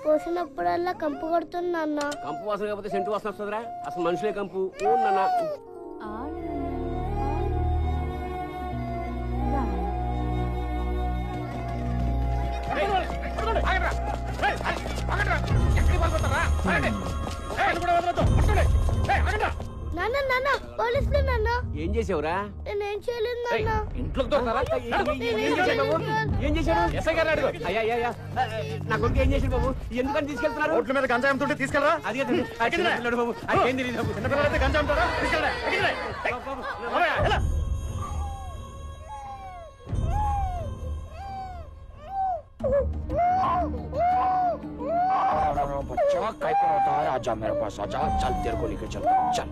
పోసినప్పుడల్లా కంపు కొడుతుంది నాన్న. కంపు వాసన కాకపోతే సెంటు వాసన వస్తుందిరా. అసలు మనుషులే కంపు. నాన్న నాన్న నాన్న పోలీసులు నాన్న. ఏం చేసావురా? నేనేం చేయలేదు నాన్న. ఇంట్లోకి దొరకరా? ఏం చేశాడు? ఎస్ఐ గారు అడుగు. అయ్యా నా కొడుకు ఏం చేశాడు బాబు? ఎందుకని తీసుకెళ్తున్నారు? రోడ్ల మీద గంజాయం తోటి తీసుకెళ్ళరా? అది చిన్నపిల్లడు బాబు. ఏం తెలియదు బాబు. చిన్నపిల్లలైతే గంజాయం తోడా తీసుకెళ్ళరా? बच्चा काय कर होता है? आजा मेरे पास आजा, चल तेरे को लेकर चलता हूँ, चल।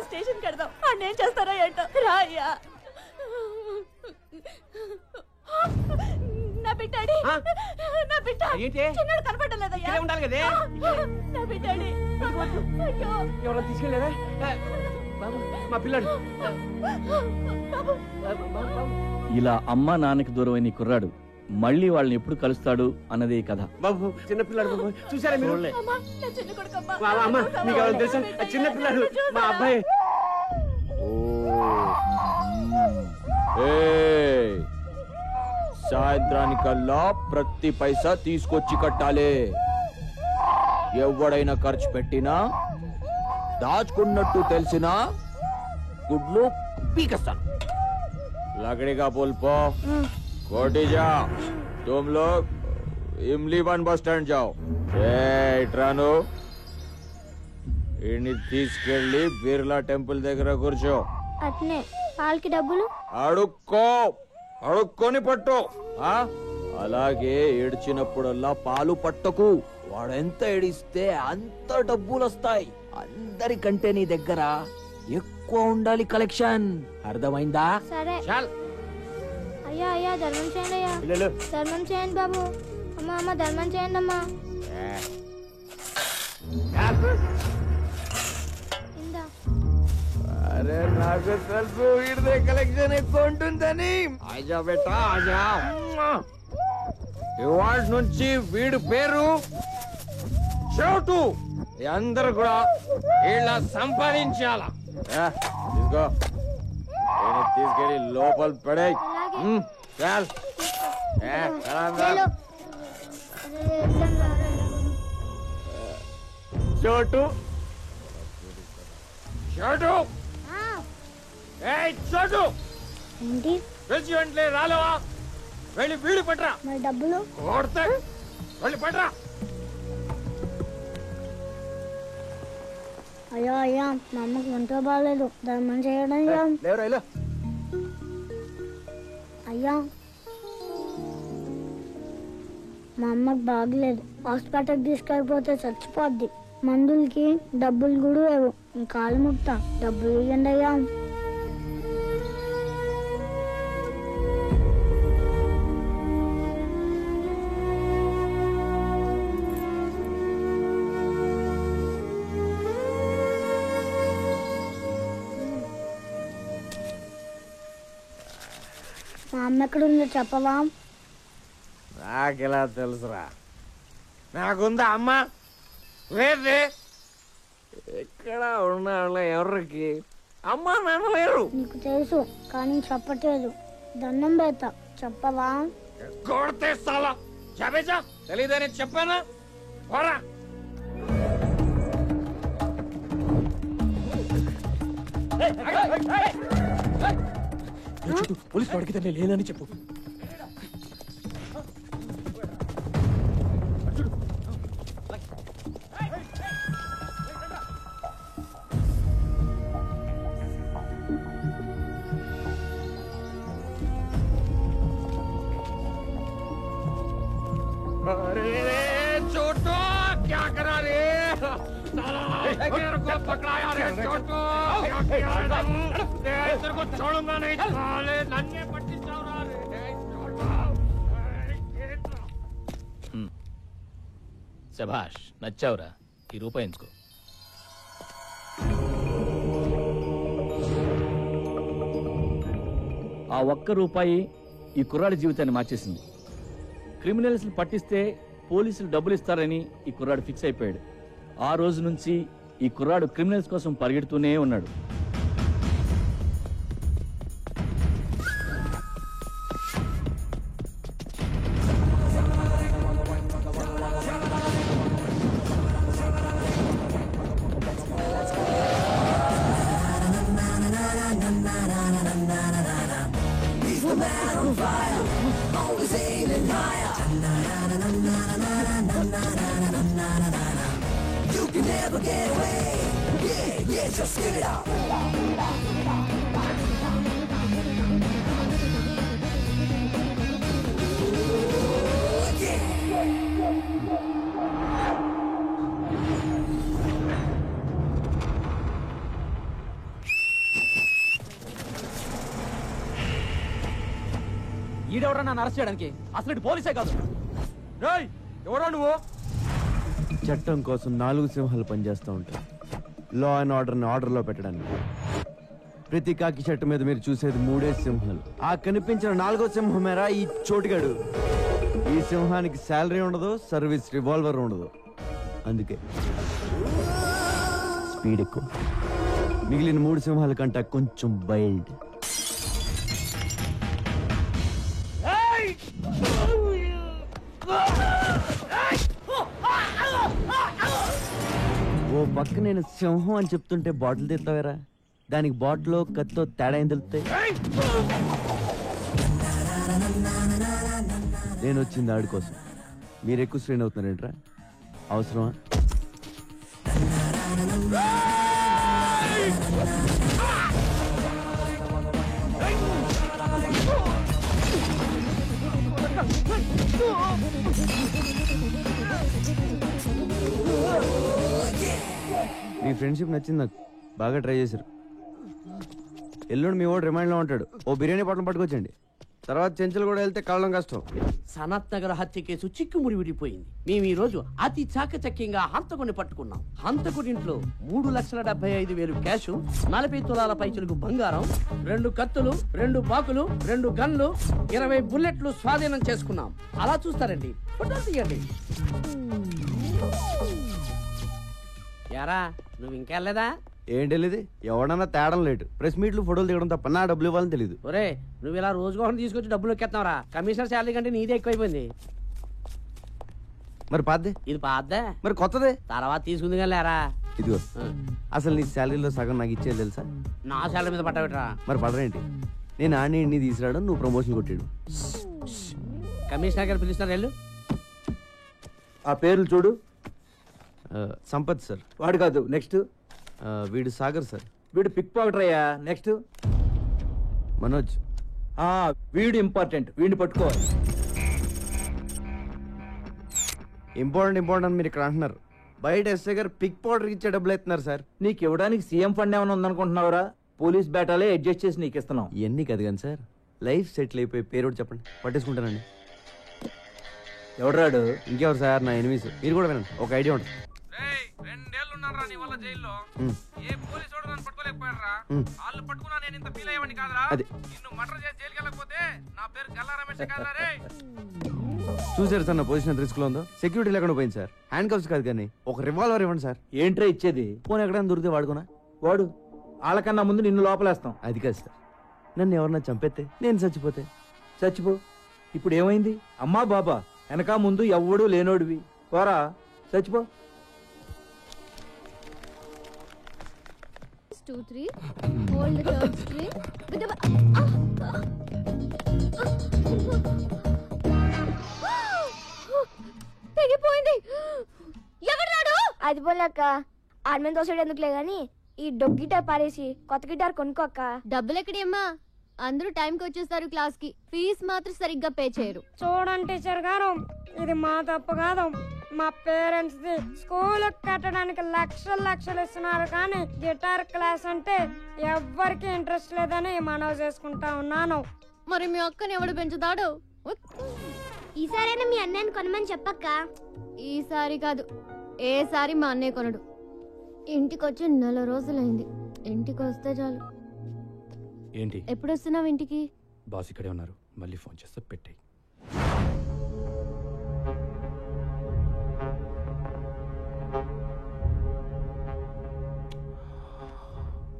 స్టేషన్ కడదాం. అన్నేం చేస్తారో ఏంటో. రాయ్యా నా బిడ్డాడి, నా బిడ్డ చిన్నడు కనపడలేదయ్యా. ఉండాలి కదే నా బిడ్డాడి. ఎవరైనా తీసుకెళ్ళారా? మా పిల్లాడు. ఇలా అమ్మ నాన్నకి దూరమైన కుర్రాడు మళ్ళీ వాళ్ళని ఎప్పుడు కలుస్తాడు అన్నదే కథ. బాబు చిన్నపిల్లాడు బాబు. చూసారా మీరు? అమ్మ మీకు ఎవరు తెలుసా? చిన్నపిల్లాడు మా అబ్బాయి. సాయంత్రానికల్లా ప్రతి పైసా తీసుకొచ్చి కట్టాలి. ఎవడైనా ఖర్చు పెట్టినా దాచుకున్నట్టు తెలిసినా గుడ్లు పీకస్తాను. लकड़ी बोल पो कोटी जा तुम लोग इमली वन बस स्टैंड जाओ. ఇట్రాను ఇన్ని తీసుకెళ్ళి బిర్లా టెంపుల్ దగ్గర కూర్చో. అట్నే పాలకి డబ్బులు అడుక్కొని పట్టు. అలాగే ఏడ్చినప్పుడల్లా పాలు పట్టకు. వాడెంత ఏడిస్తే అంత డబ్బులు వస్తాయి. అందరికంటే నీ దగ్గర ఎక్కువ ఉండాలి కలెక్షన్. అర్థమైందా? సరే. చాల్. అయ్యా అయ్యా ధర్మం చేయండి అయ్యా. ధర్మం చేయండి బాబు. అమ్మ అమ్మ ధర్మం చేయండి అమ్మా. అరే నాకు తెలుసు వీడిదే కలెక్షన్ ఎక్కువ ఉంటుందని. ఆజా బేటా ఆజా. ఇవాళ నుంచి వీడి పేరు చోటు. అందరు కూడా ఇలా సంపాదించాలా. తీసుకో తీసుకెళ్ళి లోపల పడే. చాల్ చోటు చోటు చోటు ఏంటి పిలిచి వెంటనే రాలేవా? వెళ్ళి వీడి పట్రా. మరి డబ్బులు కొడతా. వెళ్ళి పట్రా. అయ్యో అయ్యా మా అమ్మకి ఒంట్లో బాగాలేదు. ధర్మం చేయడం అయ్యా. మా అమ్మకి బాగలేదు. హాస్పిటల్కి తీసుకెళ్ళిపోతే చచ్చిపోద్ది. మందులకి డబ్బులు కూడా లేవు. కాలు ముక్తా డబ్బులు ఇవ్వండి అయ్యా. మా అమ్మ ఎక్కడుందో చెప్పవా? నాకెలా తెలుసురా? నాకుందా అమ్మ? లేదే. ఎక్కడ ఉన్నాళ్ళ ఎవరికి అమ్మ నాన్న లేరు. నీకు తెలుసు కానీ చెప్పట్లేదు. దండం పెడతా చెప్పవా? కొడితే సాలా చెప్పేసా. తెలీదని చెప్పానా? పోరా. పోలీసు వాడికి తల్లి లేనని చెప్పు. छोटू क्या करा रे? को पकड़ाया रे छोटू. तेरे को छोड़ूंगा नहीं. साले नन्हे पट्टी चौरा रे छोटू. శభాష్ నచ్చావురా. ఈ రూపాయించుకో. ఆ ఒక్క రూపాయి ఈ కుర్రాడి జీవితాన్ని మార్చేసింది. క్రిమినల్స్ పట్టిస్తే పోలీసులు డబ్బులు ఇస్తారని ఈ కుర్రాడు ఫిక్స్ అయిపోయాడు. ఆ రోజు నుంచి ఈ కుర్రాడు క్రిమినల్స్ కోసం పరిగెడుతూనే ఉన్నాడు. ఈడెవరా నన్ను అరెస్ట్ చేయడానికి? అసలు పోలీసే కాదు. ఎవరో నువ్వు? చట్టం కోసం 4 సింహాలు పనిచేస్తూ ఉంటాయి. లా అండ్ ఆర్డర్ని ఆర్డర్లో పెట్టడానికి. ప్రతి కాకి చెట్టు మీద మీరు చూసేది 3 సింహాలు. ఆ కనిపించిన 4వ సింహమేరా ఈ చోటుగాడు. ఈ సింహానికి శాలరీ ఉండదు, సర్వీస్ రివాల్వర్ ఉండదు. అందుకే స్పీడ్ ఎక్కువ. మిగిలిన 3 సింహాల కంటే కొంచెం వైల్డ్. ఓ పక్క నేను సింహం అని చెప్తుంటే బాటిల్ తెస్తావేరా? దానికి బాటిల్ కత్తో తేడా ఏం తెలుస్తాయి? నేను వచ్చింది ఆడి కోసం. మీరు ఎక్కువ స్ట్రెయిన్ అవుతున్నారేంట్రా? అవసరమా? మీ ఫ్రెండ్షిప్ నచ్చింది నాకు. బాగా ట్రై చేశారు. ఎల్లుండి మీ వాడు రిమైండ్లో ఉంటాడు. ఓ బిర్యానీ పట్టణం పట్టుకొచ్చండి. తర్వాత చెంచులు కూడా వెళ్తే కళ్ళం కష్టం. సనత్ నగర్ హత్య కేసు చిక్కుముడి విడిపోయింది. మేము ఈ రోజు అతి చాకచక్యంగా హంతకుడిని పట్టుకున్నాం. హంతకుడింట్లో 3,75,000 క్యాష్, 40 తులాల పైచులకు బంగారం, 2 కత్తులు, 2 బాకులు, 2 గన్లు, 20 బుల్లెట్లు స్వాధీనం చేసుకున్నాం. అలా చూస్తారండి, ఫోటోలు తీయండి. యారా నువ్వు ఇంకా వెళ్ళలేదా? ఏంటి వెళ్ళేది? ఎవడన్నా తేడం లేటు. ప్రెస్ మీట్లు ఫోటోలు దిగడం తప్ప నా డబ్బులు ఇవ్వాలని తెలియదు. ఒరే నువ్వు ఇలా రోజుకోసం తీసుకొచ్చి డబ్బులు ఎక్కేస్తున్నావురా. కమిషనర్ శాలరీ కంటే నీదే ఎక్కువైపోయింది. మరి పాద్దే? ఇది పాద్దా? మరి కొత్తదే తర్వాత తీసుకుంది కానీ లేరా. ఇదిగో అసలు నీ శాలరీలో సగం నాకు ఇచ్చేది తెలుసా? నా శాలరీ మీద పట్టబెట్టరా. మరి పడరేంటి? నేను ఆడిని ఇన్ని తీసుకురావడం, నువ్వు ప్రమోషన్ కొట్టాడు. కమిషనర్ గారు పిలుస్తున్నారు వెళ్ళు. ఆ పేర్లు చూడు. సంపత్ సార్. వాడు కాదు, నెక్స్ట్. వీడు సాగర్ సార్. వీడు పిక్ పాకెటర్ అయ్యా. నెక్స్ట్ మనోజ్. వీడు ఇంపార్టెంట్, వీడిని పట్టుకోవాలి. ఇంపార్టెంట్ మీరు ఇక్కడ అంటున్నారు. బయట ఎస్ఐ గారు పిక్ పౌడర్ ఇచ్చే డబ్బులు ఎత్తున్నారు సార్. నీకు ఇవ్వడానికి సీఎం ఫండ్ ఏమైనా ఉందనుకుంటున్నావురా? పోలీస్ బేటాలే అడ్జస్ట్ చేసి నీకు ఇస్తున్నాం. ఇవన్నీ కదా కానీ సార్, లైఫ్ సెటిల్ అయిపోయి పేరు చెప్పండి, పట్టేసుకుంటానండి. ఎవడరాడు? ఇంకెవరు సార్? నా ఎనిమిస్. మీరు కూడా వినండి, ఒక ఐడియా ఉంటుంది. 2 ఏళ్ళు ఉన్నారా నీ వల్ల జైల్లో? ఏ పోలీసు వాడు నన్ను పట్టుకోలేకపోయారా? వాళ్ళు పట్టుకున్నా నేను ఇంత ఫీల్ అయ్యేవాడిని కాదురా. అది నిన్ను మర్డర్ చేసి జైలుకి వెళ్ళకపోతే నా పేరు గల్లా రమేష్ కాదురా రే. చూసారు సార్ నా పొజిషన్ ఎంత రిస్క్ లో ఉందో. సెక్యూరిటీ లేకుండా పోయింది సార్. హ్యాండ్ కప్స్ కాదు కానీ ఒక రివాల్వర్ ఇవ్వండి సార్. ఏంట్రా ఇచ్చేది? ఫోన్ ఎక్కడైనా దొరికితే వాడుకోనా? వాడు వాళ్ళకన్నా ముందు నిన్ను లోపలేస్తాం. అది కాదు సార్, నన్ను ఎవరన్నా చంపేస్తే, నేను చచ్చిపోతే. చచ్చిపో. ఇప్పుడు ఏమైంది? అమ్మా బాబా వెనక ముందు ఎవ్వడూ లేనోడివి. పోరా చచ్చిపో. 2, 3 hold the third string with the తెగిపోయింది. ఎవరాడు? అది పోలేక ఆర్మేన్ దోసడు ఎందుకులే గాని ఈ డొగ్ గిటార్ పారేసి కొత్త గిటార్ కొనుక్కోక్క. డబ్బులు ఎక్కడమ్మా? అందరూ టైంకి వచ్చేస్తారు క్లాస్ కి. ఫీజు మాత్రం సరిగ్గా పే చేయరు. చూడండి టీచర్ గారు, ఇది మా తప్పు కాదు, మా పేరెంట్స్ ది. స్కూల్ కట్టడానికి లక్షలు ఇస్తున్నారు కానీ గిటార్ క్లాస్ అంటే ఎవ్వరికి ఇంట్రెస్ట్ లేదని మనవి చేసుకుంటా ఉన్నాను. మరి మీ అక్కని ఎవడు పెంచుతాడు? ఈసారైనా మీ అన్నయ్యని కొనమని చెప్పక్క. ఈసారి కాదు, ఏసారి మా అన్నయ్య కొనడు. ఇంటికి వచ్చి 4 రోజులైంది. ఇంటికి వస్తే చాలు. ఏంటి? ఎప్పుడు వస్తున్నావు ఇంటికి? బాస్ ఇక్కడే ఉన్నారు, మళ్ళీ ఫోన్ చేస్తే పెట్టేయి.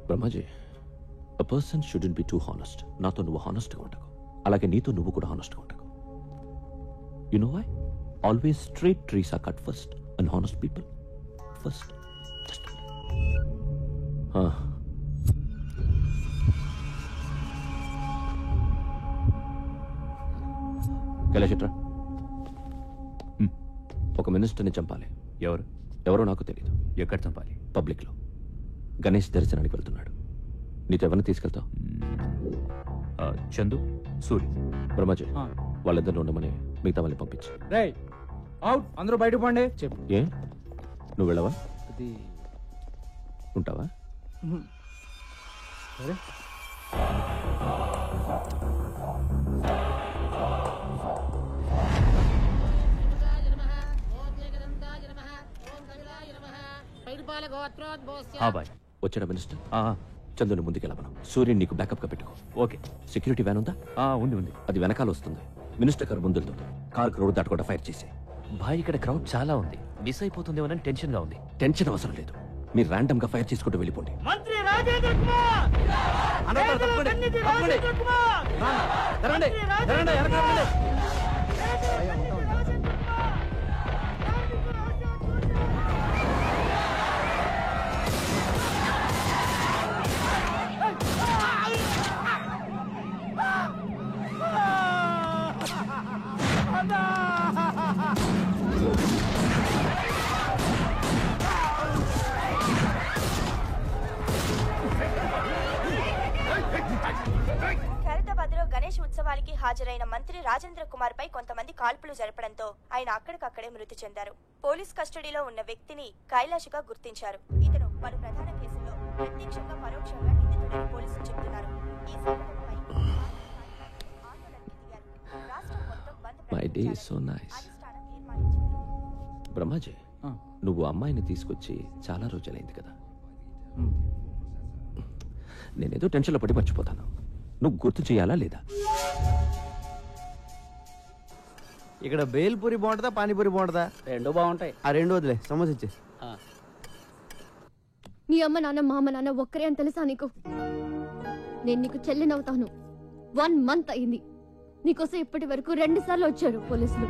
Brahmaji, a person shouldn't be too honest. నాతో నువ్వు హానెస్ట్గా ఉండకు, అలాగే నీతో నువ్వు కూడా హానెస్ట్గా ఉండకు. You know why? Always straight trees are cut first and honest people first. Just కైలాషట్రా, ఒక మినిస్టర్ని చంపాలి. ఎవరో నాకు తెలియదు. ఎక్కడ చంపాలి? పబ్లిక్లో. గణేష్ దర్శనానికి వెళ్తున్నాడు. నీతో ఎవరిని తీసుకెళ్తావు? చందు, సూరి. బ్రహ్మాజీ, వాళ్ళిద్దరిని ఉండమని మిగతా వాళ్ళని పంపించు. రేయ్ అవుట్, అందరూ బయటకు పండి. చెప్పు. ఏ, నువ్వు వెళ్ళవా? ఉంటావా? సరే. వచ్చాడా మినిస్టర్? చందుని ముందుకెళ్ళమను. సూర్యుని నీకు బ్యాకప్ గా పెట్టుకో. ఓకే. సెక్యూరిటీ వ్యాన్ ఉందా? ఉంది. అది వెనకాల వస్తుంది. మినిస్టర్ కారు ముందు కార్ రోడ్ దాటకుండా ఫైర్ చేసి. భాయ్, ఇక్కడ క్రౌడ్ చాలా ఉంది, మిస్ అయిపోతుందేమోనని టెన్షన్ గా ఉంది. టెన్షన్ అవసరం లేదు, మీరు ర్యాండమ్ గా ఫైర్ చేసుకుంటూ వెళ్ళిపోండి. మంత్రి రాజేంద్ర కుమార్! ఖైరతాబాద్లో గణేష్ ఉత్సవానికి హాజరైన మంత్రి రాజేంద్ర కుమార్ పై కొంతమంది కాల్పులు జరపడంతో ఆయన అక్కడికక్కడే మృతి చెందారు. పోలీస్ కస్టడీలో ఉన్న వ్యక్తిని కైలాష్గా గుర్తించారు. ఇతను పలు ప్రధాన కేసుల్లో ప్రత్యక్షంగా పరోక్షంగా నిందితుడని పోలీసులు చెబుతున్నారు. ఈ సంఘటనపై రాష్ట్రం మొత్తం బంద్ అధిష్టానం తీర్మానించింది. బ్రహ్మాజీ, నువ్వు అమ్మాయిని తీసుకొచ్చి చాలా రోజులైంది కదా. నేనేదో టెన్షన్లో పడి మర్చిపోతాను. నువ్వు గుర్తు చేయాలా లేదా? ఇక్కడ బేల్పూరి బాగుంటుందా, పానీపూరి బాగుంటుందా? రెండు బాగుంటాయి. ఆ రెండు వదిలే, సమోసా ఇచ్చే. నీ అమ్మ నాన్న మా అమ్మ నాన్న ఒక్కరే అని తెలుసా నీకు? నేను నీకు చెల్లినవుతాను. 1 month అయింది. నీకోసం ఇప్పటి వరకు 2 సార్లు వచ్చారు పోలీసులు.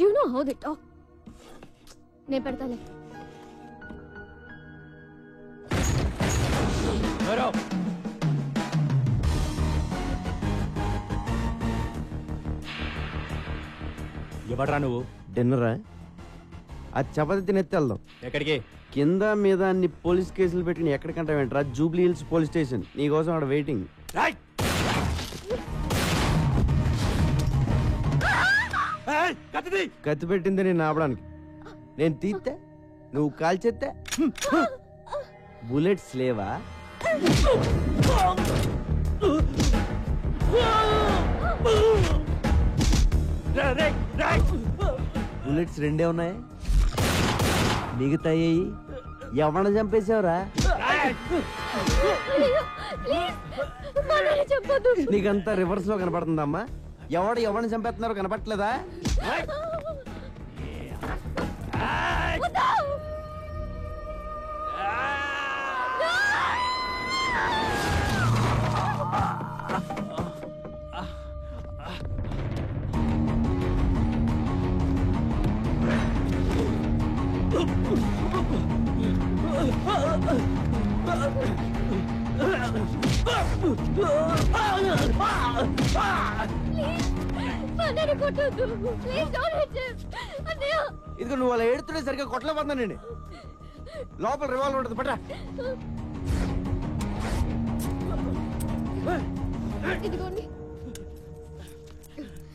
You know how they talk. నేను పెడతాలే. ఎవడ్రా నువ్వు? డిన్నరా? అది చపాతి తినెత్తి వెళ్దాం. ఎక్కడికి? కింద మీద అన్ని పోలీస్ కేసులు పెట్టిన ఎక్కడికంటే వెంటరా జూబ్లీ హిల్స్ పోలీస్ స్టేషన్. నీకోసం అక్కడ వెయిటింగ్. కత్తి పెట్టింది నేను ఆపడానికి. నేను తీస్తే నువ్వు కాల్చేస్తే బుల్లెట్స్ లేవా? బుల్లెట్స్ 2 ఉన్నాయి, మిగతా ఎవరిని చంపేశావురా? నీకంతా రివర్స్ లో కనపడుతుందమ్మా. ఎవరిని చంపేస్తున్నారో కనపట్లేదా? ఇదిగో నువ్వు అలా ఏడుతుంటే సరిగ్గా కొట్టలేకపోతున్నానండి. లోపల రివాల్వర్ ఉంటుంది, పట్రా.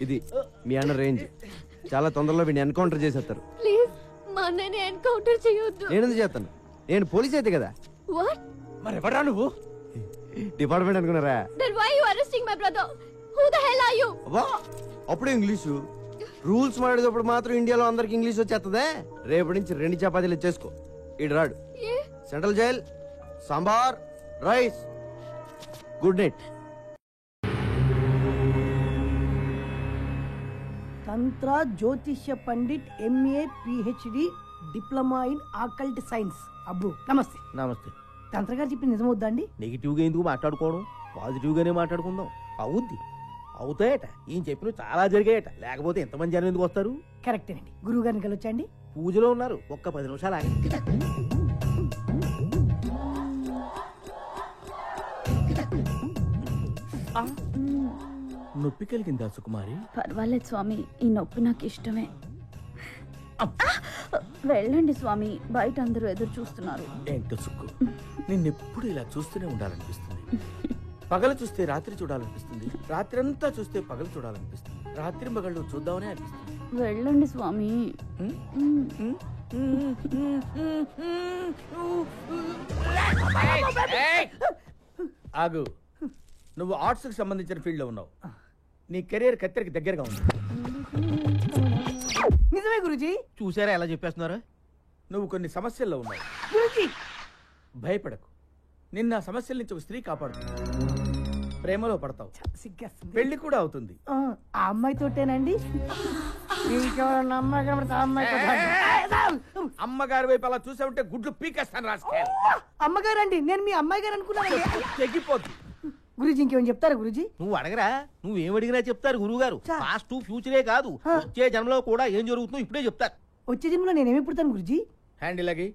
ఇది మీ అన్న రేంజ్. చాలా తొందరలో వీడిని ఎన్కౌంటర్ చేసేస్తారు. ప్లీజ్ మా అన్నని ఎన్కౌంటర్ చేయొద్దు. నేను ఎందుకు చేస్తాను? నేను పోలీస్ అయితే కదా. వాట్? మరి ఎవరా నువ్వు? డిపార్ట్మెంట్ అనుకున్నారా? Then why you arresting my brother? Who the hell are you? అబ్బా, అప్పుడే ఇంగ్లీషు రూల్స్ మాడేటప్పుడు మాత్రం ఇండియాలో అందరికి ఇంగ్లీష్ వచ్చేస్తుందే. రేపటి నుంచి 2 చపాతీలు చేసుకో. ఇటు రాడు. Central jail, sambar, rice. Good night. తంత్ర జ్యోతిష్య pandit MA PhD diploma in occult science. అబ్బు నమస్తే. నమస్తే. తంత్ర గారు చెప్పి నిజమవుద్దా అండి? నెగిటివ్గా ఎందుకు మాట్లాడుకోవడం, పాజిటివ్గానే మాట్లాడుకుందాం. అవుద్ది, అవుతాయట. ఈయన చెప్పిన చాలా జరిగాయట, లేకపోతే ఎంతమంది జనం ఎందుకు వస్తారు? కరెక్టేనండి. గురువు గారిని కలవచ్చండి? పూజలో ఉన్నారు, ఒక్క 10 నిమిషాలు ఆగండి. నొప్పి కలిగిందా సుకుమారి? పర్వాలేదు స్వామి, ఈ నొప్పి నాకు ఇష్టమే. వెళ్ళండి స్వామి, బయట అందరూ ఎదురు చూస్తున్నారు. ఏంటో సుక్కు, నిన్నెప్పుడు ఇలా చూస్తూనే ఉండాలనిపిస్తుంది. పగలు చూస్తే రాత్రి చూడాలనిపిస్తుంది, రాత్రి అంతా చూస్తే పగలు చూడాలనిపిస్తుంది, రాత్రి పగళ్ళు చూద్దామనే అనిపిస్తుంది. వెళ్ళండి స్వామి. ఆగు, నువ్వు ఆర్ట్స్ కి సంబంధించిన ఫీల్డ్ లో ఉన్నావు. నీ కెరీర్ కత్తెరకి దగ్గరగా ఉంది. నిజమే గురుజీ. చూసారా ఎలా చెప్పేస్తున్నారు? నువ్వు కొన్ని సమస్యల్లో ఉన్నావు. భయపడకు, నిన్న ఆ సమస్యల నుంచి ఒక స్త్రీ కాపాడుతుంది. ప్రేమలో పడతావు, పెళ్లి కూడా అవుతుంది. ఆ అమ్మాయితోటేనండి? ఇంకెవరన్నా అమ్మాయి కనబడితే అమ్మగారి వైపు అలా చూసా ఉంటే గుడ్లు పీకేస్తాను. రాసుకే అమ్మగారండి, నేను మీ అమ్మాయి గారు అనుకున్నాను. తెగిపోద్ది. గురుజీ ఇంకేమైనా చెప్తారా గురుజీ? నువ్వు అడగరా, నువ్వేం అడిగినా చెప్తారు గురువు గారు. పాస్ట్ ఫ్యూచరే కాదు, వచ్చే జన్మలో కూడా ఏం జరుగుతుందో ఇప్పుడే చెప్తారు. వచ్చే జన్మలో నేనేమి పుడతాను గురుజీ? హ్యాండిల్ అగి.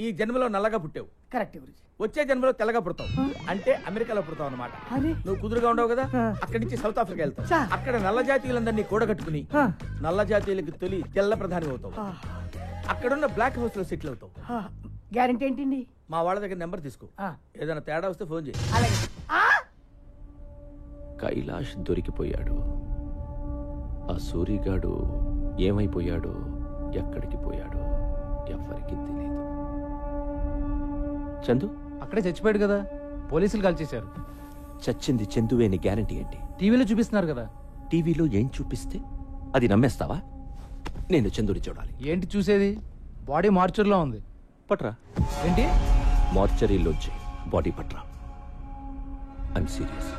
ఈ జన్మలో నల్లగా పుట్టావు. కరెక్ట్ గురుజీ. వచ్చే జన్మలో తెల్లగా పుడతావు, అంటే అమెరికాలో పుడతావు అన్నమాట. నువ్వు కుదురుగా ఉండవు కదా, అక్కడి నుంచి సౌత్ ఆఫ్రికా వెళ్తావు. అక్కడ నల్ల జాతీయులందరినీ కూడగట్టుకుని నల్ల జాతీయులకి తొలి తెల్ల ప్రధాని అవుతావు. అక్కడున్న బ్లాక్ హౌస్ లో సెటిల్ అవుతావు. గ్యారెంటీ ఏంటండి? మా వాళ్ళ దగ్గర నెంబర్ తీసుకో, ఏదైనా తేడా వస్తే ఫోన్ చేయి. కైలాష్ దొరికిపోయాడు. ఆ సూరిగాడు ఏమైపోయాడో, ఎక్కడికి పోయాడో ఎవ్వరికీ తెలియదు. చందు అక్కడే చచ్చిపోయాడు కదా, పోలీసులు కాల్ చేశారు. చచ్చింది చందువే అని గ్యారంటీ ఏంటి? టీవీలో చూపిస్తున్నారు కదా. టీవీలో ఏం చూపిస్తే అది నమ్మేస్తావా? నేను చందుని చూడాలి. ఏంటి చూసేది? బాడీ మార్చర్లో ఉంది. పట్రా. ఏంటి? మార్చరీలోంచి బాడీ పట్రా. I'm serious.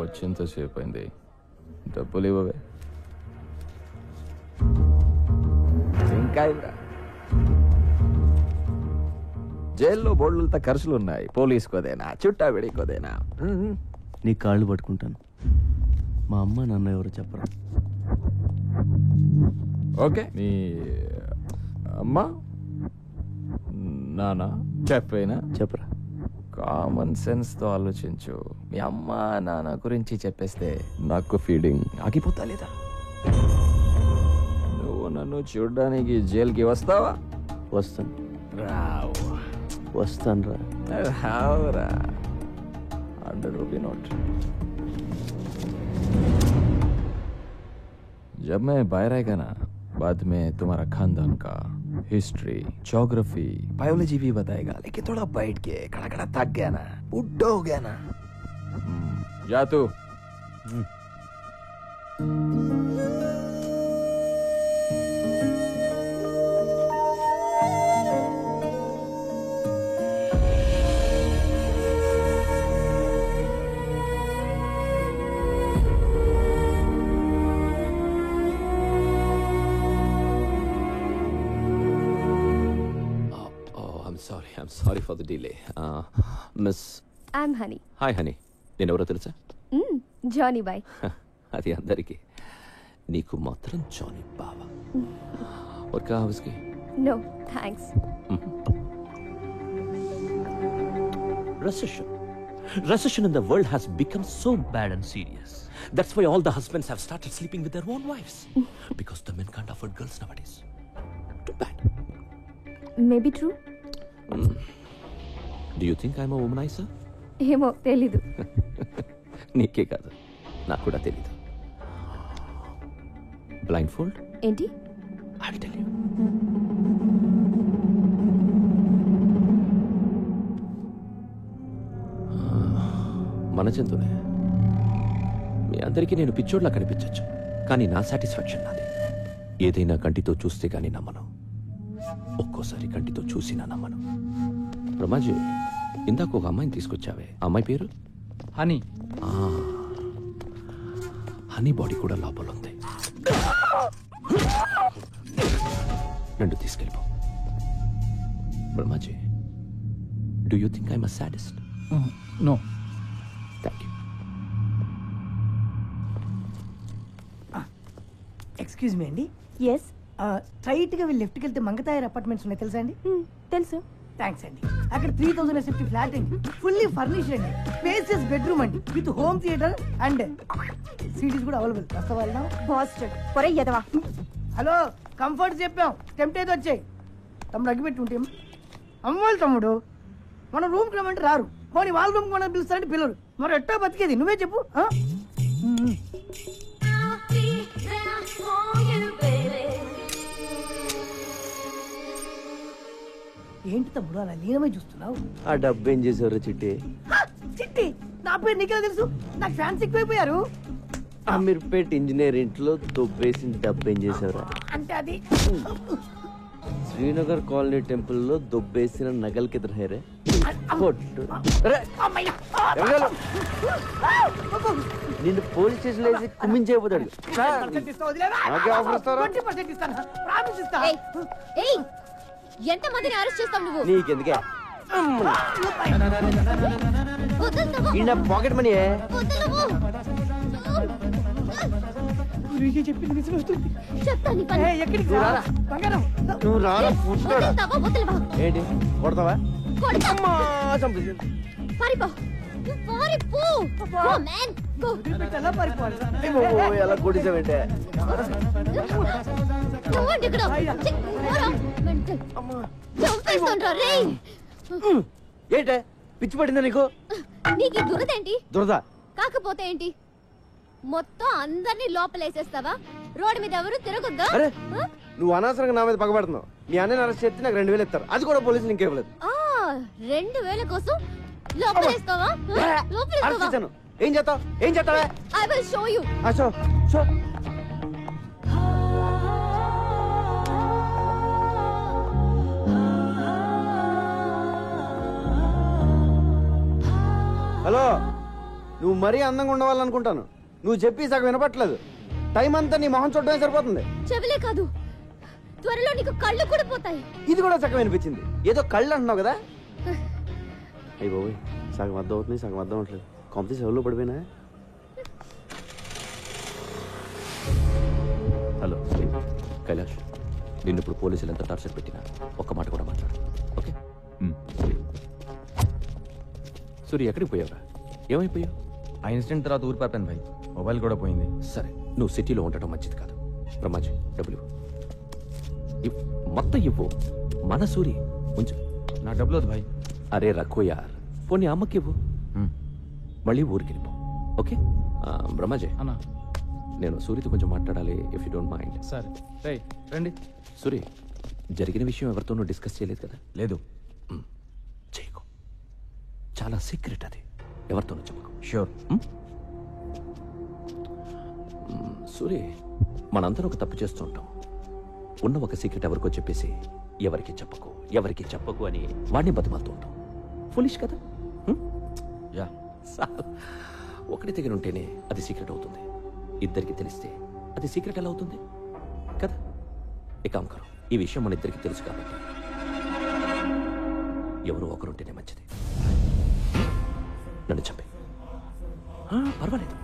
వచ్చేంతసేపు అయింది, డబ్బులు ఇవ్వవే. ఇంకా ఇవ్వరా? జైల్లో బోర్డులతో ఖర్చులు ఉన్నాయి. పోలీసుకోదేనా, చుట్టా విడికోదేనా? నీ కాళ్ళు పట్టుకుంటాను. మా అమ్మ నాన్న ఎవరు చెప్పరా? ఓకే, నీ అమ్మ నాన్న చెప్పేనా? చెప్పరా. కామన్ సెన్స్ తో ఆలోచించు. మీ అమ్మ నాన్న గురించి చెప్పేస్తే నాకు ఫీలింగ్ ఆగిపోతా లేదా? నువ్వు నన్ను చూడడానికి జైలుకి వస్తావా? వస్తాను. రావు. వస్తాను రా. రావురా. 100 रुपये नोट. जब मैं बाहर आएगा ना, बाद में तुम्हारा खानदान का हिस्ट्री, ज्योग्राफी, बायोलॉजी भी बताएगा. लेकिन थोड़ा बैठ के खड़ा खड़ा थक गया ना, बुढ़ा हो गया ना. जा तू. I'm sorry for the delay. Miss. I'm Honey. Hi, Honey. నేను ఎవరో తెలుసా? జానీ బాయ్. అది అందరికీ, నీకు మాత్రం జానీ బావా. और क्या है उसकी? No, thanks. Recession in the world has become so bad and serious. That's why all the husbands have started sleeping with their own wives. Because the men can't afford girls nowadays. Too bad. Maybe true. Do you think I'm a womanizer? ఏమో తెలీదు. నీకే కాదు, నాకు కూడా తెలీదు. Blind fold ఏంటి? I will tell you. మన జంతువులే. మీ అందరికీ నేను పిచ్చోడ్లా కనిపించచ్చు, కానీ నా సాటిస్ఫాక్షన్ నాది. ఏదైనా కంటితో చూస్తే గానీ నమ్మను. ఒక్కోసారి కంటితో చూసినా నమ్మను. బ్రహ్మాజీ, ఇందాక ఒక అమ్మాయిని తీసుకొచ్చావే, అమ్మాయి పేరు హనీ. హనీ బాడీ కూడా లోపల ఉంది. నన్ను తీసుకెళ్ళిపో. Brahmaji, do you think I'm a sadist? No. Thank you. Excuse me అండి. ఎస్. స్ట్రైట్ గా వెళ్ళి లెఫ్ట్కి వెళ్తే మంగతాయర్ అపార్ట్మెంట్స్ ఉన్నాయి, తెలుసా అండి? తెలుసు. థ్యాంక్స్ అండి. అక్కడ 3000 SFT ఫ్లాట్ అండి, ఫుల్లీ ఫర్నిష్డ్ అండి, స్పేసియస్ బెడ్రూమ్ అండి, with home theatre and cities కూడా అవైలబుల్. వస్తావా? బాస్టర్డ్ పొరై ఎదవా. హలో, కంఫర్ట్ చెప్పాం, టెంప్ట్ అయితే వచ్చాయి. తమ్ముడు అగ్గిపెట్టి ఉంటే అమ్మోళ్ళు తమ్ముడు మన రూమ్కి రమ్మంటే రారు, పోనీ వాళ్ళ రూమ్కి మనం పిలుస్తారంటే పిల్లలు. మరి ఎట్టా బతికేది నువ్వే చెప్పు. ఏంటి తమ్ముడు అలా లీనమై చూస్తున్నావు? ఆ డబ్బు ఏం చేసావురా చిట్టి? చిట్టి నా పేరు నీకెలా తెలుసు? నాకు ఫ్యాన్స్ ఎక్కువైపోయారు. అమీర్పేట్ ఇంజనీర్ ఇంట్లో దొబ్బేసిన డబ్బు ఏం చేసావురా? అంటే అది శ్రీనగర్ కాలనీ టెంపుల్లో దొబ్బేసిన నగలకి ఎదురు హేరే నిన్ను పోలీస్ స్టేషన్ వేసి కుమ్మించేపోతాడు. ఎంత మందిని అరెస్ట్ చేస్తావు నువ్వు? నీకెందుకే పాకెట్ మనీ నువ్వు రారా ఏంటి కొడతావా? ఎలా కొట్టించావంటే ఏంటే పిచ్చి పట్టిందా నీకు? నీకు దురదేంటి? దురద కాకపోతే ఏంటి? మొత్తం అందరినీ లోపలేసేస్తావా? రోడ్డు మీద ఎవరు తిరగొద్దా? అరే నువ్వు అనవసరంగా నా మీద పగబడుతున్నావు. మీ అన్నని అరెస్ట్ చేస్తే నాకు 2000 ఇస్తారు, అది కూడా పోలీసులు ఇంకేవ్వలేదు. 2000 కోసం లోపలేస్తావా? ఏం చేస్తావు? ఏం చేస్తావా? I will show you. Hello, నువ్వు మరీ అందంగా ఉండవాలనుకుంటాను. నువ్వు చెప్పి సగం వినపట్లేదు. టైం అంతా నీ మొహం చూడటమే సరిపోతుంది. చెవులే కాదు, త్వరలో నీకు కళ్ళు కూడా పోతాయి. ఇది కూడా సగం వినిపించింది. ఏదో కళ్ళు అంటున్నావు కదా? అయ్యి బాబోయ్, సగం అర్థం అవుతుంది, సగం అర్థం అవట్లేదు. కాంపిటీషన్ ఎవరిలో పడిపోయినా? హలో కైలాష్, నిన్ను ఇప్పుడు పోలీసులు ఎంత టార్చర్ పెట్టినా ఒక్క మాట కూడా మాట్లాడు, ఓకే? సూర్య, ఎక్కడికి పోయావురా? ఏమైపోయావు? ఆ ఇన్సిడెంట్ తర్వాత ఊరు పాపాను భాయ్, మొబైల్ కూడా పోయింది. సరే, నువ్వు సిటీలో ఉండటం మంచిది కాదు. బ్రహ్మాజీ, డబ్బులు మొత్తం ఇవ్వు. మన సూరి ఉంచు. నా డబ్బులు వద్దు భాయ్. అరే రఖో యార్, పోనీ అమ్మకి ఇవ్వు. మళ్ళీ ఊరికి వెళ్ళిపో, ఓకే? బ్రహ్మాజీ అన్నా, నేను సూరితో కొంచెం మాట్లాడాలి, ఇఫ్ యూ డోంట్ మైండ్. సరే రండి. సూరి, జరిగిన విషయం ఎవరితోనూ డిస్కస్ చేయలేదు కదా? లేదు. చేయకు, చాలా సీక్రెట్ అది, ఎవరితోనూ చెప్పకు. ష్యూర్. సూరి, మనందరం ఒక తప్పు చేస్తూ ఉంటాం. ఉన్న ఒక సీక్రెట్ ఎవరికో చెప్పేసి ఎవరికి చెప్పకు అని వాడిని బతిమాలుతూ ఉంటాం. ఫులిష్ కదా? యా. ఒకటి దగ్గర ఉంటేనే అది సీక్రెట్ అవుతుంది, ఇద్దరికి తెలిస్తే అది సీక్రెట్ ఎలా అవుతుంది కదా? ఇక అంకరం, ఈ విషయం మన ఇద్దరికి తెలుసు కాబట్టి ఎవరో ఒకరుంటేనే మంచిది. నన్ను చంపే, పర్వాలేదు,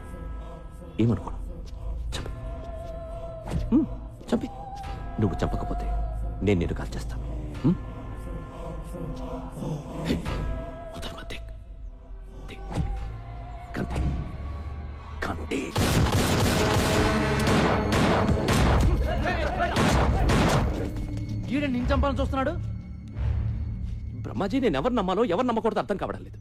ఏమనుకోను, చంపి. నువ్వు చంపకపోతే నేను నిన్ను కాల్ చేస్తాను. ఈడే నేను చంపాలని చూస్తున్నాడు. బ్రహ్మాజీ, నేను ఎవరు నమ్మాలో ఎవరు నమ్మకూడదు అర్థం కావడం లేదు.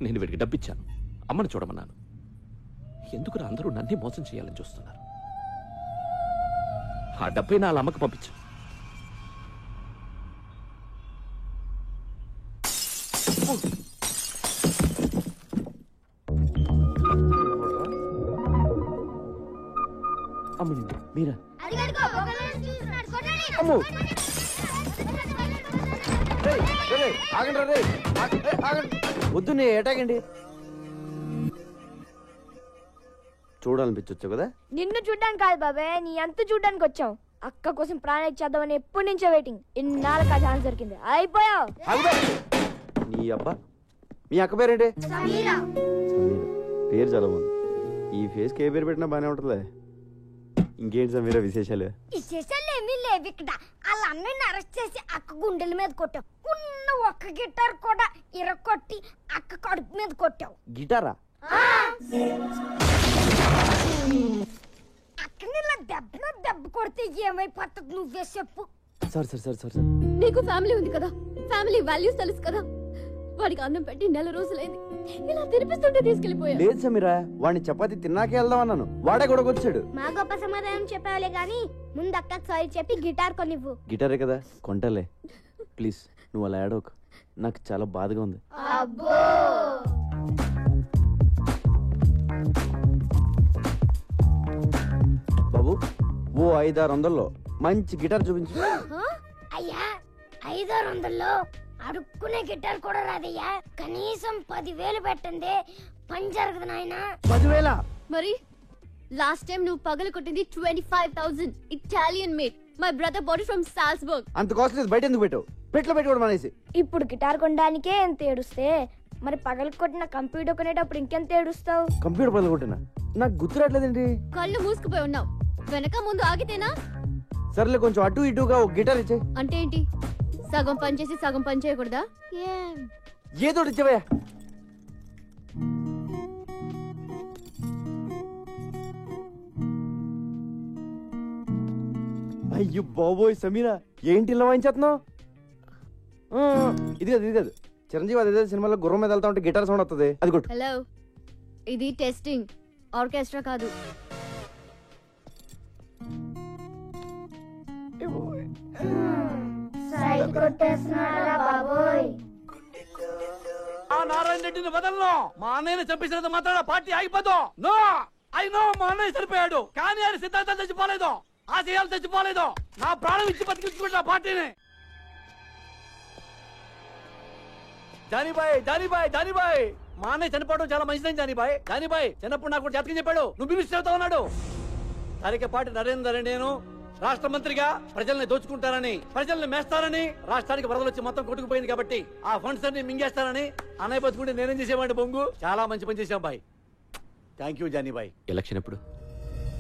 నేను వీడికి డబ్బిచ్చాను, అమ్మను చూడమన్నాను. ఎందుకు అందరూ నన్నే మోసం చేయాలని చూస్తున్నారు? ఆ డబ్బై నా అమ్మకు పంపించు. అమ్మని మీరా అమ్మో ఆగండి రే ఆగండి వద్దు నే ఏటాగండి చూడాలనిపించచ్చు కదా నిన్ను చూడ్డానికి కాదు బాబాయ్ నీ అంత చూడ్డానికి వచ్చాం అక్క కోసం ప్రాణం ఇచ్చేద్దామని ఎప్పటి నుంచో వెయిటింగ్ ఇన్నాళ్ళకి ఆ ఛాన్స్ దొరికింది అయిపోయావు నీ అబ్బా మీ అక్క పేరేంటి సమీరా పేరు చాలా బాగుంది ఈ ఫేస్కి ఏ పేరు పెట్టినా బాగానే ఉంటుందిలే ఇంకేంటి సమీరా విశేషాలు విశేషాలు ఏమీ లేవు ఇక్కడ వాళ్ళ అన్నయ్యని అరెస్ట్ చేసి అక్క గుండెల మీద కొట్టావు ఉన్న ఒక్క గిటార్ కూడా ఇరగొట్టి అక్క కడుపు మీద కొట్టావు గిటారా అక్కని ఇలా దెబ్బ కొడితే ఏమైపోతుంది నువ్వే చెప్పు సార్ నీకు ఫ్యామిలీ ఉంది కదా ఫ్యామిలీ వాల్యూస్ తెలుసు కదా వాడికి అన్నం పెట్టి 4 రోజులైంది ఇలా తినిపిస్తుంటే తీసుకెళ్లిపోయా లేదు సమీరా వాడిని చపాతి తిన్నాకే వెళ్దాం అన్నాను వాడే కూడా వచ్చాడు మా గొప్ప సమాధానం చెప్పావులే గాని ముందు అక్కకి సారీ చెప్పి గిటార్ కొనివ్వు గిటారే కదా కొంటలే ప్లీజ్ నువ్వు అలా ఏడవకు నాకు చాలా బాధగా ఉంది బాబు ఓ 500-600 మంచి గిటార్ చూపించు అయ్యా 500-600 అడుక్కునే గిటార్ కూడా రాదయ్యా కనీసం 10,000 పెట్టండి పని జరగదు నాయనా 10,000 మరి లాస్ట్ టైం నువ్వు పగలు కొట్టింది 25,000 Italian made my brother body from Salzburg అంత కాస్ట్లీ బయట ఎందుకు పెట్టావు పెట్లో పెట్టుకోవడం అనేసి ఇప్పుడు గిటార్ కొనడానికే ఎంత ఏడుస్తే మరి పగలు కొట్టిన కంప్యూటర్ కొనేటప్పుడు ఇంకెంత ఏడుస్తావు కంప్యూటర్ పగలు కొట్టినా నాకు గుర్తురాట్లేదండి కళ్ళు మూసుకుపోయి ఉన్నావు వెనక ముందు ఆగితేనా సర్లే కొంచెం అటు ఇటుగా ఒక గిటార్ ఇచ్చే అంటే ఏంటి సగం పని చేసి సగం పని చేయకూడదా ఏదో ఇచ్చేవయ్యా అయ్యో బాబోయ్ సమీరా ఏంటి ఇలా వాయించేస్తున్నావు ఇది కాదు చిరంజీవి అదే సినిమాలో గుర్రం మీద వెళ్తా ఉంటే గిటార్ సౌండ్ వస్తుంది అది కొట్టు హలో ఇది టెస్టింగ్ ఆర్కెస్ట్రా కాదు ఆ నారాయణ రెడ్డిని వదలను మా అన్నయ్యని చంపేసినంత మాత్రాన పార్టీ ఆగిపోదు నో ఐ నో మా అన్నయ్య చనిపోయాడు కానీ ఆయన సిద్ధాంతం చచ్చిపోలేదు ఆశయాలు చచ్చిపోలేదు నా ప్రాణం ఇచ్చి బతికించుకుంటా పార్టీని జానీబాయ్ మా అన్నయ్య చనిపోవడం చాలా మంచిదని జానీబాయ్ చిన్నప్పుడు నాకు కూడా జాతకం చెప్పాడు నువ్వు మినిస్టర్ అవుతా ఉన్నాడు తరికపాటి నరేందర్ నేను రాష్ట్ర మంత్రిగా ప్రజల్ని దోచుకుంటానని ప్రజల్ని మేస్తానని రాష్ట్రానికి వరదలు వచ్చి మొత్తం కొట్టుకుపోయింది కాబట్టి ఆ ఫండ్స్ అన్ని మింగేస్తానని అన్నయ్య బతుకుంటే నేనేం చేసేవాడి బొంగు చాలా మంచి పని చేశాం బాయ్ థ్యాంక్ యూ జానీబాయ్ ఎలక్షన్ ఎప్పుడు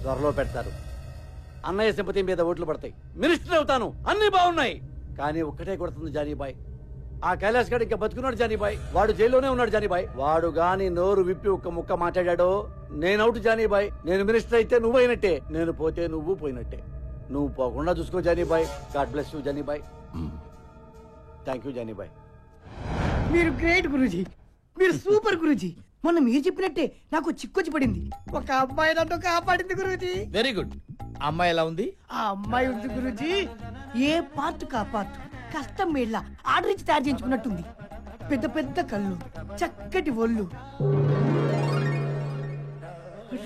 త్వరలో పెడతారు అన్నయ్య సింపతి మీద ఓట్లు పడతాయి మినిస్టర్ అవుతాను అన్ని బాగున్నాయి కానీ ఒక్కటే కొడుతుంది జానీబాయ్ ఆ కైలాస్ గడ్ ఇంకా బతుకున్నాడు జానీబాయ్ వాడు జైల్లోనే ఉన్నాడు జానీబాయ్ వాడు గాని నోరు విప్పి ఒక్క ముక్క మాట్లాడాడో నేను అవుట్ జానీబాయ్ నేను మినిస్టర్ అయితే నువ్వు అయినట్టే నేను పోతే నువ్వు పోయినట్టే నువ్వు పోకుండా చూసుకో Jani Bhai God bless you Jani Bhai thank you Jani Bhai మీరు గ్రేట్ గురూజీ మీరు సూపర్ గురూజీ మొన్న మీరు చెప్పినట్టే నాకు చిక్కొచ్చి పడింది ఒక అమ్మాయి నన్ను కాపాడింది గురూజీ వెరీ గుడ్ అమ్మాయి ఎలా ఉంది ఆ అమ్మాయి ఉంది గురూజీ ఏ పార్ట్ కా పార్ట్ కష్టం మేళ్ళ ఆర్డర్ ఇచ్చి తయారు చేయించుకున్నట్టుంది పెద్ద పెద్ద కళ్ళు చక్కటి ఒళ్ళు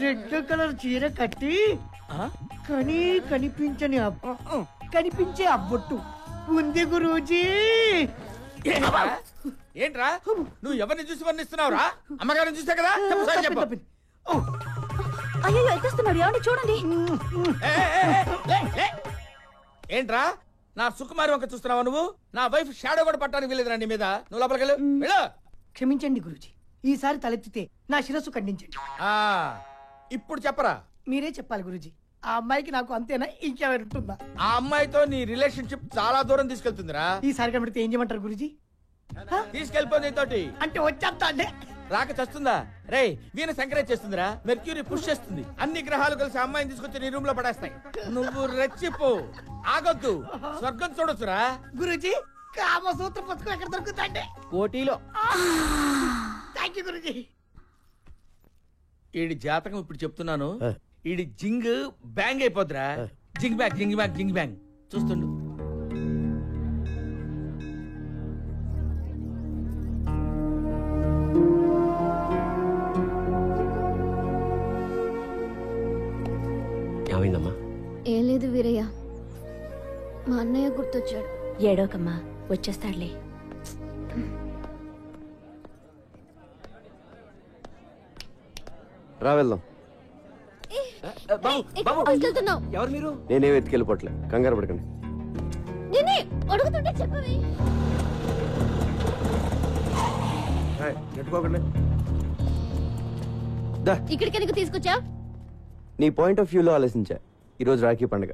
రెడ్ కలర్ చీర కట్టి కనిపించని కనిపించే అబ్బొట్టు ఉంది గురూజీ ఏంట్రా నువ్వు ఎవరిని చూసి వర్ణిస్తున్నావురా అమ్మగారిని చూసా కదా చెప్పు అయ్యో ఎత్తేస్తున్నాడు ఏమండి చూడండి ఏంట్రా నా సుకుమారి వంక చూస్తున్నావా నువ్వు నా వైఫ్ షాడో కూడా పట్టానికి వెళ్ళేదిరా నీ మీద నువ్వు లోపలికి వెళ్ళు క్షమించండి గురూజీ ఈసారి తలెత్తితే నా శిరస్సు ఖండించండి ఇప్పుడు చెప్పరా మీరే చెప్పాలి గురూజీ ఆ అమ్మాయికి నాకు అంతేనా ఇంకేమైనా ఉంటుందా ఆ అమ్మాయితో నీ రిలేషన్షిప్ చాలా దూరం తీసుకెళ్తుందిరా ఈసారి కనబడితే ఏం చేయమంటారు గురూజీ తీసుకెళ్ళిపోతే తోటి అంటే వచ్చేస్తా అంటే రాక చస్తుందా రే వీణ సంక్రాంతి చేస్తుందిరా మెర్క్యూరీ పుష్ చేస్తుంది అన్ని గ్రహాలు కలిసి అమ్మాయిని తీసుకొచ్చి నీ రూమ్ లో పడేస్తాయి నువ్వు రెచ్చిపో ఆగొద్దు స్వర్గం చూడొచ్చురా గురూజీ కామసూత్ర పుస్తకం ఎక్కడ దొరుకుతాండి కోటిలో థ్యాంక్ యూ గురూజీ ఈడి జాతకం ఇప్పుడు చెప్తున్నాను ఈడి జింగ్ బ్యాంగ్ అయిపోద్దిరా జింగ్ బ్యాంగ్ జింగ్ బ్యాంగ్ జింగ్ బ్యాంగ్ చూస్తుండు ఏమైందమ్మా లేదు వీరయ్య, మా అన్నయ్య గుర్తొచ్చాడు. ఏడోకమ్మా, వచ్చేస్తాడులే. రా వెళ్దాం. ఎవరు మీరు? నేనే వెతికెళ్ళిపోవట్లే, కంగారు పడకండి. నేనే అడుగుతుంటే చెప్పవే. నెట్టుకోకండి. ఇక్కడికి ఎందుకు తీసుకొచ్చా? నీ పాయింట్ ఆఫ్ వ్యూలో ఆలోచించా. ఈరోజు రాఖీ పండుగ,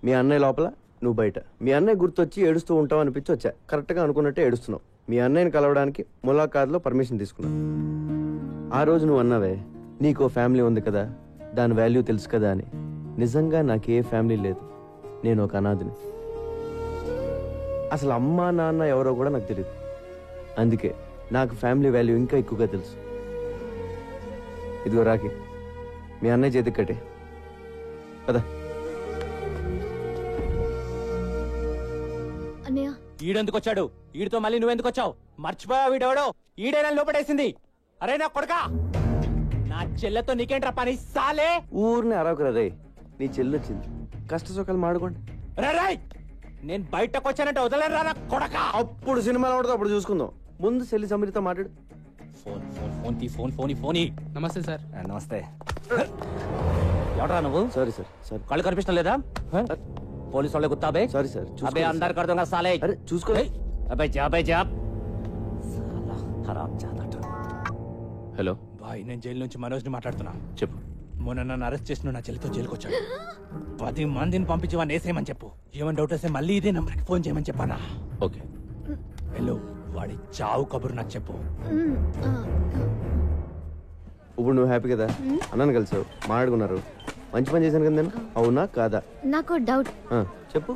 మీ అన్నయ్య లోపల, నువ్వు బయట. మీ అన్నయ్య గుర్తొచ్చి ఏడుస్తూ ఉంటావు అనిపించి వచ్చా. కరెక్ట్గా అనుకున్నట్టే ఏడుస్తున్నావు. మీ అన్నయ్యని కలవడానికి ములాఖాత్లో పర్మిషన్ తీసుకున్నావు. ఆ రోజు నువ్వు అన్నావే, నీకో ఫ్యామిలీ ఉంది కదా, దాని వాల్యూ తెలుసు కదా అని. నిజంగా నాకే ఫ్యామిలీ లేదు, నేను ఒక అనాథిని. అసలు అమ్మా నాన్న ఎవరో కూడా నాకు తెలియదు. అందుకే నాకు ఫ్యామిలీ వాల్యూ ఇంకా ఎక్కువగా తెలుసు. ఇదిగో రాఖీ, మీ అన్నయ్య చేతికి కట్టే కదా. అన్నయ్య, ఈడెందుకు వచ్చాడు? ఈడితో మళ్ళీ నువ్వెందుకు వచ్చావు? మర్చిపోయా వీడెవడో? ఈడైనా లోపడేసింది. అరే నా కొడకా, నా చెల్లెతో నీకేంట్రా పని? సాలే ఊరిని అరవకురా రే, నీ చెల్లి వచ్చింది, కష్ట సుఖాలు మాడుకోండి. నేను బయటకు వచ్చానంటే వదలరా నా కొడకా. అప్పుడు సినిమాలో ఉంటుంది, అప్పుడు చూసుకుందాం. ముందు చెల్లి సమీరితో మాట్లాడు. ఫోన్. నమస్తే సార్. నమస్తే. ఎవడరా నువ్వు? Sorry sir. సారీ. కళ్ళు కనిపించడం లేదా? పోలీసు వాళ్ళే గుర్తాబే. Sorry sir. అబే అందరు కడుతుంగా సాలే. అరే చూసుకో. అబే జాబ్. హరామ్ జాదట. హలో బాయ్, నేను జైలు నుంచి మనోజ్ని మాట్లాడుతున్నా. చెప్పు. మొన్న నన్ను అరెస్ట్ చేసిన నా చెల్లితో జైలుకి వచ్చాడు. 10 మందిని పంపించి వాడిని వేసేయమని చెప్పు. ఏమైనా డౌట్ వస్తే మళ్ళీ ఇదే నంబర్కి ఫోన్ చేయమని చెప్పానా? ఓకే. హలో, వాడి చావు కబురు నాకు చెప్పు. ఇప్పుడు నువ్వు హ్యాపీ కదా? అన్నాను కలిసావు, మాట్లాడుకున్నారు, మంచి పని చేశాను కదా నేను. అవునా కాదా? నాకు డౌట్. చెప్పు.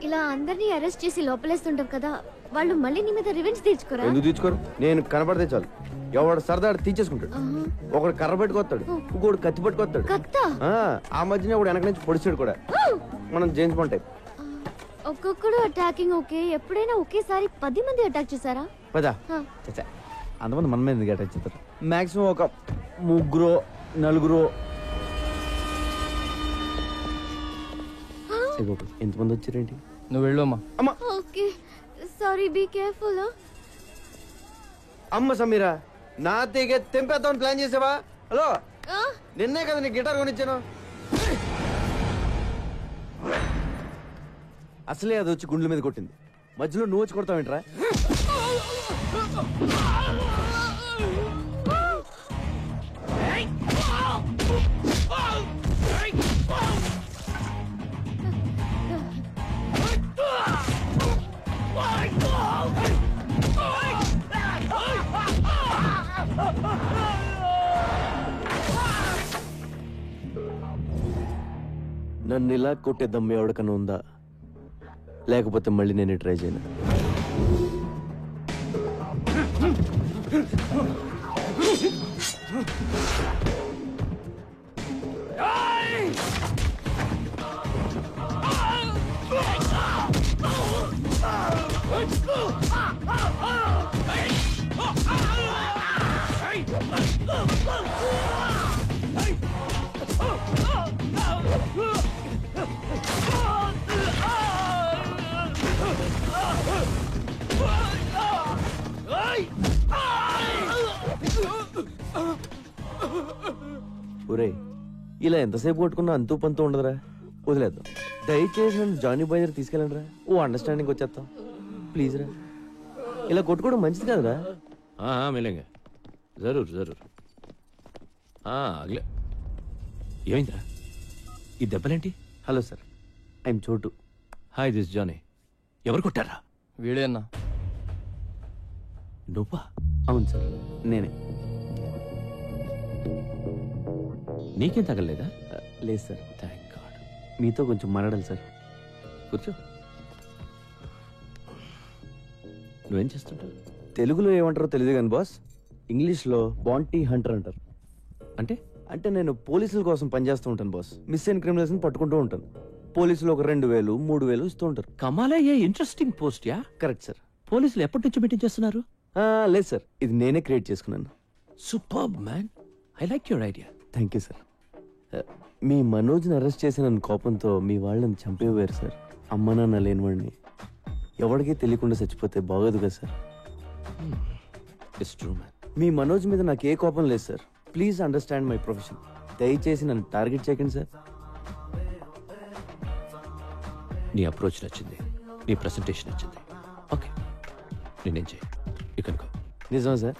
ఇలా అందరినీ అరెస్ట్ చేసి లోపలేస్తుంటావు కదా, వాళ్ళు మళ్ళీ నీ మీద రివెంజ్ తీర్చుకోరా? ఎందుకు తీర్చుకోరు? నేను కనపడితే చాలు, ఎవడు సరదాడు తీర్చేసుకుంటాడు. ఒకడు కర్ర పెట్టుకొస్తాడు, ఇంకోడు కత్తి పట్టుకొస్తాడు. ఆ మధ్యన ఒకడు వెనక నుంచి పొడిచాడు కూడా. మనం జేమ్స్ బాండ్ టైప్. ఒక్కొక్కడు అటాకింగ్ ఓకే, ఎప్పుడైనా ఒకేసారి 10 మంది అటాక్ చేశారా? పదా అంతమంది మన మీద ఎందుకు అటాక్ చేస్తారు? మాక్సిమం ఒక 3 4. ఎంతమంది వచ్చారేంటి? నువ్వు వెళ్ళమ్మా. Okay sorry, be careful. అమ్మ సమీరా, నా తెగే తెంపేద్దామని ప్లాన్ చేసావా? హలో, నిన్నే కదా నీ గిటార్ కొనిచ్చాను. అసలే అది వచ్చి గుండెల మీద కొట్టింది, మధ్యలో నువ్వు వచ్చి కొడతావేంట్రా? నన్ను ఇలా కొట్టే దమ్ము ఎవరికన్నా ఉందా? లేకపోతే మళ్ళీ నేను ట్రై చేయను. ఒరే, ఇలా ఎంతసేపు కొట్టుకున్నా అంతూ పంతూ ఉండదురా, వదిలేద్దాం. దయచేసి నన్ను జానీ బాయ్ దగ్గర తీసుకెళ్ళండి రా, ఓ అండర్స్టాండింగ్ వచ్చేస్తాం ప్లీజ్ రా. ఇలా కొట్టుకోవడం మంచిది కదరా. మిలేంగా జరూర్ జరూర్. అగలే. ఏమైందిరా ఈ దెబ్బలేంటి? Hello sir, I'm Chotu. Hi, this Johnny. ఎవరు కొట్టారా? వీడేనా? నువ్వా? అవును సార్, నేనే. నీకేం తగలేదా? లేదు సార్. Thank God. మీతో కొంచెం మాట్లాడాలి సార్. కూర్చో. నువ్వేం చేస్తుంటావు? తెలుగులో ఏమంటారో తెలియదు కానీ బాస్, ఇంగ్లీష్లో బాంటీ హంటర్ అంటారు. అంటే అంటే నేను పోలీసుల కోసం పనిచేస్తూ ఉంటాను బాస్. మిస్ అయిన క్రిమినల్స్ని పట్టుకుంటూ ఉంటాను. పోలీసులు ఒక 2000 3000 ఇస్తూ ఉంటారు. కమాలా, a interesting post yeah. Correct sir. పోలీసులు ఎప్పటి నుంచి మీటింగ్ చేస్తున్నారు? లేదు సార్, ఇది నేనే క్రియేట్ చేసుకున్నాను. Superb man, I like your idea. Thank you sir. మీ మనోజ్ని అరెస్ట్ చేసిన కోపంతో మీ వాళ్ళని చంపేవారు సార్. అమ్మ నాన్న లేనివాడిని ఎవరికీ తెలియకుండా చచ్చిపోతే బాగోదు కదా సార్. It's true man. మీ మనోజ్ మీద నాకు ఏ కోపం లేదు sir. Please understand my profession. దయచేసి నన్ను టార్గెట్ చేయకండి సార్. నీ అప్రోచ్ నచ్చింది, నీ ప్రెసెంటేషన్ నచ్చింది. ఓకే, నేనేం చేయ ఇకనుకో. నిజమా sir?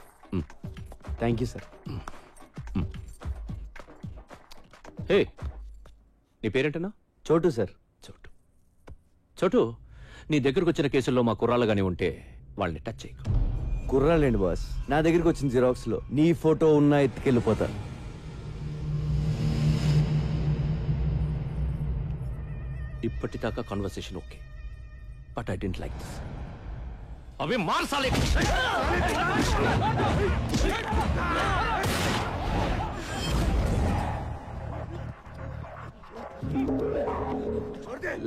Thank you sir. Hey, నీ పేరేంటన్నా? చోటు సార్. చోటు. చోటు, నీ దగ్గరకు వచ్చిన కేసుల్లో మా కుర్రాళ్ళు కానీ ఉంటే వాళ్ళని టచ్ చేయకు. కుర్రాలేండి బాస్, నా దగ్గరికి వచ్చిన జిరాక్స్ లో నీ ఫోటో ఉన్నా ఎత్తుకెళ్ళిపోతారు. ఇప్పటిదాకా conversation okay, but I don't like this. అవి మార్చాలి.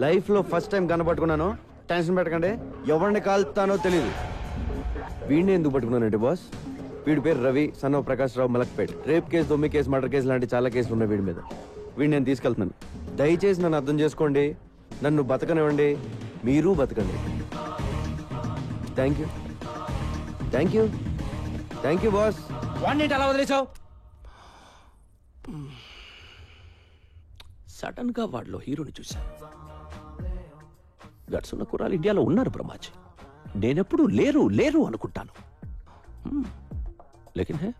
లైఫ్ లో ఫస్ట్ టైం కనపట్టుకున్నాను. టెన్షన్ పెట్టకండి, ఎవరిని కాల్తానో తెలియదు. వీడిని ఎందుకు పట్టుకున్నానంటే బాస్, వీడి పేరు Ravi, son of Prakash Rao, Malakpet. Rape case, దొమ్మి కేసు, మర్డర్ కేసు లాంటి చాలా కేసులు ఉన్నాయి వీడి మీద. వీడిని నేను తీసుకెళ్తున్నాను. దయచేసి నన్ను అర్థం చేసుకోండి, నన్ను బతకనివ్వండి, మీరు బతకండి. Thank you, thank you, thank you boss. వాడిని అలా వదిలేసావు? సడన్ గా వాడిలో హీరోని చూశాను. గట్స్ ఉన్న కుర్రాలు ఇండియాలో ఉన్నారు బ్రహ్మాజీ. నేనెప్పుడు లేరు లేరు అనుకుంటాను. లేకిన్ హే,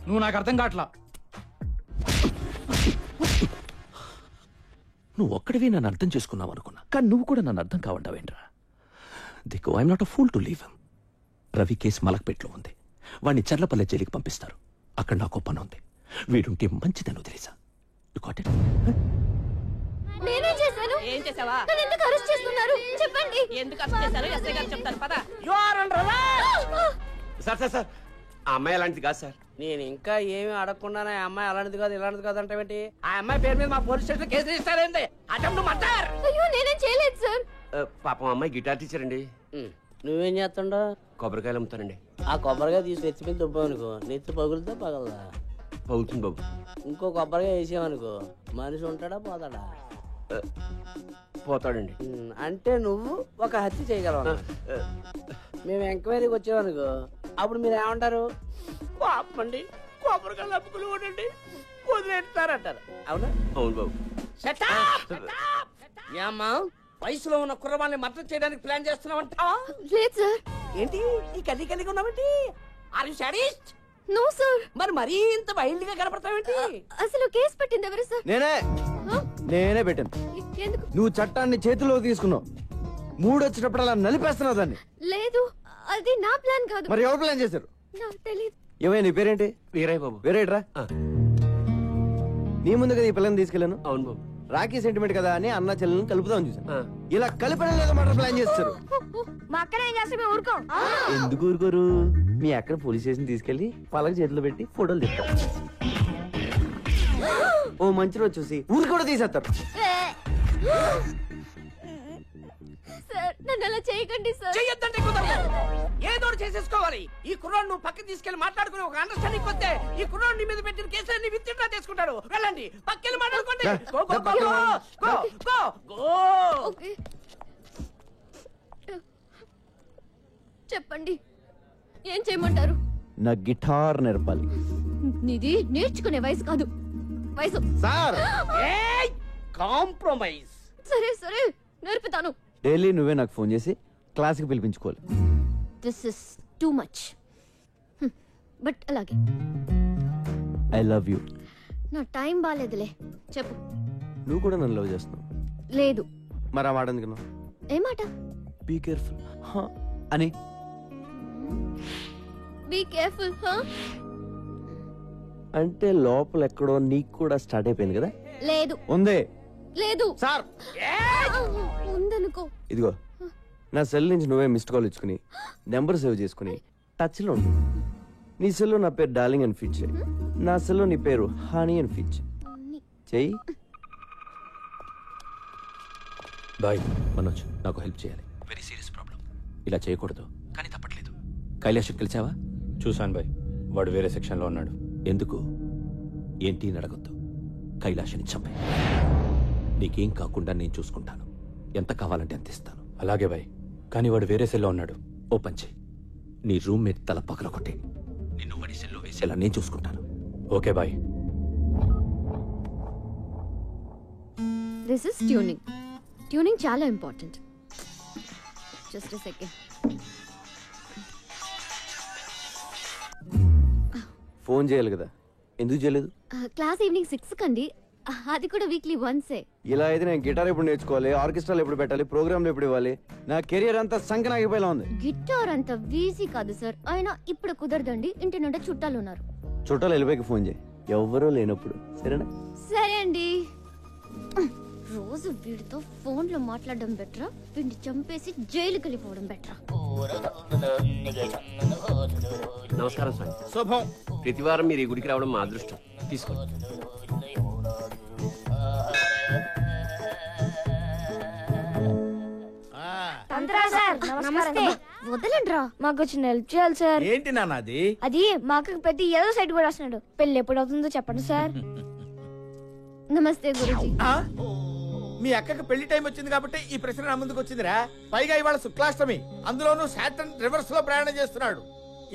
నువ్వు నాకు అర్థం కావట్లా. నువ్వు ఒక్కడివి నన్ను అర్థం చేసుకున్నావు అనుకున్నా, కానీ నువ్వు కూడా నన్ను అర్థం కావంటావేంట్రా? దిక్కు I'm not a fool to leave him. Ravi case మలక్పేట్లో ఉంది. వాడిని చర్లపల్లె జైలుకి పంపిస్తారు. అక్కడ నాకు పని ఉంది. వీడుంటే మంచిదని వదిలేసా. You got it? నేనేం చేశాను? ఏం చేసావా? నన్ను ఎందుకు అరెస్ట్ చేస్తున్నారు? చెప్పండి. ఎందుకు అరెస్ట్ చేశారో ఎస్ఐ గారు చెప్తారు పద. You are under sir sir sir, ఆ అమ్మాయి అలాంటిది కాదు సార్. నేను ఇంకా ఏమి అడగకుండానే ఆ అమ్మాయి అలాంటిది కాదు ఇలాంటిది కాదు అంటే ఆ అమ్మాయి పేరు మీద మా పోలీస్ స్టేషన్ కేసు ఇస్తారేంటి? Attempt murder. అయ్యో నేనేం చేయలేదు సార్. పాపం అమ్మాయి గిటార్ టీచర్ అండి. నువ్వేం చేస్తుండో? కొబ్బరికాయలు అమ్ముతానండి. ఆ కొబ్బరికాయ తీసి నెత్తిపోయి దుబ్బావనుకో, నెత్తి పగులుతా పగలదా? పగులుతుంది బాబు. ఇంకో కొబ్బరికాయ వేసామనుకో, మనిషి ఉంటాడా పోతాడా? పోతాడండి. అంటే నువ్వు ఒక హత్య చేయగలవు. మేము ఎంక్వైరీకి వచ్చామనుకో, అప్పుడు మీరు ఏమంటారు? పాపండి, కొబ్బరికాయలు అప్పుకులు ఉండండి, వదిలేస్తారంటారు. అవునా? అవును బాబు. ఏమ్మా, వయసులో ఉన్న కుర్రవాళ్ళని మద్దతు చేయడానికి ప్లాన్ చేస్తున్నావంటావా? లేదు సార్. ఏంటి ఈ కలి కలిగి ఉన్నావేంటి? Are you sadist? No sir. మరి మరీ ఇంత వైల్డ్ గా కనపడతావేంటి? అసలు కేసు పెట్టింది ఎవరు సార్? నేనే పెట్టాను. ఎందుకు? నువ్వు చట్టాన్ని చేతిలో తీసుకున్నావు. మూడు వచ్చేటప్పుడు అలా నలిపేస్తున్నావు దాన్ని. లేదు, అది నా ప్లాన్ కాదు. మరి ఎవరు ప్లాన్ చేశారు? నాకు తెలియదు. ఏమైనా నీ పేరేంటి? వీరయ్య బాబు. వీరయ్యరా? నీ ముందు కదా ఈ పిల్లని తీసుకెళ్ళాను. అవును బాబు. రాఖీ సెంటిమెంట్ కదా అని అన్న చెల్లెలను కలుపుదామని చూసాను. ఇలా కలిపడం లేదా మర్డర్ ప్లాన్ చేస్తారు. మా అక్కనే ఏం చేస్తే మేము ఊరుకోం. ఎందుకు ఊరుకోరు? మీ అక్కడ పోలీస్ స్టేషన్ తీసుకెళ్లి పలక చేతిలో పెట్టి ఫోటోలు తెస్తారు. ఓ మంచి రోజు చూసి ఊరు కూడా తీసేస్తారు. సార్ నన్ను అలా చేయకండి సార్. చెయ్యొద్దంటే కుదరదు. ఏదో చేసేసుకోవాలి. ఈ కుర్రాడు నువ్వు పక్కకి తీసుకెళ్లి మాట్లాడుకుని ఒక అండర్స్టాండింగ్ వస్తే ఈ కుర్రాడు నీ మీద పెట్టిన కేసులన్నీ విత్డ్రా చేసుకుంటాడు. వెళ్ళండి, పక్కకి మాట్లాడుకోండి. Go go go go go go. Okay, చెప్పండి, ఏం చేయమంటారు? నా గిటార్ నేర్పాలి. నీది నేర్చుకునే వయసు కాదు, వయసు. Sir compromise. సరే సరే, నేర్పుతాను. డైలీ నువ్వే నాకు ఫోన్ చేసి క్లాస్కి పిలిపించుకోవాలి. This is too much, but అలాగే. I love you. నా టైం బాగాలేదులే, చెప్పు. నువ్వు కూడా నన్ను లవ్ చేస్తున్నావు. లేదు. మరి ఆ మాట ఎందుకు? ఏ మాట? బీ కేర్ఫుల్ అని. బీ కేర్ఫుల్ అంటే లోపల ఎక్కడో నీకు కూడా స్టార్ట్ అయిపోయింది కదా? లేదు. ఉందే. లేదు సార్. ఉందనుకో. ఇదిగో నా సెల్ నుంచి నువ్వే మిస్డ్ కాల్ ఇచ్చుకుని నెంబర్ సేవ్ చేసుకుని టచ్ లో ఉండు. నీ సెల్లో నా పేరు డార్లింగ్ అని ఫీచ్ చేయి. నా సెల్లో నీ పేరు హనీ అని ఫీచ్ చెయ్యి. బాయ్ మనోజ్, నాకు హెల్ప్ చేయాలి. Very serious problem. ఇలా చేయకూడదు, కానీ తప్పట్లేదు. కైలాష్ కలిసావా? చూశాను బాయ్, వాడు వేరే సెక్షన్లో ఉన్నాడు. ఎందుకు? ఏంటి అని అడగొద్దు. కైలాషిని చంపే. నీకేం కాకుండా నేను చూసుకుంటాను. ఎంత కావాలంటే అంత ఇస్తాను. అలాగే బాయ్, కానీ వాడు వేరే సెల్లో ఉన్నాడు. ఓపెన్ చేయి. నీ రూమ్మేట్ తల పగలగొట్టి నిన్ను వాడి సెల్లో వేసేలా నేను చూసుకుంటాను. Okay bye. This is tuning. Tuning చాలా important. Just a second. Phone చేయాలి కదా, ఎందుకు చేయలేదు? క్లాస్ ఈవినింగ్ 6 కండి, అది కూడా వీక్లీ వన్సే. ఇలా అయితే నేను గిటార్ ఎప్పుడు నేర్చుకోవాలి, ఆర్కెస్ట్రాలు ఎప్పుడు పెట్టాలి, ప్రోగ్రాంలు ఎప్పుడు ఇవ్వాలి? నా కెరియర్ అంతా సంకనాగిపోయేలా ఉంది. గిటార్ అంత వీసీ కాదు సార్, అయినా ఇప్పుడు కుదరదండి, ఇంటి నుండి చుట్టాలు ఉన్నారు. చుట్టాలు వెళ్ళిపోయి ఫోన్ చేయి, ఎవరూ లేనప్పుడు. సరేనా? సరే అండి. రోజు వీడితో ఫోన్ లో మాట్లాడడం బెటరా, వీడిని చంపేసి జైలుకి వెళ్ళిపోవడం బెటరా? నమస్కారం స్వామి. శుభం. ప్రతి వారం మీరు ఈ గుడికి రావడం మా అదృష్టం. తీసుకోండి. తంత్రా సార్ నమస్తే. వదలండి రా, మాకు చిన్న హెల్ప్ చేయాలి సార్. ఏంటి నాన్నది? అది మా అక్కకి పెట్టి ఏదో సైట్ కూడా వస్తున్నాడు. పెళ్లి ఎప్పుడు అవుతుందో చెప్పండి సార్. నమస్తే గురుజీ. మీ అక్కకి పెళ్లి టైం వచ్చింది కాబట్టి ఈ ప్రశ్న నా ముందుకు వచ్చిందిరా. పైగా ఇవాళ శుక్లాష్టమి, అందులోనూ సాటర్న్ రివర్స్ లో ప్రయాణం చేస్తున్నాడు.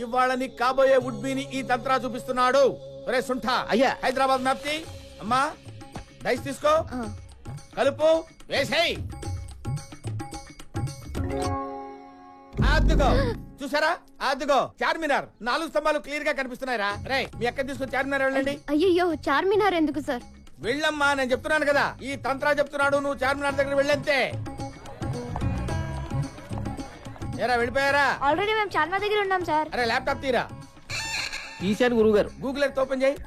ఇవాళ నీకు కాబోయే వుడ్బీని ఈ తంత్రా చూపిస్తున్నాడు. ఒరే సుంఠా, అయ్యా, హైదరాబాద్ మ్యాప్ తీ. అమ్మా డైస్ తీసుకో, కలుపు, వేసేయ్. అద్దుగో, చూసారా? అద్దుగో చార్మినార్ 4 స్తంభాలు క్లియర్ గా కనిపిస్తున్నాయిరా. రే మీ అక్క తీసుకుని చార్మినార్ వెళ్ళండి. అయ్యో చార్మినార్ ఎందుకు సార్? వెళ్ళమ్మా, నేను చెప్తున్నాను కదా, ఈ తంత్రా చెప్తున్నాడు, నువ్వు చార్మినార్ దగ్గర వెళ్ళంతే. ఏరా వెళ్ళిపోయారా? ఆల్రెడీ మేము చార్మినార్ దగ్గర ఉన్నాం సార్. అరే ల్యాప్టాప్ తీరా. తీశాను గురుగారు. గూగుల్ ఎర్త్ ఓపెన్ చేయి.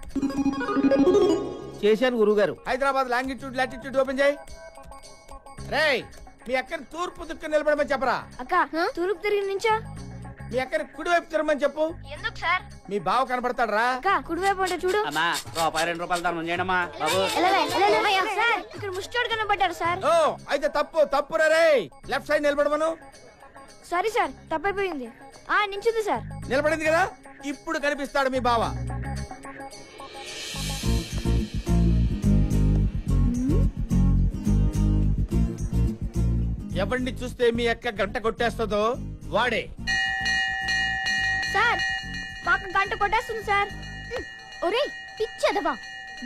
చేశాను గురుగారు. హైదరాబాద్ లాంగిట్యూడ్ లాటిట్యూడ్ ఓపెన్ చేయి. రేయ్ మీ అక్కని తూర్పు దిక్కు నిలబడమని చెప్పరా. అక్క తూర్పు తిరిగి నుంచా? మీ అక్కని కుడివైపు తిరగమని చెప్పు. ఎందుకు సార్? మీ బావ కనబడతాడు రా. అక్క కుడివైపు అంటే చూడు. అమ్మా ₹2 ధర్మం చేయడమ్మా బాబు. సార్ ఇక్కడ ముష్టోడు కనబడ్డారు సార్. ఓ అయితే తప్పు రే. లెఫ్ట్ సైడ్ నిలబడమను. సారీ సార్, తప్పైపోయింది. నించుంది సార్. నిలబడింది కదా, ఇప్పుడు కనిపిస్తాడు మీ బావ. ఎవరిని చూస్తే మీ అక్క గంట కొట్టేస్తుందో వాడే. సార్ మాకు గంట కొట్టేస్తుంది సార్. ఒరే పిచ్చదవా,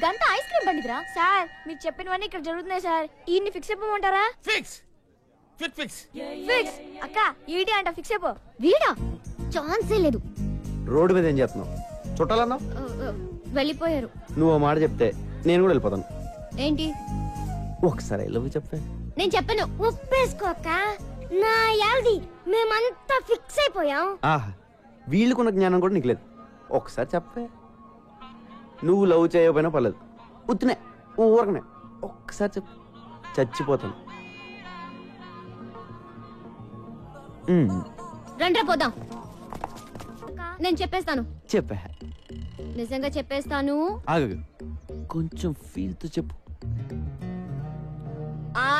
గంట ఐస్ క్రీమ్ బండిదిరా. సార్ మీరు చెప్పినవన్నీ ఇక్కడ జరుగుతున్నాయి సార్. ఈయన్ని ఫిక్స్ అయిపోమంటారా? Fix fix fix fix. అక్క ఈడి అంట ఫిక్స్ అయిపో. వీడా? ఛాన్సే లేదు. రోడ్డు మీద ఏం చేస్తున్నావు? చుట్టాలన్నావు, వెళ్ళిపోయారు. నువ్వు మాట చెప్తే నేను కూడా వెళ్ళిపోతాను. ఏంటి? ఒకసారి లవ్ చెప్పే. నేను చెప్పను. ఒప్పేసుకోక నా యాల్ది మేమంతా ఫిక్స్ అయిపోయాం. ఆహా, వీళ్ళకున్న జ్ఞానం కూడా నీకు లేదు. ఒకసారి చెప్పే. నువ్వు లవ్ చేయకపోయినా పర్లేదు, ఉత్తినే ఊరకనే ఒక్కసారి చెప్పు, చచ్చిపోతాను. రండ్రా పోదాం. నేను చెప్పేస్తాను. చెప్పే. నిజంగా చెప్పేస్తాను. ఆగు, కొంచెం ఫీల్ తో చెప్పు.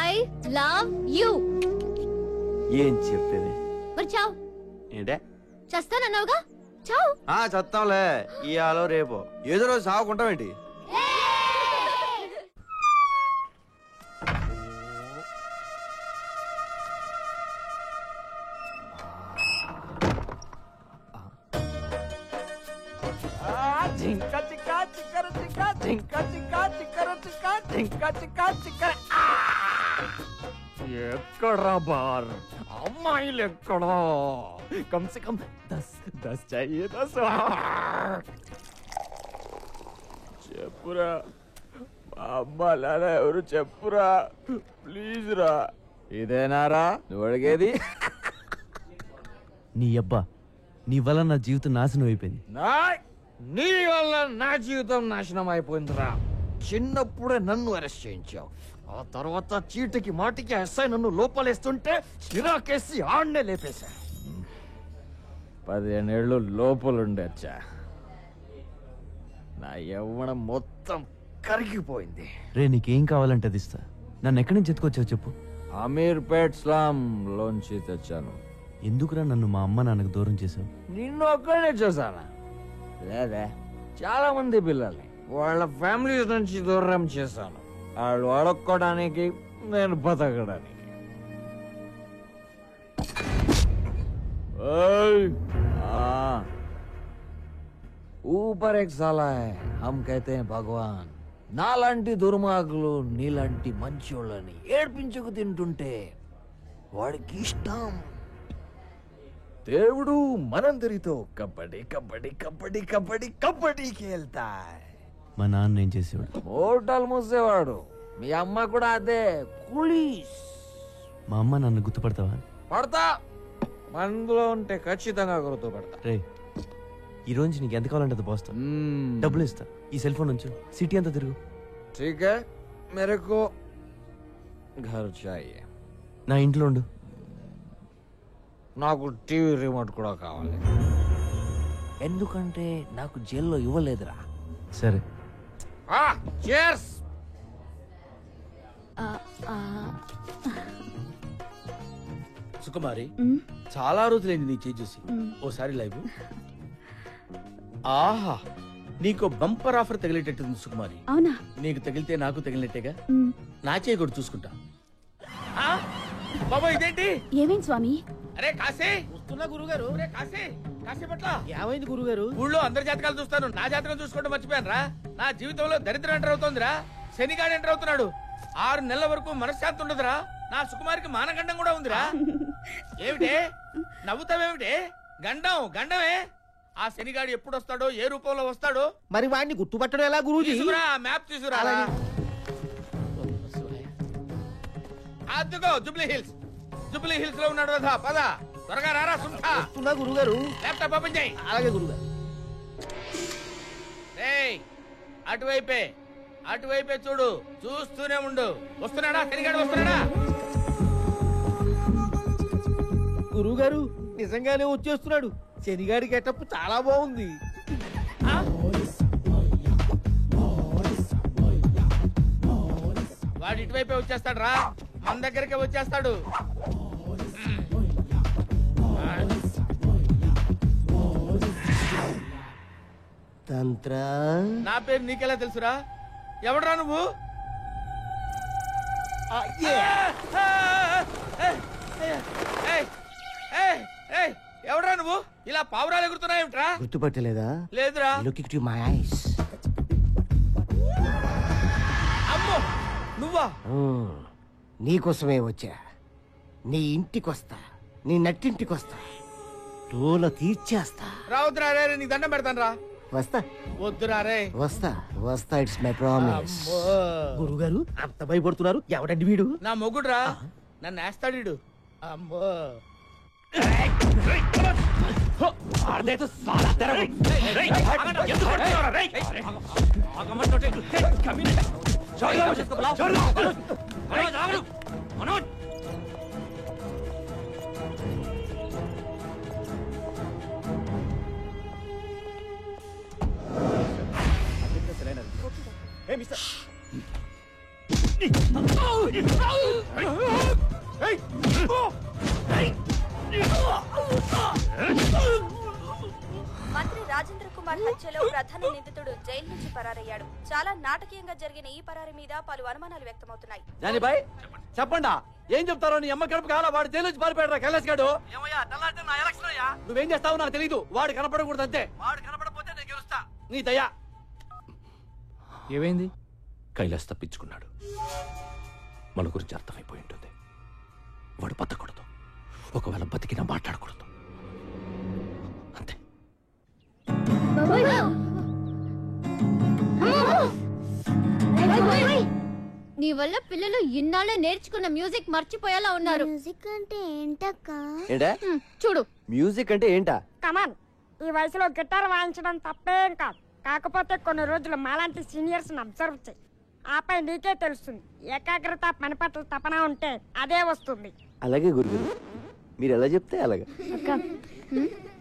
I love you. ఏం చెప్పేది? మరి చావు. ఏంటే? చస్తానన్నావుగా, చావు. చస్తాంలే, ఇయాలో రేపో ఏదో రోజు సాగుకుంటామేంటి? ఎక్కడా బార్ అమ్మాయిలు ఎక్కడా? కమ్ సే కమ్ 10 चाहिए 10. చెప్పురా అమ్మ లాలా ఎవరు చెప్పురా ప్లీజ్ రా. ఇదేనారా నువ్వు అడిగేది? నీ అబ్బా, నీ వల్ల నా జీవితం నాశనం అయిపోయింది. నీ వల్ల నా జీవితం నాశనం అయిపోయిందిరా. చిన్నప్పుడే నన్ను అరెస్ట్ చేయించావు, ఆ తర్వాత చీటికి మాటికి ఎస్ఐ నన్ను లోపలేస్తుంటే చిరాకేసి ఆడనే లేపేశా. 15 ఏళ్ళు లోపలుండొచ్చా, నా యవ్వనం మొత్తం కరిగిపోయింది. రే నీకేం కావాలంటే అది ఇస్తా. నన్ను ఎక్కడి నుంచి ఎత్తుకొచ్చావు చెప్పు. అమీర్పేట్ స్లామ్ లోంచి తెచ్చాను. ఎందుకురా నన్ను మా అమ్మ నాన్నకు దూరం చేశావు? నిన్ను ఒక్కడే చూసానా? లేదే, చాలా మంది పిల్లల్ని వాళ్ళ ఫ్యామిలీస్ నుంచి దూరం చేశాను. వాళ్ళు అడుక్కోవడానికి, నేను బతకడానికి. ऊपर एक साला है, हम कहते हैं भगवान. నాలాంటి దుర్మార్గులు నీలాంటి మంచోళ్ళని ఏడ్పించుకు తింటుంటే వాడికి ఇష్టం. దేవుడు మనందరితో కబడ్డీ కబడ్డీ కబడ్డీ కబడ్డీ కబడ్డీ खेलता है. మా నాన్న ఏం చేసేవాడు? హోటల్ మూసేవాడు. మీ అమ్మ కూడా అదే, కులీస్. మా అమ్మ నన్ను గుర్తుపడతావా? పడతా, మనలో ఉంటే ఖచ్చితంగా గుర్తుపడతా. రే, ఈ రోజు నీకు ఎంత కావాలంటే అది పోస్తా, డబ్బులు ఇస్తా. ఈ సెల్ ఫోన్ నుంచి సిటీ అంతా తిరుగు. ठीक है, मेरे को घर चाहिए. నా ఇంట్లో ఉండు. నాకు టీవీ రిమోట్ కూడా కావాలి, ఎందుకంటే నాకు జైల్లో ఇవ్వలేదురా. సరే. cheers. సుకుమారి, చాలా రోజులైంది నీ చేయి చూసి. ఓసారి లైవ్. ఆహా, నీకు బంపర్ ఆఫర్ తగిలేటట్టుంది సుకుమారి. అవునా? నీకు తగిలితే నాకు తగిలినట్టేగా. నా చేయి కూడా చూసుకుంటా. బాబా ఇదేంటి? ఏమేం స్వామి? అరే కాశీ, వస్తున్నా గురుగారు. కాశీ, కాశీ పట్ల ఏమైంది గురుగారు? ఊళ్ళో అందరి జాతకాలు చూస్తాను, నా జాతకం చూసుకోవడం మర్చిపోయాను రా. నా జీవితంలో దరిద్రం ఎంటర్ అవుతోందిరా. శనిగాడు ఎంటర్ అవుతున్నాడు. 6 నెలల వరకు మనశ్శాంతి ఉండదురా. నా సుకుమారికి మానగండం కూడా ఉందిరా. ఏమిటే నవ్వుతావేమిటే? గండం గండమే. ఆ శనిగాడు ఎప్పుడు వస్తాడో, ఏ రూపంలో వస్తాడో మరి వాడిని గుర్తుపట్టడం ఎలా గురూజీ? మ్యాప్ తీసుకురా. అదిగో జూబ్లీ హిల్స్. జూబ్లీ హిల్స్ లో ఉన్నాడు కదా. పద త్వరగా రారా. వస్తున్నా గురుగారు. ల్యాప్టాప్ ఓపెన్ చేయి. అలాగే గురుగారు. అటువైపే అటువైపే చూడు, చూస్తూనే ఉండు. వస్తున్నాడా శనిగాడు? వస్తున్నాడా? గురుగారు నిజంగానే వచ్చేస్తున్నాడు. శనిగాడి గెటప్ చాలా బాగుంది. వాడు ఇటువైపే వచ్చేస్తాడు రా. మన దగ్గరకే వచ్చేస్తాడు. తంత్ర. నా పేరు నీకెలా తెలుసురా? ఎవడరా నువ్వు? ఎవడరా నువ్వు? ఇలా పావురాలు ఎగురుతున్నాయేమిట్రా? గుర్తుపట్టలేదా? లేదురా. Look it my eyes. అమ్మో, నువ్వా? నీకోసమే వచ్చా. నీ ఇంటికొస్తా, నీ నట్టింటికొస్తా, తోల తీర్చేస్తా. రావద్దురా రే, నీకు దండం పెడతాను రా. వస్తా. వద్దురా రే. వస్తా వస్తా, ఇట్స్ మై ప్రామిస్. గురుగారు అంత భయపడుతున్నారు? ఎవడండి వీడు? నా మొగుడురా, నన్ను వేస్తాడు. అమ్మో. మంత్రి రాజేంద్ర కుమార్ హత్యలో ప్రధాన నిందితుడు జైలు నుంచి పరారయ్యాడు. చాలా నాటకీయంగా జరిగిన ఈ పరారి మీద పలు అనుమానాలు వ్యక్తమవుతున్నాయి. జానీబాయ్ చెప్పండా, ఏం చెప్తారో? నీ అమ్మ కడుపు కావాలా? వాడు జైలు నుంచి పారిపోయాడు. కైలాస్ గాడు నువ్వేం చేస్తావో నాకు తెలీదు. వాడు కనపడకూడదు అంతే. వాడు కనపడపోతే నేను గెలుస్తా. నీ దయా. ఏమైంది? కైలాస్ తప్పించుకున్నాడు. మన గురించి అర్థమైపోయి ఉంటుంది. వాడు బతకూడదు. ఒకవేళ బతికినా మాట్లాడకూడదు. అంతే. నీ వల్ల పిల్లలు ఇన్నాళ్ళే నేర్చుకున్న మ్యూజిక్ మర్చిపోయేలా ఉన్నారు. మ్యూజిక్ అంటే ఏంటక్క? చూడు, మ్యూజిక్ అంటే ఏంటా? కమాన్, ఈ వయసులో గిటార్ వాయించడం తప్పేం కాదు. కాకపోతే కొన్ని రోజులు మాలాంటి సీనియర్స్ అబ్జర్వ్ చేయి. ఆపై నీకే తెలుస్తుంది. ఏకాగ్రత, పని పట్ల తపన ఉంటే అదే వస్తుంది. అలాగే గురుగారు, మీరు ఎలా చెప్తే అలాగే. అక్క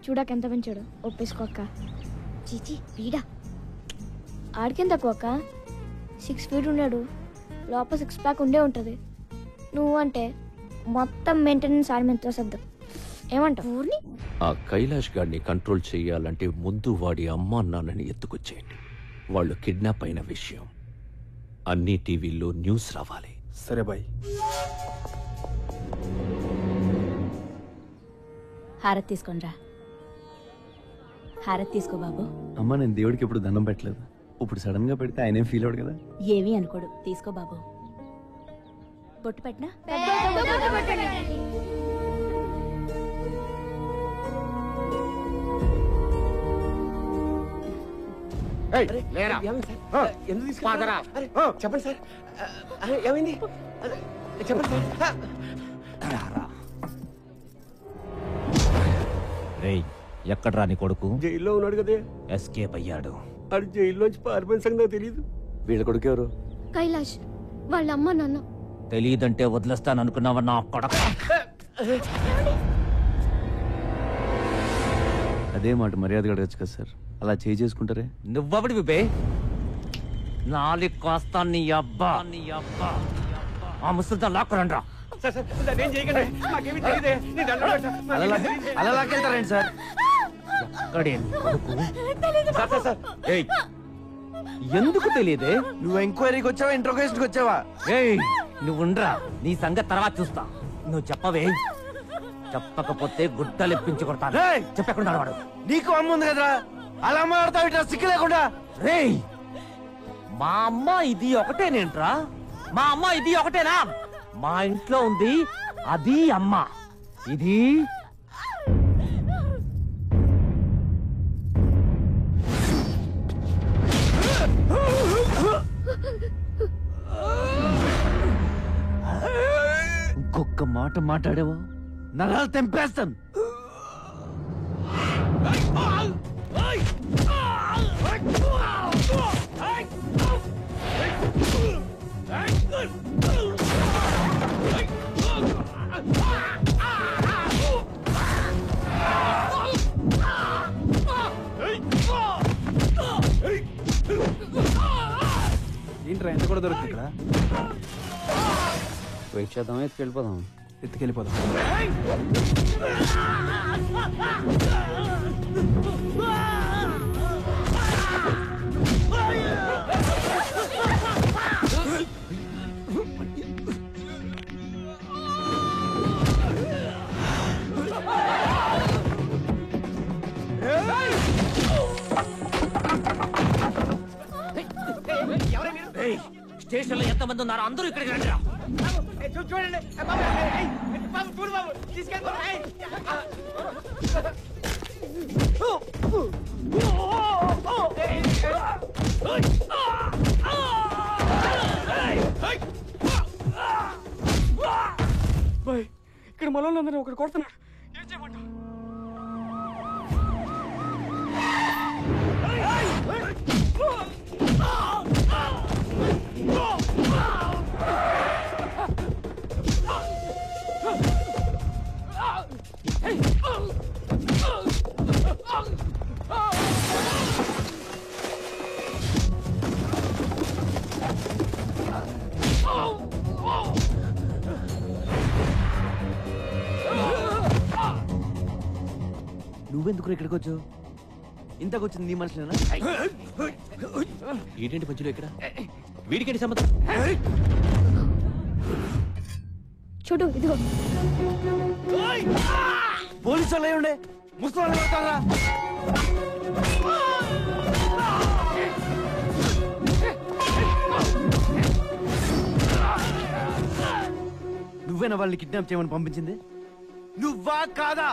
చూడక ఎంత పెంచాడు. ఒప్పేసుకో అక్క. చీచి వీడా ఆడికేం తక్కువ అక్క. 6 feet ఉన్నాడు. లోపల 6 pack ఉండే ఉంటది. నువ్వు అంటే మొత్తం మెయింటెనెన్స్ ఆడి మీద తోసద్దు. ఏమంటావు? ఆ కైలాష్ గాడిని కంట్రోల్ చేయాలంటే ముందు వాడి అమ్మా నాన్నని ఎత్తుకొచ్చేయండి. వాళ్ళు కిడ్నాప్ అయిన విషయం అన్ని టీవీల్లో న్యూస్ రావాలి. సరే బాయ్. హారతి తీసుకోనరా. హారతి తీసుకో బాబు. అమ్మ నేను దేవుడికి ఎప్పుడు దండం పెట్టలేదు. ఇప్పుడు సడన్ గా పెడితే ఆయనేం ఫీల్ అవడు కదా. ఏమీ అనుకోడు. తీసుకో బాబు. బొట్టు పెట్టినా చెప్పండి సార్, ఏమైంది చెప్పండి సార్. రేయ్, ఎక్కడ్రా నీ కొడుకు? జైల్లో ఉన్నాడు కదే. ఎస్కేప్ అయ్యాడు. అది జైల్లోంచి పారిపోయిన సంగతి నాకు తెలియదు. వీళ్ళ కొడుకు ఎవరు? కైలాష్ వాళ్ళ అమ్మ నాన్న. తెలియదంటే వదిలేస్తాను అనుకున్నావా నా కొడక? అదే మాట మర్యాదగా అడగచ్చు కదా సార్. అలా చేసుకుంటారే. నువ్వబడి విపే నాలుగు కాస్తా నీ అబ్బా ఆ ముసలితో లాక్కురండ్రా. అలా లాక్కెళ్తారండి సార్. ఎందుకు తెలియదే? నువ్వు ఎంక్వైరీకి వచ్చావా ఇంట్రోగేషన్కి వచ్చావా? నువ్వుండ్రా, నీ సంగతి తర్వాత చూస్తా. నువ్వు చెప్పవే. చెప్పకపోతే గుడ్డలు ఎప్పించి కొడతాను. చెప్పకుండా వాడు. నీకు అమ్మ ఉంది కదరా, అలా అమ్మ ఆడతావు ఇట్లా సిక్కు లేకుండా. రేయ్, మా అమ్మ ఇది ఒకటేనేంట్రా? మా అమ్మ ఇది ఒకటేనా? మా ఇంట్లో ఉంది అది అమ్మ, ఇది ఇంకొక మాట మాట్లాడేవో నరాలు తెంపేస్తాను. ఏంట్రా ఎంత కూడా దొరుకుతుంది ఇక్కడ? వెయిట్ చేద్దామా, ఎత్తుకెళ్ళిపోదాం? ఎత్తుకెళ్ళిపోదాం. స్టేషన్ లో ఎంతమంది ఉన్నారు? అందరూ ఇక్కడికి రండి. చూడండి బాబు, ఇక్కడ మనోళ్ళందరూ ఒకటి కొడుతున్నాడు. ఏం చేయమంటావు? నువ్వెందుకు ఇక్కడికి వచ్చావు? ఇంతకొచ్చింది నీ మనుషులేనా? ఏంటంటే మధ్యలో ఇక్కడ వీడికేంటి సంబంధం? చూడు ఇదిగో. పోలీసు వాళ్ళు ఉండే ముసలి కొడతారా? నువ్వేనా వాళ్ళని కిడ్నాప్ చేయమని పంపించింది? నువ్వా కాదా?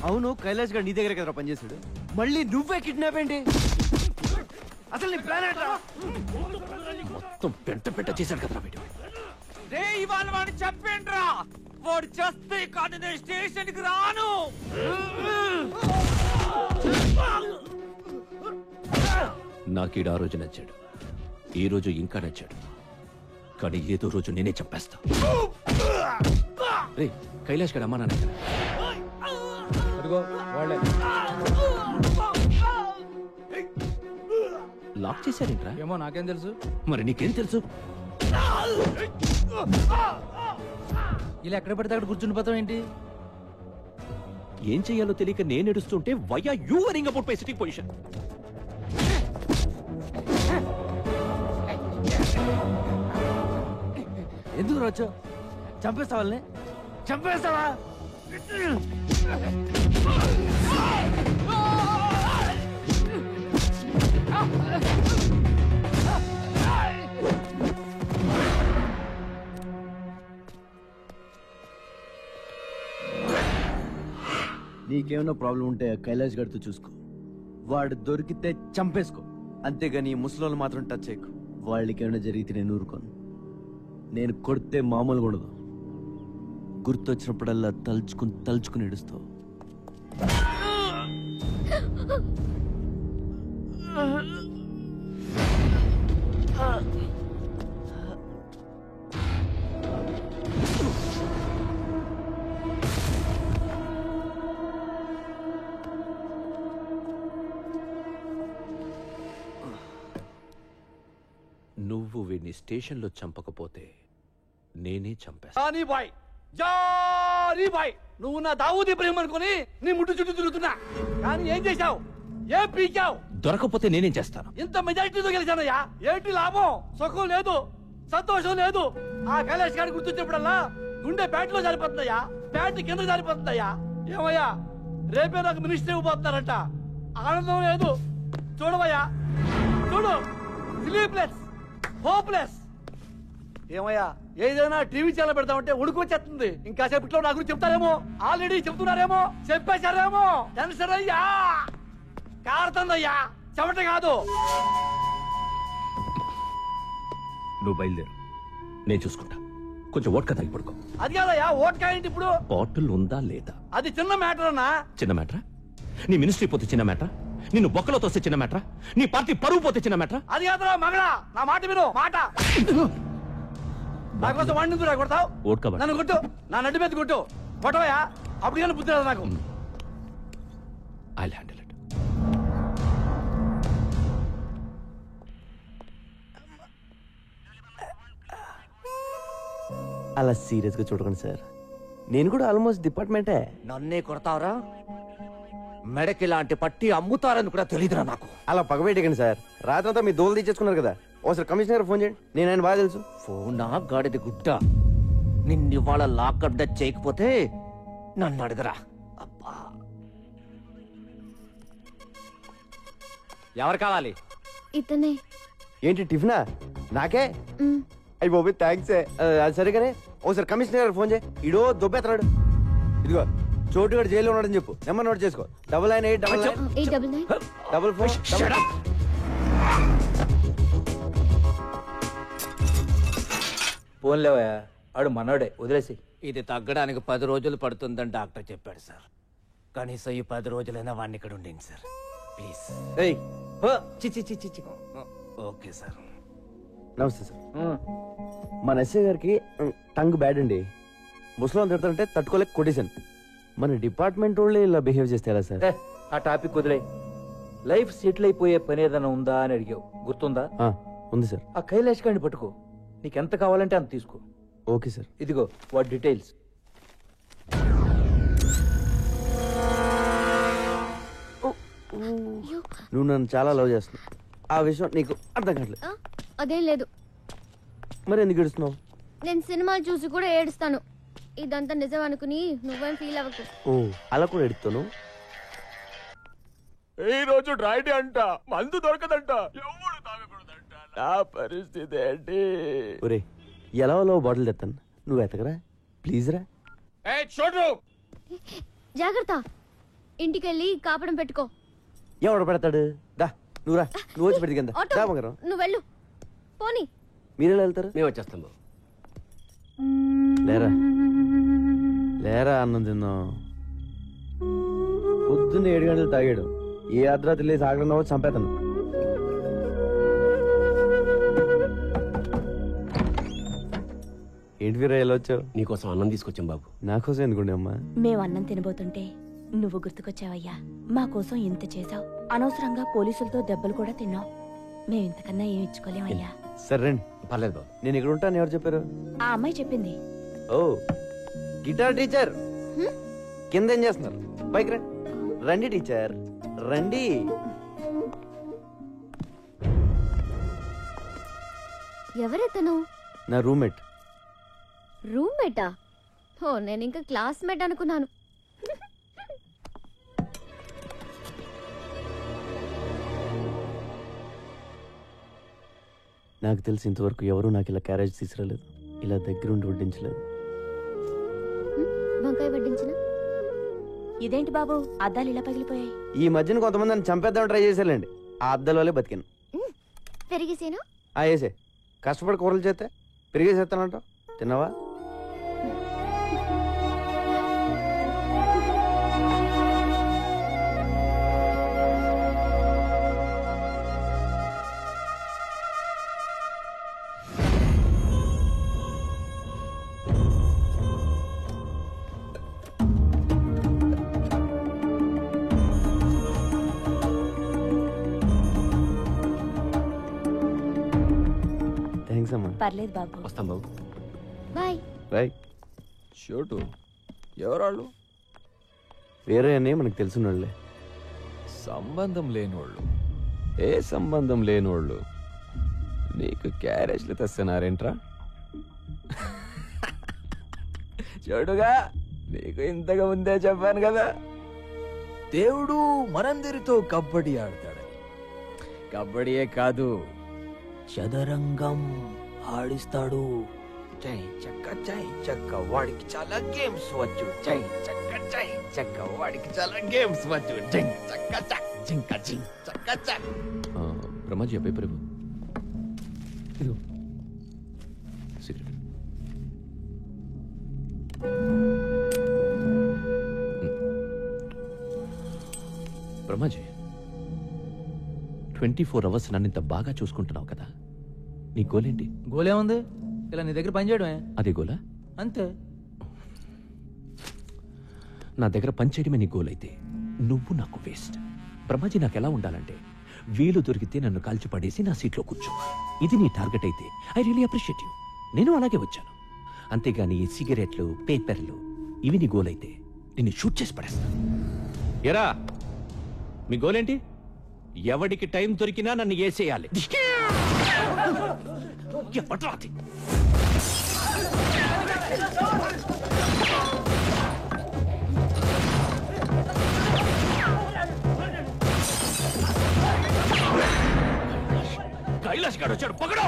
అవును, కైలాష్ గారు నీ దగ్గర కదా పనిచేశాడు. మళ్ళీ నువ్వే కిడ్నాప్ ఏంటి? అసలు నీ ప్లాన్ ఏంట్రా? మొత్తం పెంట చేశాడు కదా వీడు. ఇవాళ వాడు చెప్పేంట్రా? వాడు చేస్తే కానీ నేను స్టేషన్ కి రాను. నాకీడు ఆ రోజు నచ్చాడు, ఈ రోజు ఇంకా నచ్చాడు, కానీ ఏదో రోజు నేనే చంపేస్తా. రే కైలాష్ గడ అమ్మా నాన్న లాక్ చేశారేంట్రా? ఏమో నాకేం తెలుసు. మరి నీకేం తెలుసు? ఇలా ఎక్కడ పడితే అక్కడ కూర్చుని పోతాం ఏంటి? ఏం చెయ్యాలో తెలియక నేను ఏడుస్తుంటే why are you worrying about my sitting position? ఎందుకు రాజు చంపేస్తా వాళ్ళని? చంపేస్తావా? నీకేమైనా ప్రాబ్లం ఉంటే కైలాష్ గడితో చూసుకో. వాడు దొరికితే చంపేసుకో, అంతేగాని ఈ ముసలోళ్ళు మాత్రం టచ్ చేయకు. వాళ్ళకి ఏమైనా జరిగితే నేను ఊరుకోను. నేను కొడితే మామూలుగా ఉండదు. గుర్తొచ్చినప్పుడల్లా తలుచుకుని ఏడుస్తావు. నువ్వు వీడిని స్టేషన్లో చంపకపోతే నేనే చంపేస్తా. నువ్వు నా దావూద్ ఇబ్రహీం అనుకుని నీ ముట్టు చుట్టూ తిరుగుతున్నా, కానీ ఏం చేశావు? ఏం పీకావు? దొరకపోతే నేనేం చేస్తాను? ఇంత మెజారిటీతో గెలిచానయ్యా. ఏంటి లాభం? సుఖం లేదు, సంతోషం లేదు. ఆ కైలాష్ గారి గుర్తొచ్చినప్పుడల్లా గుండె ప్యాంట్లో జారిపోతుందయ్యా, ప్యాంట్ కింద జారిపోతుందయ్యా. ఏమయ్యా, రేపే నాకు మినిస్టర్ ఇవ్వబోతున్నారంట. ఆనందం లేదు. చూడవయ్యా, చూడు, స్లీప్లెస్, హోప్లెస్. ఏమయ్యా, ఏదైనా టీవీ ఛానల్ పెడతామంటే ఉడుకొచ్చేస్తుంది. ఇంకా సేపట్లో నా గురించి చెప్తారేమో, ఆల్రెడీ చెప్తున్నారేమో, చెప్పేశారేమో. టెన్షన్ అయ్యా, కారుతుందయ్యా, చెమట కాదు. నువ్వు బయలుదేరు, నేను చూసుకుంటా. కొంచెం ఓట్కా తాగి పడుకో. అది కాదయ్యా, ఓట్కా ఏంటి ఇప్పుడు? బాటిల్ ఉందా లేదా? అది చిన్న మ్యాటర్ అన్నా. చిన్న మ్యాటరా? నీ మినిస్ట్రీ పోతే చిన్న మ్యాటరా? నిన్ను బొక్కలో తోస్తే చిన్న మ్యాటరా? నీ పార్టీ పరువు పోతే చిన్న మ్యాటరా? అది కాదురా మగడా, నా మాట విను. మాట నా కోసం వాడిని కొడతావు? ఓట్కా నన్ను కొట్టు, నా నడ్డి మీద కొట్టు, కొట్టవయ్యా. అప్పుడు కానీ బుద్ధి రాదు నాకు. I'll handle it. అలా సీరియస్ గా చూడకండి సార్, నేను కూడా ఆల్మోస్ట్ డిపార్ట్మెంటే. నన్నే కొడతావరా? మెడకి లాంటి పట్టి అమ్ముతారని కూడా తెలీదురా నాకు. అలా పగబెట్టకండి సార్, రాత్రంతా మీ దోలు తీసేసుకున్నారు కదా. ఒకసారి కమిషనర్ ఫోన్ చేయండి, నేను ఆయన బాగా తెలుసు. ఫోనా గాడిది గుడ్డ, నిన్నివాళ లాకప్ డచ్ చేయకపోతే నన్ను అడగరా. అబ్బా, ఎవరు కావాలి? ఇతనే. ఏంటి టిఫినా? నాకే? అయ్యి బాబు థ్యాంక్స్. అది సరిగానే ఒకసారి కమిషనర్ ఫోన్ చేయి, ఇడో దొబ్బెత్తరాడు. ఇదిగో చోటుగాడు జైల్లో ఉన్నాడని చెప్పు, నెంబర్ నోట్ చేసుకో. 99889944. పోన్లేవా, ఆడు మనోడే, వదిలేసి. ఇది తగ్గడానికి 10 రోజులు పడుతుందని డాక్టర్ చెప్పాడు సార్. కనీసం ఈ 10 రోజులైనా వాడిని ఇక్కడ ఉండండి సార్, ప్లీజ్. Okay sir. నమస్తే సార్. మన ఎస్ఐ గారికి టంగ్ బ్యాడ్ అండి. ముసలాం తిడతారంటే తట్టుకోలేక కొట్టేశాను. మన డిపార్ట్మెంట్ వాళ్ళే ఇలా బిహేవ్ చేస్తే ఎలా సార్? ఆ టాపిక్ వదిలే. లైఫ్ సెటిల్ అయిపోయే పని ఏదైనా ఉందా అని అడిగావు, గుర్తుందా? ఉంది సార్. ఆ కైలాష్ గారిని పట్టుకో, నీకెంత కావాలంటే అంత తీసుకో. Okay sir. ఇదిగో వాటి డీటెయిల్స్. నువ్వు నన్ను చాలా లవ్ చేస్తున్నావు, ఆ విషయం నీకు అర్థం కావట్లేదు. అదేం లేదు. మరి ఎందుకు ఏడుస్తున్నావు? నేను సినిమాలు చూసి కూడా ఏడుస్తాను. ఇదంతా నిజం అనుకుని నువ్వేం ఫీల్ అవ్వకు. ఓ అలా కూడా ఎడుతాను. ఈ రోజు డ్రైడే అంట, మందు దొరకదంట, ఎవడు తాగకూడదంట. నా పరిస్థితి ఏంటి? ఒరే ఎలా బాటిల్ తెస్తాను, నువ్వు ఎతకరా ప్లీజ్ రా. జాగ్రత్త, ఇంటికెళ్ళి కాపడం పెట్టుకో. ఎవడు పెడతాడు? దా నువ్వు రా, నువ్వు వచ్చి పెట్టి కింద. నువ్వు వెళ్ళు. పోనీ. మీరెలా వెళ్తారు? మేము వచ్చేస్తాం. లేరా లేరా, అన్నం తిన్నాం. పొద్దున్న 7 గంటలు తాగాడు, ఏ అర్ధరాత్రి లేసి ఆగడం చంపేతాను. ఏంటి వీరా ఎలా వచ్చావు? నీకోసం అన్నం తీసుకొచ్చాం బాబు. నాకోసం ఎందుకుండే అమ్మా? మేము అన్నం తినబోతుంటే నువ్వు గుర్తుకొచ్చావయ్యా. మా కోసం ఇంత చేసావు, అనవసరంగా పోలీసులతో దెబ్బలు కూడా తిన్నావు. మేము ఇంతకన్నా ఏం ఇచ్చుకోలేమయ్యా. సరే రండి. పర్లేదు బాబు. నేను ఇక్కడ ఉంటాను ఎవరు చెప్పారు? ఆ అమ్మాయి చెప్పింది. ఓ గిటార్ టీచర్. కింద ఏం చేస్తున్నారు? పైకి రండి. రండి టీచర్, రండి. ఎవరెతను? నా రూమ్మేట్. రూమ్మేటా? ఓ, నేను ఇంకా క్లాస్మేట్ అనుకున్నాను. నాకు తెలిసి ఇంతవరకు ఎవరూ నాకు ఇలా క్యారేజ్ తీసుకురాలేదు, ఇలా దగ్గరుండి వడ్డించలేదు. వంకాయ వడ్డించిన? ఇదేంటి బాబు, అద్దాలు ఇలా పగిలిపోయాయి? ఈ మధ్యన కొంతమంది నన్ను చంపేద్దామని ట్రై చేశారండి. ఆ అద్దాల వల్లే బతికాను. పెరిగేసేనా? వేసే కష్టపడి కూరలు చేస్తే పెరిగేసేస్తానంట. తిన్నావా? పర్లేదు బాబు. వస్తాం బాబు. బాయ్. బాయ్. చోటు ఎవరాళ్ళు? వేరే అని మనకు తెలిసినోళ్ళే. సంబంధం లేనోళ్ళు. ఏ సంబంధం లేనోళ్ళు నీకు క్యారేజ్లు తెస్తున్నారేంట్రా? చోటుగా నీకు ఇంతగా ముందే చెప్పాను కదా, దేవుడు మనందరితో కబడ్డీ ఆడతాడని. కబడ్డీయే కాదు, చదరంగం ఆడిస్తాడు. చై చక్క వాడికి చాలా గేమ్స్ వచ్చు. చై చక్క వాడికి చాలా గేమ్స్ వచ్చు. బ్రహ్మాజీ పేపర్ ఇవ్వు. సిగరెట్. బ్రహ్మాజీ, 24 hours నన్ను ఇంత బాగా చూసుకుంటున్నావు కదా, నీ గోలేంటి? గోలేముంది, ఇలా నీ దగ్గర పని చేయడమే. అదే గోలా? అంతే. నా దగ్గర పనిచేయడమే నీ గోల్ అయితే నువ్వు నాకు వేస్ట్. బ్రహ్మాజీ, నాకు ఎలా ఉండాలంటే వీలు దొరికితే నన్ను కాల్చి పడేసి నా సీట్లో కూర్చో. ఇది నీ టార్గెట్ అయితే ఐ రియలీ అప్రిషియేట్ యూ. నేను అలాగే వచ్చాను. అంతేగాని ఈ సిగరెట్లు, పేపర్లు ఇవి నీ గోల్ అయితే నిన్ను షూట్ చేసి పడేస్తాను. ఎరా, మీ గోలేంటి? ఎవడికి టైం దొరికినా నన్ను ఏసేయాలి. కైలాష్ గారు వచ్చాడు, పకడో.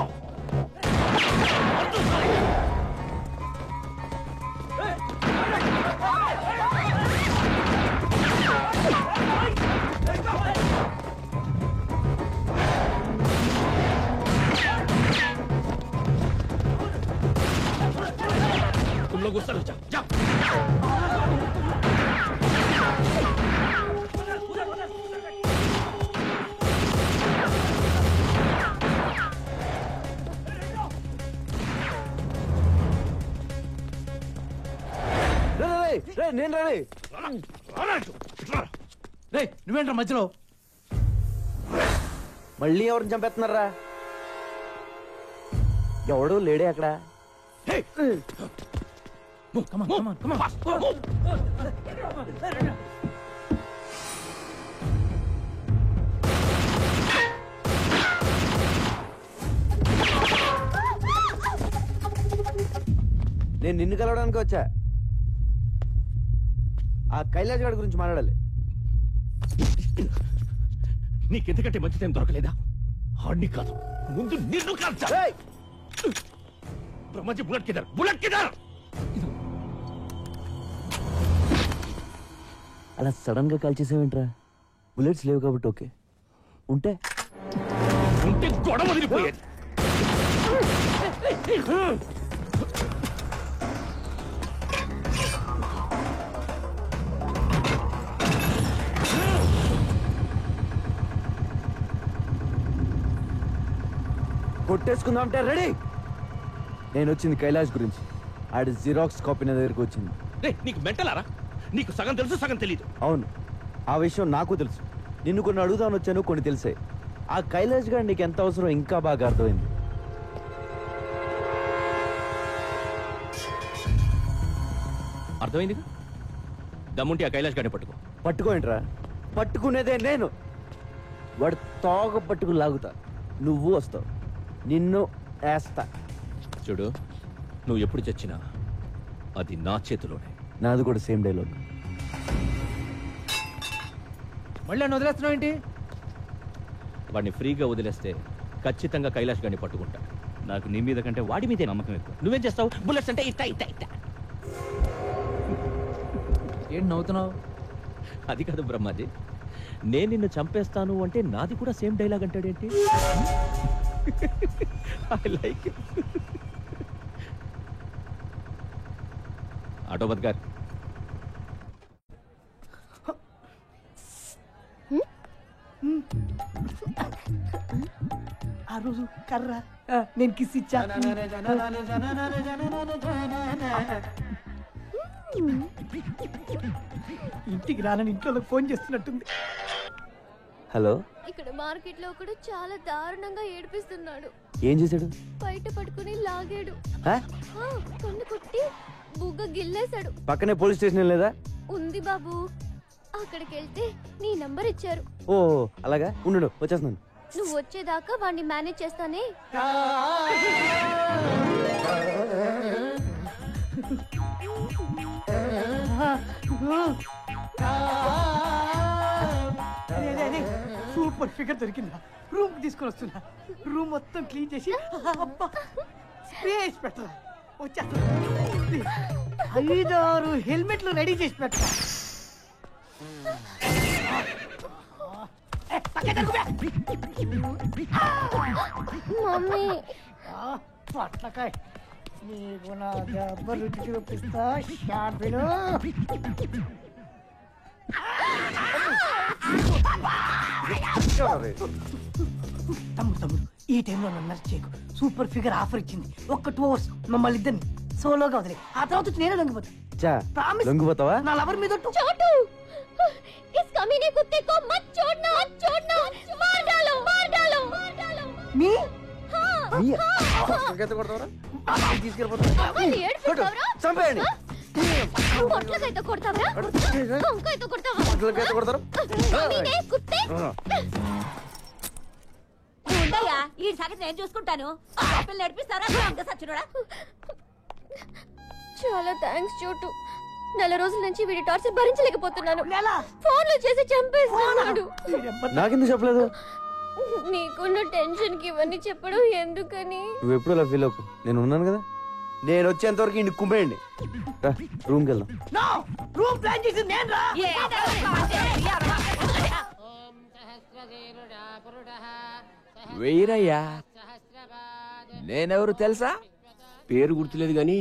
तुम लोग उस तरफ जाओ, जाओ। నేను రాలే. నువ్వేంట్రా మధ్యలో? మళ్ళీ ఎవరిని చంపేస్తున్నారా? ఎవడు లేడే అక్కడ. నేను నిన్ను కలవడానికి వచ్చా. ఆ కైలాష్ గారి గురించి మాట్లాడాలి. నీకెందుకంటే మంచి టైం దొరకలేదా? హార్డ్ని కాదు, ముందు నిన్ను కాల్చా. బ్రహ్మాజీ, బుల్లెట్ కిదర్, బుల్లెట్ కిదర్. అలా సడన్ గా కాల్ చేసావేంట్రా? బుల్లెట్స్ లేవు కాబట్టి ఓకే, ఉంటే గొడవ వదిలిపోయేది. కొట్టేసుకుందాం అంటే రెడీ. నేను వచ్చింది కైలాష్ గురించి. ఆడి జిరాక్స్ కాపీ నా దగ్గరికి వచ్చింది. నీకు మెంటలారా? నీకు సగం తెలుసు, సగం తెలీదు. అవును, ఆ విషయం నాకు తెలుసు. నిన్ను కొన్ని అడుగుదామని వచ్చాను, కొన్ని తెలిసాయి. ఆ కైలాష్ గారు నీకు ఎంత అవసరం ఇంకా బాగా అర్థమైంది. అర్థమైంది. దమ్ముంటే ఆ కైలాష్ గారిని పట్టుకో. పట్టుకోండిరా, పట్టుకునేదే నేను. వాడు తోక పట్టుకు లాగుతా, నువ్వు వస్తావు, నిన్ను వేస్తా. చూడు, నువ్వు ఎప్పుడు చచ్చినా అది నా చేతిలోనే. నాది కూడా సేమ్ డైలాగ్. మళ్ళీ నన్ను వదిలేస్తున్నావు ఏంటి? వాడిని ఫ్రీగా వదిలేస్తే ఖచ్చితంగా కైలాష్ గారిని పట్టుకుంటా. నాకు నీ మీద కంటే వాడి మీదే నమ్మకం ఎక్కువ. నువ్వేం చేస్తావు? బుల్లెట్స్ అంటే ఇట్ట ఇట్ట ఇట్ట. ఏంటి నవ్వుతున్నావు? అది కాదు బ్రహ్మాజీ, నేను నిన్ను చంపేస్తాను అంటే నాది కూడా సేమ్ డైలాగ్ అంటాడేంటి? I like it. ఆటోబద్ గారు, ఆ రోజు కర్ర నేను కిస్ ఇచ్చా. ఇంటికి రానని ఇంట్లో ఫోన్ చేస్తున్నట్టుంది. హలో, ఇక్కడ మార్కెట్ లో ఒకడు చాలా దారుణంగా ఏడిపిస్తున్నాడు. ఏం చేశాడు? బయట పట్టుకుని లాగాడు, ఆ? కన్ను కొట్టి బుగ్గ గిల్లేశాడు. పక్కనే పోలీస్ స్టేషన్ లేదా? ఉంది బాబు, అక్కడికి వెళ్తే నీ నంబర్ ఇచ్చారు. ఓ అలాగా, ఉండు వచ్చేస్తున్నాను. నువ్వు వచ్చేదాకా వాడిని మేనేజ్ చేస్తానే. సూపర్ ఫిగర్ దొరికిందా? రూమ్ తీసుకొని వస్తున్నా. రూమ్ మొత్తం క్లీన్ చేసి స్ప్రే వేసి పెట్టరా. వచ్చేస్తా. 5-6 హెల్మెట్లు రెడీ చేసి పెట్టరా. మమ్మీ పట్లకాయ నీకు నా దెబ్బ రుచి చూపిస్తా. షార్పిలు తమ్ముడు ఈ టైంలో నన్ను నర్స్ చేయకు. సూపర్ ఫిగర్ ఆఫర్ ఇచ్చింది. ఒక్క 2 hours మమ్మల్ని ఇద్దరిని సోలోగా వదిలే. ఆ తర్వాత నేనే లొంగిపోతా. లొంగిపోతావా? నా లవర్ మీద छोटू, इस कमीने कुत्ते को मत छोड़ना, मत छोड़ना, मार डालो, मार डालो, मार डालो. మీ చంపేయండి. పొట్లకైతే కొడతావరా? కొంకైతే కొడతావా? కమీనే కుత్తే. ఉండయ్యా, ఈ సంగతి నేను చూసుకుంటాను. పిల్లలు నడిపిస్తారా? సచ్చినోడా. చాలా థ్యాంక్స్ చోటు. నెల రోజుల నుంచి వీడి టార్చర్ భరించలేకపోతున్నాను. ఫోన్లు చేసి చంపేస్తున్నాడు. నాకెందుకు చెప్పలేదు? నీకున్న టెన్షన్ కి ఇవన్నీ చెప్పడం ఎందుకని? నువ్వు ఎప్పుడు అలా ఫీల్ అవ్వకు, నేను ఉన్నాను కదా. నేను వచ్చేంత వరకు ఇంటికి కుమ్మేయండి. రూమ్కి వెళ్దాం. రూమ్ ప్లాన్ చేసింది నేను రా. వెయ్యరయ్యా. నేనెవరు తెలుసా? పేరు గుర్తులేదు గాని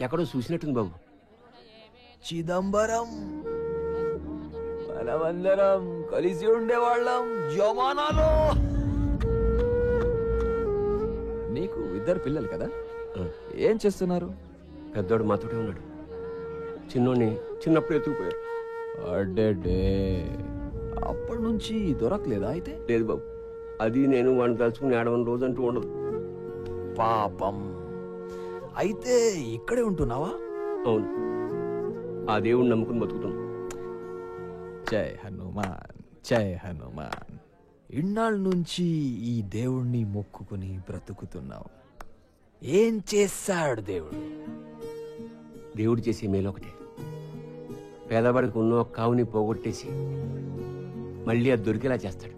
ఎక్కడో చూసినట్టుంది బాబు. చిదంబరం. మనమందరం కలిసి ఉండేవాళ్ళం జమానాలో. నీకు 2 పిల్లలు కదా? ఏం చేస్తున్నారు? పెద్దోడు మాతోటే ఉన్నాడు, చిన్నోడిని చిన్నప్పుడు ఎత్తుకుపోయారు. అడ్డే, అప్పటి నుంచి దొరకలేదా అయితే? లేదు బాబు, అది నేను వాడిని తలుచుకుని ఆడవని రోజు అంటూ ఉండదు. పాపం. అయితే ఇక్కడే ఉంటున్నావా? అవును, ఆ దేవుడిని నమ్ముకుని బతుకుతున్నాను. జై హనుమాన్, జై హనుమాన్. ఇన్నాళ్ళ నుంచి ఈ దేవుణ్ణి మొక్కుకుని బ్రతుకుతున్నావు. ఏం చేశాడు దేవుడు? దేవుడు చేసే మేలు ఒకటే, పేదవాడికి ఉన్న ఒక కావుని పోగొట్టేసి మళ్ళీ అది దొరికేలా చేస్తాడు.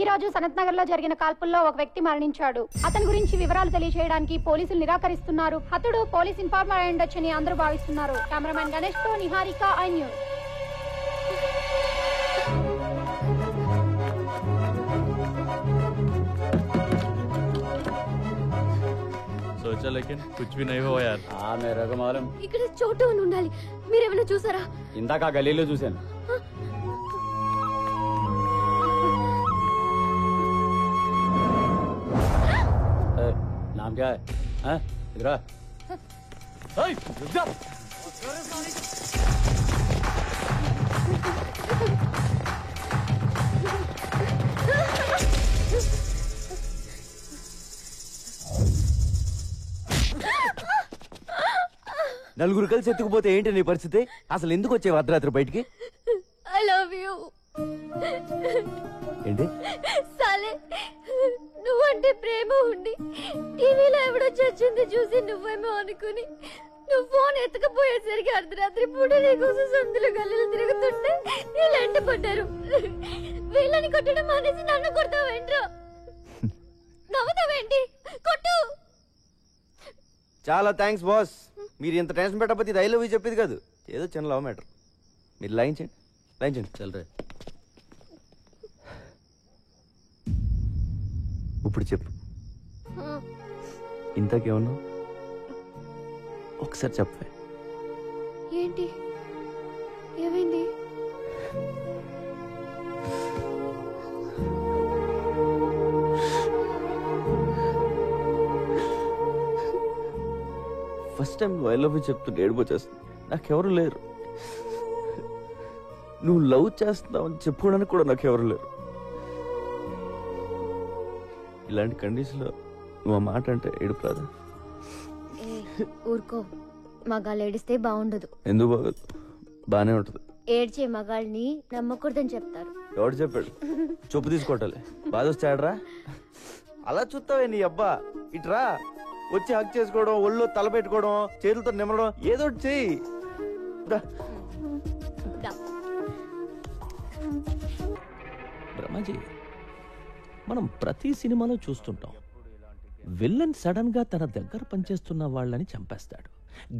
ఈ రోజు సనత్ నగర్ లో జరిగిన కాల్పుల్లో ఒక వ్యక్తి మరణించాడు. అతని గురించి వివరాలు తెలియజేయడానికి పోలీసులు నిరాకరిస్తున్నారు. హతుడు పోలీస్ ఇన్ఫార్మర్ అయి ఉండొచ్చని అందరూ భావిస్తున్నారు. కెమెరామెన్ గణేష్ తో నిహారిక, ఐ న్యూస్. सोचा लेकिन कुछ भी नहीं हुआ यार. हाँ मेरे को मालूम. ఇక్కడ చోటు అని ఉండాలి. మీరేమైనా చూసారా? ఇందాక గలీలో చూశాను. नाम क्या है? हाँ? इधर आ. रुक जा. నలుగురు కలిసి ఎత్తుకుపోతే ఏంటి నీ పరిస్థితి? అసలు ఎందుకు వచ్చేవి అర్ధరాత్రి బయటికి? I love you. ఏంటి సాలే, నువ్వంటే ప్రేమ ఉండి టీవీలో ఎవడో చచ్చింది చూసి నువ్వేమో అనుకుని నువ్వు ఫోన్ ఎత్తుకపోయేసరికి అర్ధరాత్రి పూట నీకోసం సందులు గల్లీలు తిరుగుతుంటే వీళ్ళు ఎంట పడ్డారు. వీళ్ళని కొట్టడం మానేసి నన్ను కొడతావేంట్రా? నవ్వుతావేంటి? కొట్టు. చాలా థ్యాంక్స్ బాస్. మీరు ఇంత టెన్షన్ పెట్టకపోతే ఇది ఐ లవ్ యూ చెప్పేది కాదు, ఏదో చిన్న లవ్ మ్యాటర్. మీరు లాయించండి చల్లరే. ఇప్పుడు చెప్పు, ఇంతకేమన్నా ఒకసారి చెప్పే. ఏంటి ఏమైంది? ఫస్ట్ టైం నువ్వు ఐ లవ్ యూ చెప్తుంటే ఏడిపోచేస్తుంది. నాకెవరు లేరు. నువ్వు లవ్ చేస్తున్నావు అని చెప్పుకోవడానికి కూడా నాకెవరు లేరు. ఇలాంటి కండిషన్లో నువ్వు ఆ మాట అంటే ఏడుపు రాదా? ఊరుకో, మగాళ్ళు ఏడిస్తే బాగుండదు. ఎందుకు బాగోదు? బానే ఉంటది. ఏడ్చే మగాళ్ళని నమ్మకూడదని చెప్తారు. ఎవడు చెప్పాడు? చొప్పు తీసుకోవటాలి. బాధ వచ్చాడరా? అలా చూస్తావే నీ అబ్బా. ఇట్రా వచ్చి హక్ చేసుకోవడం, ఒళ్ళో తల పెట్టుకోవడం, చేతులతో నిమ్మడం, ఏదో చెయ్యి. బ్రహ్మాజీ, మనం ప్రతి సినిమాలో చూస్తుంటాం, విల్లన్ సడన్ గా తన దగ్గర పనిచేస్తున్న వాళ్ళని చంపేస్తాడు.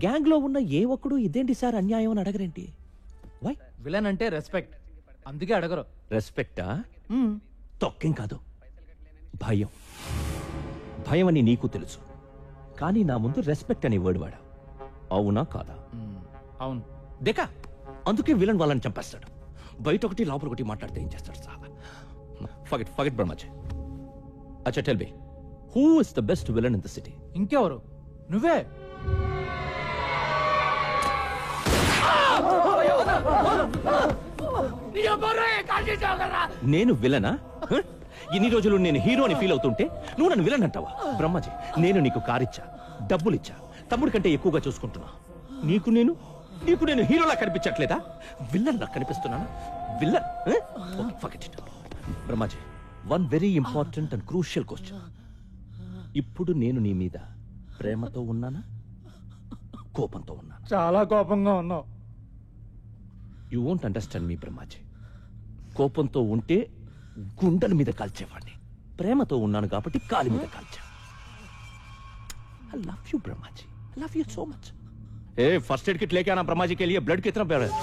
గ్యాంగ్ లో ఉన్న ఏ ఒక్కడు ఇదేంటి సార్ అన్యాయం అని అడగరేంటి? వై? విలన్ అంటే రెస్పెక్ట్, అందుకే అడగరు. రెస్పెక్టా? తొక్కేం కాదు, భయం. భయం అని నీకు తెలుసు, కానీ నా ముందు రెస్పెక్ట్ అనే వర్డ్ వాడా. అవునా కాదా? అవును. దేకా, అందుకే విలన్ వాళ్ళని చంపేస్తాడు. బయట ఒకటి లోపల ఒకటి మాట్లాడితే ఏం చేస్తాడు సార్? ఫర్గెట్ బ్రహ్మాజీ. అచ్చా tell me, who is the best villain in the city? ఇంకెవరు? నువ్వే. నేను విలనా? ఇన్ని రోజులు నేను హీరోని ఫీల్ అవుతుంటే నువ్వు నన్ను విలన్ అంటావా? బ్రహ్మాజీ, నేను నీకు కారిచ్చా, డబ్బులిచ్చా, తమ్ముడి కంటే ఎక్కువగా చూసుకుంటున్నా. నీకు నేను హీరోలా కనిపించట్లేదా? విలన్ లా కనిపిస్తున్నానా? Villain? Brahmaji, one very important and crucial question. ఇప్పుడు నేను నీ మీద ప్రేమతో ఉన్నానా, కోపంతో ఉన్నానా? చాలా కోపంగా ఉన్నావు. యూ వోంట్ అండర్స్టాండ్ మీ బ్రహ్మాజీ. కోపంతో ఉంటే గుండెల మీద కాల్చేవాడిని, ప్రేమతో ఉన్నాను కాబట్టి కాలి మీద కాల్చా. I love you Brahmaji, I love you so much. First aid kit लेके आना ब्रह्माजी के लिए. ब्लड कितना प्यारा है.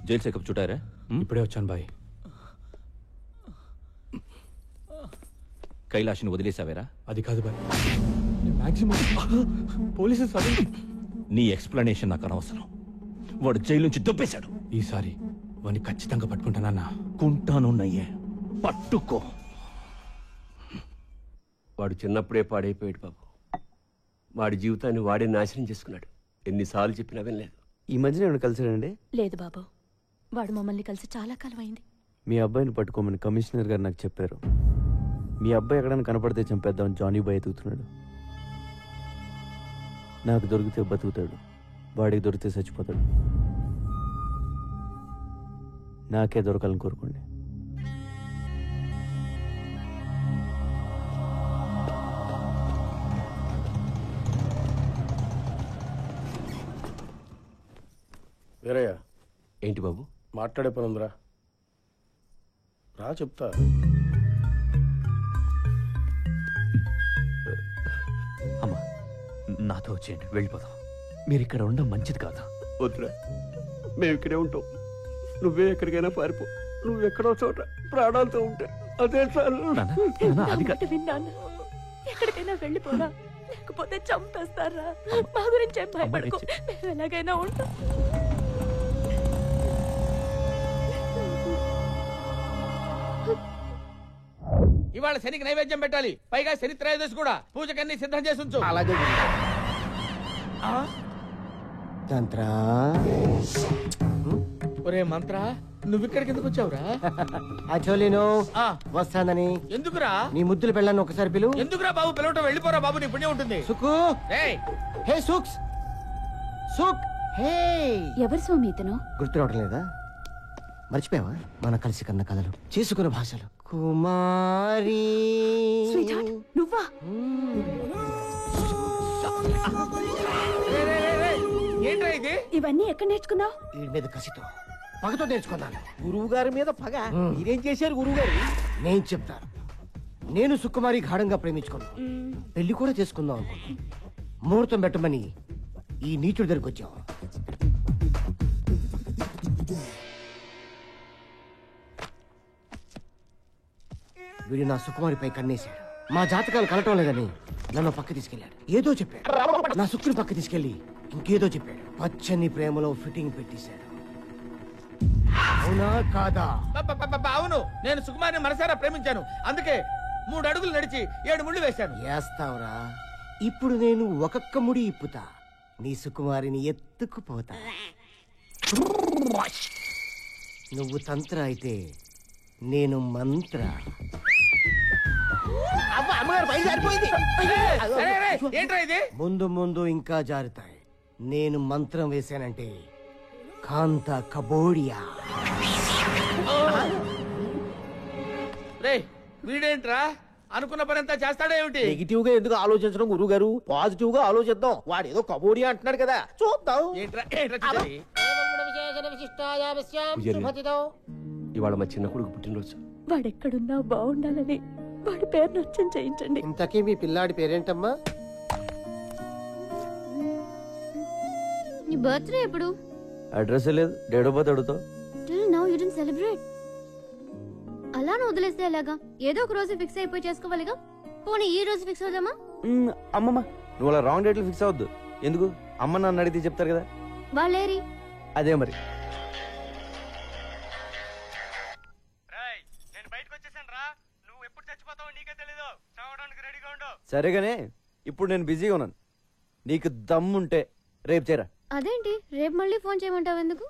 जेल से कब छुटा रहे? ఇప్పుడే వచ్చాను బాయ్. కైలాష్ని వదిలేసావేరా? అది కాదు బాయ్, పోలీసు నీ ఎక్స్ప్లెనేషన్ నాకు అనవసరం. వాడు జైలు నుంచి దొబ్బేశాడు. ఈసారి వాడిని ఖచ్చితంగా పట్టుకుంటానన్నా. కుంటానున్నయ్యే, పట్టుకో. వాడు చిన్నప్పుడే పాడైపోయాడు బాబు. వాడి జీవితాన్ని వాడే నాశనం చేసుకున్నాడు. ఎన్నిసార్లు చెప్పినా వినలేదు. ఈ మధ్యన ఏమైనా కలిసాడండి? లేదు బాబు, వాడు మమ్మల్ని కలిసి చాలా కాలం అయింది. మీ అబ్బాయిని పట్టుకోమని కమిషనర్ గారు నాకు చెప్పారు. మీ అబ్బాయి ఎక్కడైనా కనపడితే చంపేద్దామని జానీ బాయ్ ఎదుగుతున్నాడు. నాకు దొరికితే బతుకుతాడు, వాడికి దొరికితే చచ్చిపోతాడు. నాకే దొరకాలని కోరుకోండి. వీరయ్య, ఏంటి బాబు? మాట్లాడే పని ఉందిరా, రా చెప్తా. అమ్మా, నాతో వచ్చేయండి, వెళ్ళిపోదాం. మీరు ఇక్కడ ఉండడం మంచిది కాదు. వద్దురా, మేము ఇక్కడే ఉంటాం. నువ్వే ఎక్కడికైనా పారిపో. నువ్వు ఎక్కడో చోట ప్రాణాలతో ఉంటే అదే చాలు. అది కాదు, విన్నాను. ఎక్కడికైనా వెళ్ళిపోరా, లేకపోతే చంపేస్తారా. మా గురించి ఏం భయపడకు, మేము ఎలాగైనా ఉంటాం. ఇవాళ శనికి నైవేద్యం పెట్టాలి, పైగా శని త్రయోదశి కూడా. పూజకన్నీ సిద్ధం చేసి ఉంచు. అలాగే తంత్రా ఒరే మంత్ర నువ్వు ఇక్కడికి ఎందుకు వచ్చావురా? యాక్చువల్లీ వస్తానని. ఎందుకురా? నీ ముద్దులు పెళ్ళాను ఒకసారి పిలు. ఎందుకురా బాబు పిలవటం? వెళ్ళిపోరా బాబు, నీ పుణ్యం ఉంటుంది. సుకు హే సుక్స్ సుక్ హే. ఎవరు స్వామి ఇతను? గుర్తు రావడం లేదా? మర్చిపోయావా? మన కలిసి కన్న కథలు, చేసుకున్న భాషలు. కుమారి నువ్వా? ఏంట్రా ఇది? ఇవన్నీ ఎక్కడ నేర్చుకున్నావు? వీడి మీద కసితో పగతో నేర్చుకున్నాను. గురువు గారి మీద పగ? మీరేం చేశారు గురువు గారు? నేను చెప్తాను. నేను సుకుమారి గాఢంగా ప్రేమించుకున్నాను. పెళ్లి కూడా చేసుకుందాం అనుకున్నాను. ముహూర్తం పెట్టమని ఈ నీచుడి దగ్గరికి వచ్చాం. వీడు నా సుకుమారిపై కన్నేశాడు. మా జాతకాలు కలటం లేదని నన్ను పక్క తీసుకెళ్ళాడు. ఏదో చెప్పాడు. నా సుక్కుని పక్క తీసుకెళ్లి ఇంకేదో చెప్పాడు. పచ్చని ప్రేమలో ఫిట్టింగ్ పెట్టేశాడు. అవునా కాదా? అవును, నేను సుకుమారిని మనసారా ప్రేమించాను. అందుకే 3 అడుగులు నడిచి 7 ముళ్ళు వేశాను. వేస్తావురా? ఇప్పుడు నేను ఒక్కొక్క ముడి ఇప్పుతా. నీ సుకుమారిని ఎత్తుకుపోతా. నువ్వు తంత్ర అయితే నేను మంత్ర. అమ్మగారు పై జారిపోయింది. ఏంట్రా ఇది? ముందు ముందు ఇంకా జారుతాయి. నేను మంత్రం వేశానంటే కాంత కబోడియా. రే వీడేంట్రా అనుకున్న పని అంతా చేస్తాడా ఏమిటి? నెగిటివ్ గా ఎందుకు ఆలోచించడం గురువు గారు? పాజిటివ్ గా ఆలోచిద్దాం. వాడు ఏదో కబోడియా అంటున్నాడు కదా, చూద్దాం. ఇవాళ మా చిన్న కొడుకు పుట్టినరోజు. వాడెక్కడున్నా బాగుండాలని వాడి పేరు నచ్చం చేయించండి. ఇంతకీ మీ పిల్లాడి పేరేంటమ్మా? నీ బర్త్డే ఎప్పుడు? అడ్రస్ లేదు, డేట్ ఆఫ్ బర్త్ అడుగుతావు. Till now you didn't celebrate. అలా వదిలేస్తే ఎలాగా? ఏదో ఒక రోజు ఫిక్స్ అయిపోయి చేసుకోవాలిగా. పోనీ ఈ రోజు ఫిక్స్ అవుదామా? అమ్మమ్మ నువ్వు అలా రాంగ్ డేట్లు ఫిక్స్ అవద్దు. ఎందుకు? అమ్మ నన్ను అడిగితే చెప్తారు కదా. వాళ్ళేరి అదే మరి. సరేగానే ఇప్పుడు నేను బిజీగా ఉన్నాను. నీకు దమ్ముంటే రేపు చేరా. అదేంటి రేపు మళ్ళీ ఫోన్ చేయమంటావు? ఎందుకు?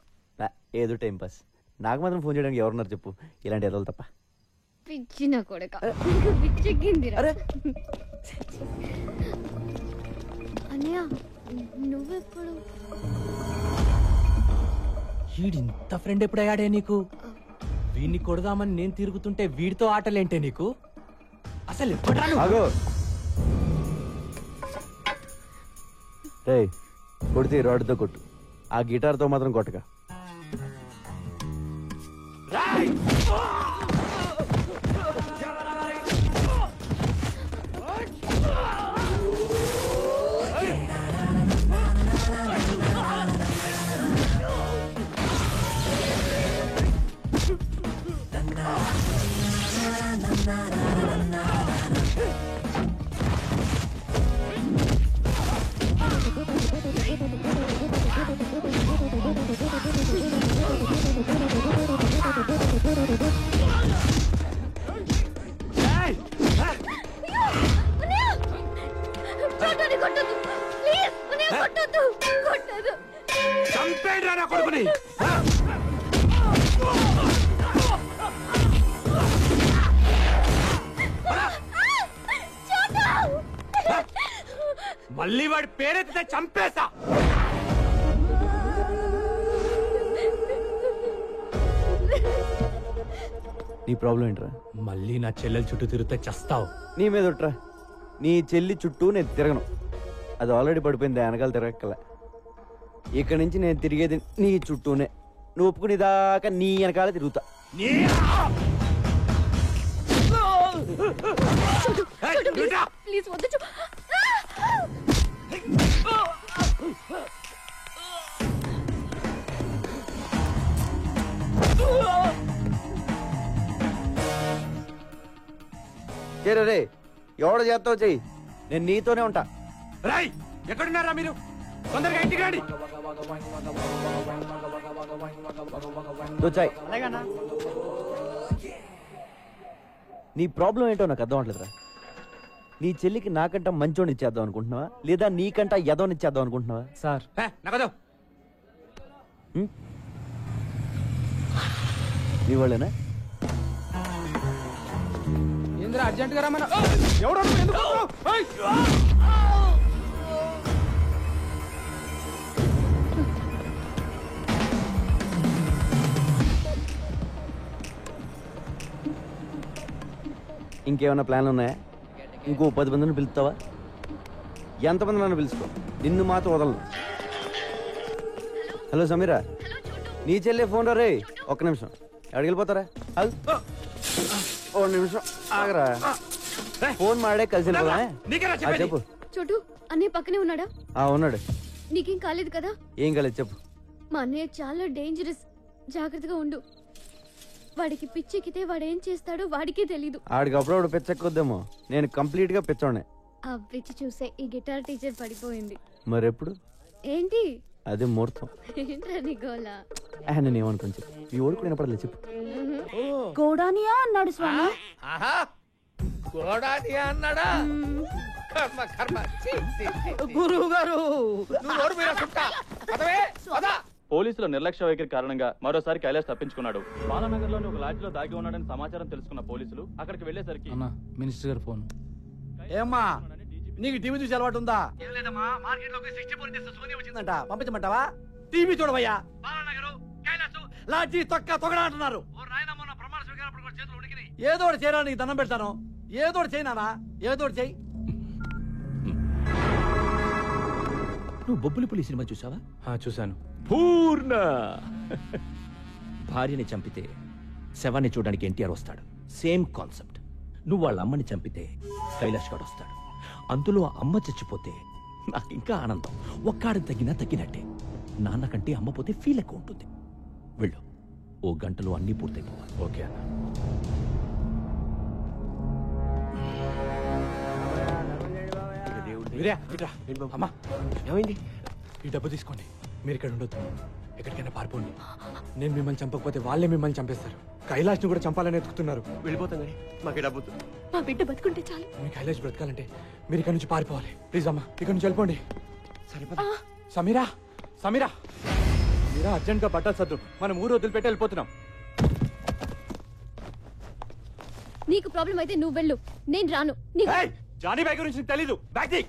ఏదో టైం పాస్. నాకు మాత్రం ఫోన్ చేయడానికి ఎవరున్నారు చెప్పు, ఇలాంటి ఎదలు తప్ప. పిచ్చిన కొడక, పిచ్చెక్కిందిరా. అన్నయ్య నువ్వెప్పుడు? వీడింత ఫ్రెండ్ ఎప్పుడు అయ్యాడే నీకు? వీడిని కొడదామని నేను తిరుగుతుంటే వీడితో ఆటలేంటే నీకు? అసలు ఎప్పుడా? రే కొడితే రాడ్తో కొట్టు, ఆ గిటార్తో మాత్రం కొట్టగా. చంపేడ్రా నా కొడుకుని. మళ్ళీ వాడి పేరెత్తితే చంపేస్తా. నీ ప్రాబ్లం ఏంట్రా? మళ్ళీ నా చెల్లెల చుట్టూ తిరిగితే చస్తావు. నీ మీద ఒట్రా. నీ చెల్లి చుట్టూ నేను తిరగను. అది ఆల్రెడీ పడిపోయింది, వెనకాల తిరగక్కల. ఇక్కడి నుంచి నేను తిరిగేది నీ చుట్టూనే. నువ్వు ఒప్పుకుని దాకా నీ వెనకాల తిరుగుతా. ప్లీజ్ వద్దు. రే ఎవడ చేస్తావు చెయ్యి, నేను నీతోనే ఉంటా. రాయ్ ఎక్కడున్నారా మీరు? తొందరగా ఇంటికి రండి. దోచాయ్. నీ ప్రాబ్లం ఏంటో నాకు అర్థం అవట్లేదురా. నీ చెల్లికి నాకంట మంచోని ఇచ్చేద్దాం అనుకుంటున్నావా, లేదా నీకంట ఎదోని ఇచ్చేద్దాం అనుకుంటున్నావా? సార్ నీ వాళ్ళేనా? ఏంద్రా అర్జెంట్ గా రమ్మన్నా? ఎవడో ఇంకేమైనా ప్లాన్లు ఉన్నాయా? ఇంకో 10 మందిని పిలుస్తావా? ఎంతమంది నన్ను పిలుచుకో, నిన్ను మాత్రం వదలను. హలో సమీరా, నీ చెల్లె ఫోన్ రా. రే ఒక్క నిమిషం, ఎక్కడికి వెళ్ళిపోతారా? ఓ నిమిషం ఆగరా, ఫోన్ మాడే కలిసి చెప్పు. చోటు అన్నయ్య పక్కనే ఉన్నాడా? ఉన్నాడు. నీకేం కాలేదు కదా? ఏం కాలేదు చెప్పు. మా అన్నయ్య చాలా డేంజరస్, జాగ్రత్తగా ఉండు. వాడికి పిచ్చెక్కితే వాడేం చేస్తాడో వాడికే తెలీదు. ఆడికి అప్పుడప్పుడు పిచ్చెక్కొద్దేమో, నేను కంప్లీట్ గా పిచ్చోనే. ఆ పిచ్చి చూసే ఈ గిటార్ టీచర్ పడిపోయింది. మరెప్పుడు? ఏంటి అదే ముహూర్తం. ఏంట్రా నీ గోలా? నేను ఏమనుకోని చెప్పు, ఈ ఓడి కూడా వినపడలేదు చెప్పు. గోడానియా అన్నాడు స్వామి. గోడానియా అన్నాడా? గురువు గారు పోలీసుల నిర్లక్ష్య వైఖరి కారణంగా మరోసారి కైలాష్ తప్పించుకున్నాడు. బాలానగర్ లోని ఒక లాడ్జ్ లో దాగి ఉన్నాడని సమాచారం తెలుసుకున్న పోలీసులు అక్కడికి వెళ్లేసరికి మినిస్టర్ గారు ఫోన్. ఏమ్మా నీకు టీవీ చూసి అలవాటు ఉందా? పంపించమంటావా? టీవీ చూడవయ్యా. లాడ్జీ తొక్క తొగడా అంటున్నారు. ఏదో ఒకటి చేయరా, నీకు దండం పెడతాను. ఏదో ఒకటి చేయనా, ఏదో ఒకటి చెయ్యి. నువ్వు బొబ్బులిపులి సినిమా చూసావా? చూశాను. పూర్ణ భార్యని చంపితే శవాన్ని చూడడానికి ఎన్టీఆర్ వస్తాడు. Same concept. నువ్వు వాళ్ళ అమ్మని చంపితే కైలాష్ గారు వస్తాడు. అందులో అమ్మ చచ్చిపోతే నాకు ఇంకా ఆనందం. ఒక్కాడు తగ్గినా తగ్గినట్టే. నాన్న కంటే అమ్మ పోతే ఫీల్ ఎక్కువ ఉంటుంది. వెళ్ళు, ఓ గంటలో అన్నీ పూర్తయిపోవాలి. ఓకే అన్న. అమ్మా ఏమైంది? ఈ డబ్బు తీసుకోండి, మీరు ఇక్కడ ఉండొద్దు, ఎక్కడికైనా పారిపోండి. నేను మిమ్మల్ని చంపకపోతే వాళ్ళే మిమ్మల్ని చంపేస్తారు. కైలాష్ని కూడా చంపాలని ఎత్తుకుతున్నారు. వెళ్ళిపోతాం కానీ మాకు డబ్బు. మా బిడ్డ బతుకుంటే చాలు. మీ కైలాష్ బ్రతకాలంటే మీరు ఇక్కడ నుంచి పారిపోవాలి. ప్లీజ్ అమ్మా, ఇక్కడ నుంచి వెళ్ళిపోండి. సమీరా, సమీరా, మీరా అర్జెంట్ గా బట్టలు సర్దు, మనం ఊరు వదిలిపెట్టి వెళ్ళిపోతున్నాం. నీకు ప్రాబ్లం అయితే నువ్వు వెళ్ళు, నేను రాను. జానీ బ్యాగ్ గురించి తెలీదు. బ్యాగ్.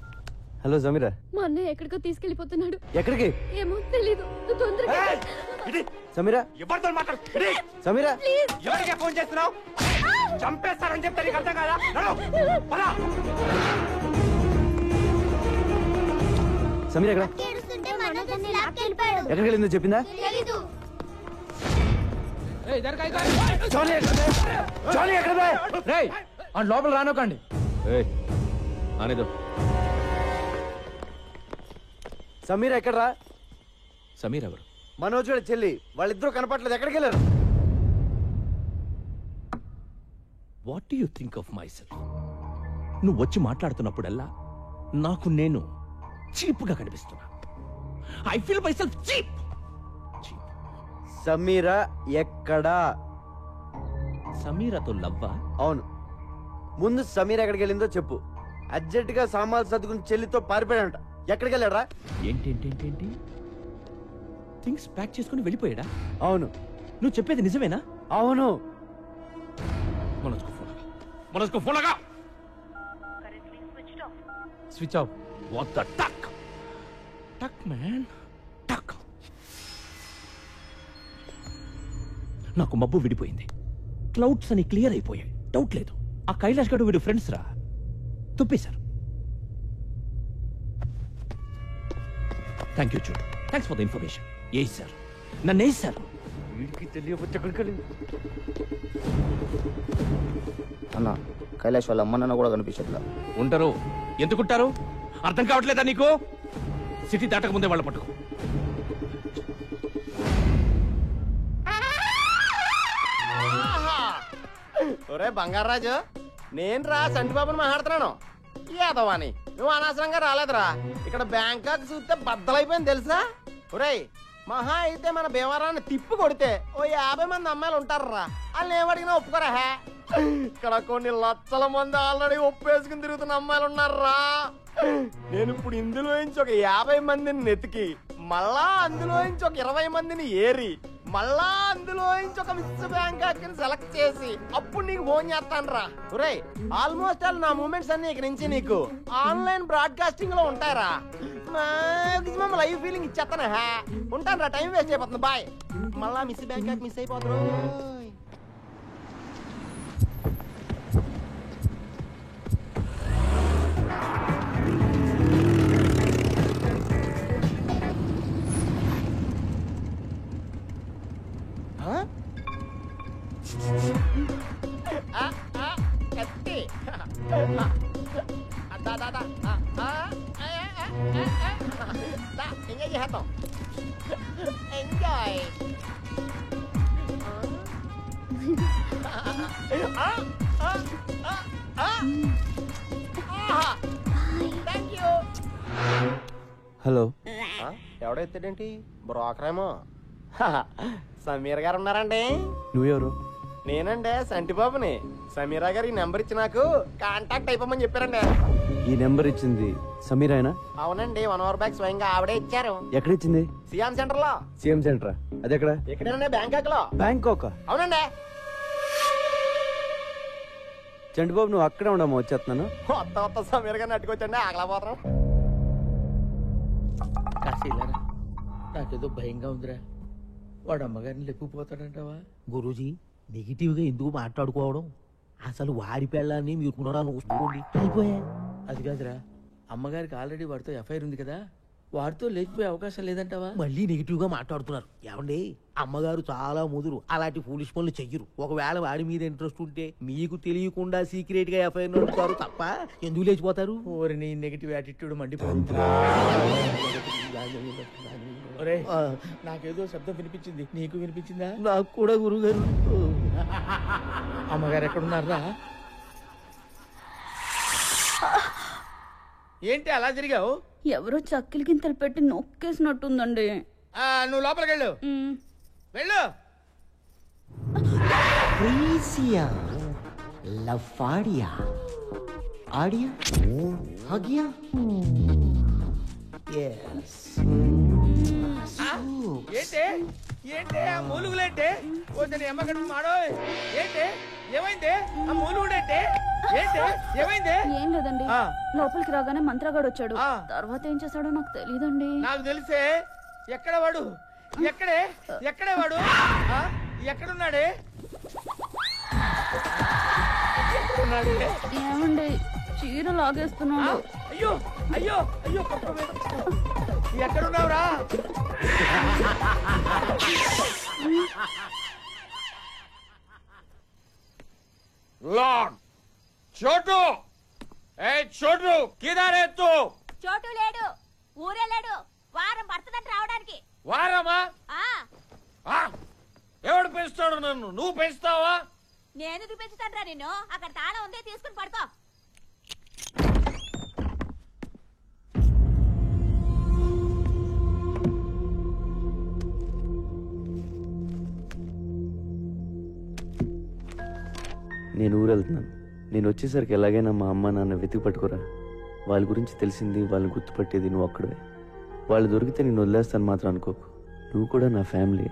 హలో సమీరా. మా అన్నయ్య ఎక్కడికో తీసుకెళ్లిపోతున్నాడు. ఎక్కడికి? ఏమో తెలీదు. తొందరగా సమీరా. ఎవరితో మాట్లాడు? సమీరా, ఎవరికే ఫోన్ చేస్తున్నావు? చంపేస్తారని చెప్తే నీకు అర్థం కాదా? సమీరా ఎక్కడ? ఎక్కడికి వెళ్ళిందో చెప్పిందా? లోపల రానోకండి. సమీరా ఎక్కడరా? సమీర్ ఎవరు? మనోజ్ చెల్లి. వాళ్ళిద్దరూ కనపట్లేదు. ఎక్కడికి వెళ్ళారు? What do you think of my self? నువ్వు వచ్చి మాట్లాడుతున్నప్పుడల్లా నాకు నేను చీప్గా కనిపిస్తున్నా. I feel my self cheap. Sameera ఎక్కడా? సమీరాతో లవ్వా? అవును. ముందు సమీరా ఎక్కడికి వెళ్ళిందో చెప్పు. అర్జెంట్ గా సామాన్లు సర్దుకుని చెల్లితో పారిపోయాడంట. ఎక్కడికి వెళ్ళాడా? ఏంటి థింగ్స్ ప్యాక్ చేసుకుని వెళ్ళిపోయాడా? అవును. నువ్వు చెప్పేది నిజమేనా? అవును. మనోజ్కు ఫోన్ లగా. Switch off. వాట్ ద టక్ టక్ మ్యాన్ టక్. నాకు మబ్బు విడిపోయింది. క్లౌడ్స్ అని క్లియర్ అయిపోయాయి. డౌట్ లేదు, ఆ కైలాష్ గడు వీడు ఫ్రెండ్స్ రా. తుప్పేశారు. థ్యాంక్ యూ చూడు. Thanks for the information. A sir నన్ను ఏ సార్ వీడికి తెలియకపోతే ఎక్కడికి వెళ్ళింది? అన్న కైలాష్ వాళ్ళ అమ్మ నాన్న కూడా కనిపించట్లా. ఉంటారు. ఎందుకుంటారు? అర్థం కావట్లేదా నీకు? సిటీ దాటక ముందే వాళ్ళ పట్టుకో. ఒరే బంగారాజు, నేను రా సంటిబాబుని మాట్లాడుతున్నాను. యాదవాని నువ్వు అనవసరంగా రాలేదురా. ఇక్కడ బ్యాంకాక్ చూస్తే బద్దలైపోయింది తెలుసా? ఒరేయ్, మహా అయితే మన భీమవరాన్ని తిప్పి కొడితే ఓ 50 మంది అమ్మాయిలు ఉంటారా. వాళ్ళని ఏమడిగినా ఒప్పుకోరా. ఇక్కడ కొన్ని లక్షల మంది ఆల్రెడీ ఒప్పేసుకుని తిరుగుతున్న అమ్మాయిలు ఉన్నారా. నేను ఇప్పుడు ఇందులో నుంచి ఒక 50 మందిని నెతికి మళ్ళా అందులో నుంచి ఒక 20 మందిని ఏరి మళ్ళా అందులో నుంచి ఒక మిస్ బ్యాంకాక్ సెలెక్ట్ చేసి అప్పుడు నీకు ఫోన్ చేస్తాను రా. ఒరేయ్ ఆల్మోస్ట్ ఆల్ నా మూమెంట్స్ అన్ని ఇక నుంచి నీకు ఆన్లైన్ బ్రాడ్కాస్టింగ్ లో ఉంటాయరా. మాక్సిమం లైవ్ ఫీలింగ్ ఇచ్చేస్తాను. ఉంటాను రా, టైం వేస్ట్ అయిపోతుంది. బాయ్. మళ్ళా మిస్ బ్యాంకాక్ మిస్ అయిపోతారు. కత్తి ఎంజాయ్ చేస్తాం. ఎంజాయ్. Thank you. హలో. ఎవడో ఎత్తాడేంటి? బ్రోకరేమో. సమీర్ గారు ఉన్నారండి? నువ్వెవరు? నేనండి సంటిబాబుని. సమీరా గారు ఈ నెంబర్ ఇచ్చి నాకు కాంటాక్ట్ అయిపోమని చెప్పారండి. ఈ నెంబర్ ఇచ్చింది సమీరాయనా? అవునండి, 1 అవర్ బ్యాక్ స్వయంగా ఆవిడే ఇచ్చారు. ఎక్కడ ఇచ్చింది? సిఎం సెంటర్ లో. సిఎం సెంటరా? అది ఎక్కడ? ఎక్కడేనండి? బ్యాంకాక్ లో. బ్యాంకాక్? అవునండి. చంటిబాబు నువ్వు అక్కడే ఉండమా, వచ్చేస్తున్నాను. కొత్త సమీర్ గారిని అట్టుకొచ్చండి, ఆగలేకపోతున్నాం. కాశీలారా, నాకేదో భయంగా ఉందిరా. వాడు అమ్మగారిని లెక్కుపోతాడంటావా? గురూజీ, నెగిటివ్ గా ఎందుకు మాట్లాడుకోవడం? అసలు వాడి పెళ్ళాన్ని మీరు పునరాలోచించుకోండి. అయిపోయా. అది కాదురా, అమ్మగారికి ఆల్రెడీ వాడితో ఎఫ్ఐఆర్ ఉంది కదా, వాడితో లేచిపోయే అవకాశం లేదంటావా? మళ్ళీ నెగిటివ్ గా మాట్లాడుతున్నారు. ఏమండి, అమ్మగారు చాలా ముదురు, అలాంటి ఫూలిష్ పనులు చెయ్యరు. ఒకవేళ వాడి మీద ఇంట్రెస్ట్ ఉంటే మీకు తెలియకుండా సీక్రెట్ గా ఎఫ్ఐఆర్ నడుపుతారు తప్ప ఎందుకు లేచిపోతారు? ఓరి నీ నెగిటివ్ యాటిట్యూడ్ మండిపోతుంది. నాకేదో శబ్దం వినిపించింది, నీకు వినిపించిందా? నాకు కూడా గురుగారు. అమ్మగారు ఎక్కడున్నారా? ఏంటి అలా జరిగావు? ఎవరో చక్కిలి గింతలు పెట్టి నొక్కేసినట్టుందండి. నువ్వు లోపలికి వెళ్ళు. వెళ్ళు. ప్రీసియా లఫాడియా ఆడియా హగియా yes ఏంటి ఏంటి ఆ మూలుగులేంటి? కొంచెం అమ్మగడ్డ మాడో. ఏంటి ఏమైంది? ఆ మూలుగుడేంటి? ఏంటి ఏమైంది? ఏం లేదండి, లోపలికి రాగానే మంత్రగాడు వచ్చాడు. తర్వాత ఏం చేశాడో నాకు తెలియదండి. నాకు తెలిసే. ఎక్కడ వాడు? ఎక్కడే వాడు? ఎక్కడున్నాడే? ఏమండి, చీర లాగేస్తున్నాడు. అయ్యో అయ్యో అయ్యో, ఎక్కడున్నావురా? లార్డ్ చోటు, ఏ చోటు, కిదారే తూ? చోటు లేడు, ఊరే లేడు. వారం పడుతుందంట రావడానికి. వారమా? ఎవడు పెంచుతాడు నన్ను? నువ్వు పెంచుతావా? నేను పెంచుతాను రా నిన్ను. అక్కడ తాళం ఉంది, తీసుకుని పడుకో. నేను ఊరు వెళ్తున్నాను. నేను వచ్చేసరికి ఎలాగైనా మా అమ్మ నాన్న వెతికి పట్టుకోరా. వాళ్ళ గురించి తెలిసింది, వాళ్ళని గుర్తుపట్టేది నువ్వు ఒక్కడే. వాళ్ళు దొరికితే నేను వదిలేస్తాను మాత్రం అనుకోకు. నువ్వు కూడా నా ఫ్యామిలీ.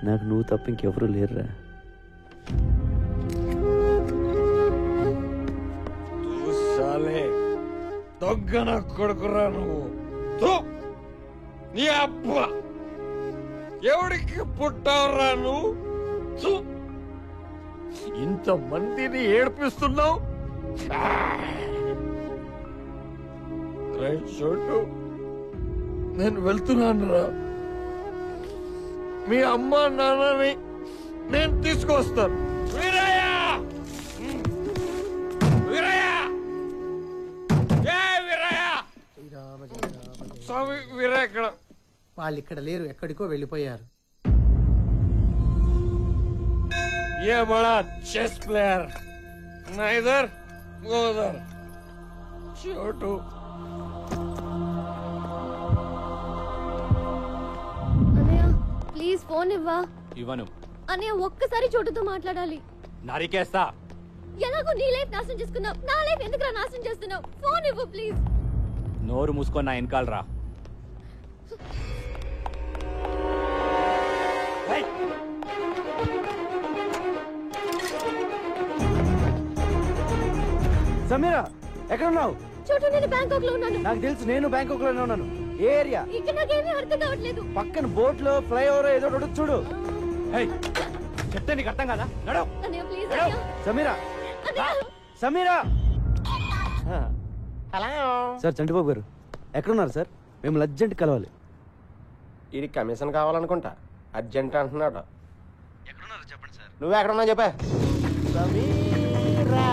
నాకు నువ్వు తప్ప ఇంకెవరూ లేరురా. దొగ్గన కొడుకురా నువ్వు. నీ అబ్బ ఎవడికి పుట్టావురా నువ్వు? ఇంత మందిని ఏడిపిస్తున్నావు. చోటు, నేను వెళ్తున్నాను రా. మీ అమ్మ నాన్నని నేను తీసుకొస్తాను. వీరయ్య, వీరయ్య, వీరయ్య, స్వామి వీరయ్య ఇక్కడ. వాళ్ళు ఇక్కడ లేరు, ఎక్కడికో వెళ్ళిపోయారు. ये बड़ा चेस प्लेयर ना इधर वो उधर. छोटू అన్నయ్య ప్లీజ్ ఫోన్ ఇవ్వా. ఇవ్వను. అన్నయ్య ఒక్కసారి చోటుతో మాట్లాడాలి. నరికేస్తా. ఎలాగో నీ లైఫ్ నాశనం చేసుకున్నావు, నా లైఫ్ ఎందుకు నాశనం చేస్తున్నావు? ఫోన్ ఇవ్వు ప్లీజ్. నోరు మూసుకొని నా వెనకాల రా. సమీరా ఎక్కడ ఉన్నావు? చోటు నేను బ్యాంకాక్ లో ఉన్నాను. నాకు తెలుసు, నేను బ్యాంకాక్ లోనే ఉన్నాను. ఏ ఏరియా? ఇక్కడ నాకేమీ అర్థం కావట్లేదు. పక్కన బోట్ లో ఫ్లైఓవర్ ఏదో ఒకటి చూడు. చెప్తే నీకు అర్థం కదా. నడవు. అన్నయ్య ప్లీజ్ నడవు. సమీరా, సమీరా. హలో సార్, చంటిబాబు గారు ఎక్కడున్నారు సార్? మేము అర్జెంట్ కలవాలి. ఇది కమిషన్ కావాలనుకుంటా, అర్జెంట్ అంటున్నాడు. నువ్వు ఎక్కడున్నావు చెప్పా. సమీరా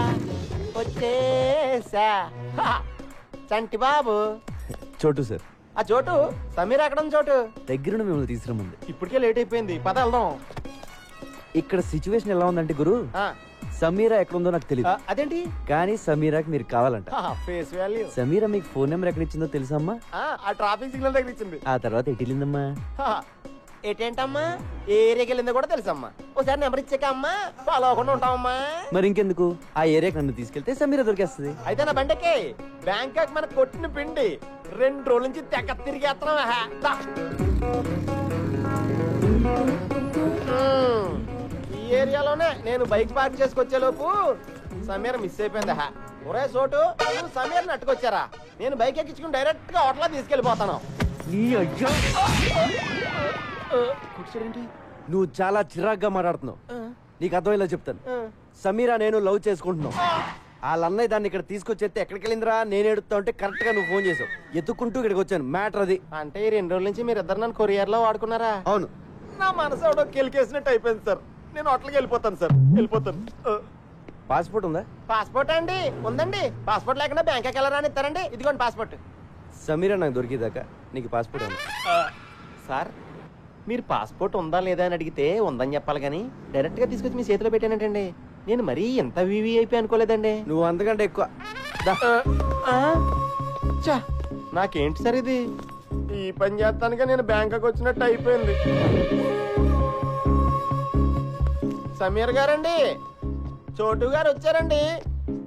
వచ్చేసా. చంటి బాబు. చోటు సార్. ఆ చోటు సమీరా ఎక్కడ ఉంది? చోటు దగ్గరుండి మిమ్మల్ని తీసుకురమ్మంది. ఇప్పటికే లేట్ అయిపోయింది, పద వెళ్దాం. ఇక్కడ సిచ్యువేషన్ ఎలా ఉందంటే గురు, సమీరా ఎక్కడుందో నాకు తెలియదు. అదేంటి? కానీ సమీరాకి మీరు కావాలంట. Face value. సమీరా మీకు ఫోన్ నెంబర్ ఎక్కడ ఇచ్చిందో తెలుసా అమ్మా? ఆ ట్రాఫిక్ సిగ్నల్ దగ్గర ఇచ్చింది. ఆ తర్వాత ఎటు వెళ్ళిందమ్మా? ఏంటమ్మా, ఏ ఏరియాకి వెళ్ళిందో కూడా తెలుసమ్మా. ఒకసారి నెంబర్ ఇచ్చాక అమ్మా ఫాలో అవ్వకుండా ఉంటామమ్మా. మరి ఇంకెందుకు, ఆ ఏరియాకి నన్ను తీసుకెళ్తే సమీరా దొరికేస్తుంది. అయితే నా బండకి బ్యాంకాక్ మన కొట్టిన పిండి 2 రోజుల నుంచి తెగ తిరిగేస్తున్నావా. ఈ ఏరియాలోనే నేను బైక్ పార్క్ చేసుకొచ్చే లోపు సమీర మిస్ అయిపోయింది. ఒరే చోటు, నువ్వు సమీర నట్టుకొచ్చారా? నేను బైక్ ఎక్కించుకుని డైరెక్ట్ గా హోటల్ తీసుకెళ్లిపోతాను. నువ్వు చాలా చిరాగ్గా మాట్లాడుతున్నావు. నీకు అర్థమయ్యేలా చెప్తాను. సమీరా నేను లవ్ చేసుకుంటున్నావు. వాళ్ళ అన్నయ్య దాన్ని ఇక్కడ తీసుకొచ్చేస్తే ఎక్కడికి వెళ్ళిందిరా నేను ఎడుతా ఉంటే కరెక్ట్ గా నువ్వు ఫోన్ చేసావు. ఎత్తుకుంటూ ఇక్కడికి వచ్చాను. మ్యాటర్ అది. అంటే ఈ 2 రోజుల నుంచి మీరు ఇద్దరు నన్ను కొరియర్ లో వాడుకున్నారా? అవును. నా మనసు ఎవడో కెలికేసినట్టు అయిపోయింది సార్. నేను హోటల్కి వెళ్ళిపోతాను సార్, వెళ్ళిపోతాను. పాస్పోర్ట్ ఉందా? పాస్పోర్ట్ అండి ఉందండి. పాస్పోర్ట్ లేకుండా బ్యాంకాక్ వెళ్ళరా అని ఇస్తారండి. ఇదిగోండి పాస్పోర్ట్. సమీరా నాకు దొరికేదాకా నీకు పాస్పోర్ట్ ఉంది. సార్, మీరు పాస్పోర్ట్ ఉందా లేదా అని అడిగితే ఉందని చెప్పాలి కానీ డైరెక్ట్ గా తీసుకొచ్చి మీ చేతిలో పెట్టానంటండి. నేను మరీ ఎంత వివిఐపి అనుకోలేదండి. నువ్వు అంతకంటే ఎక్కువ. నాకేంటి సార్ ఇది? ఈ పని చేస్తానుగా నేను బ్యాంకాక్ వచ్చినట్టు అయిపోయింది. సమీర్ గారండి, చోటు గారు వచ్చారండి.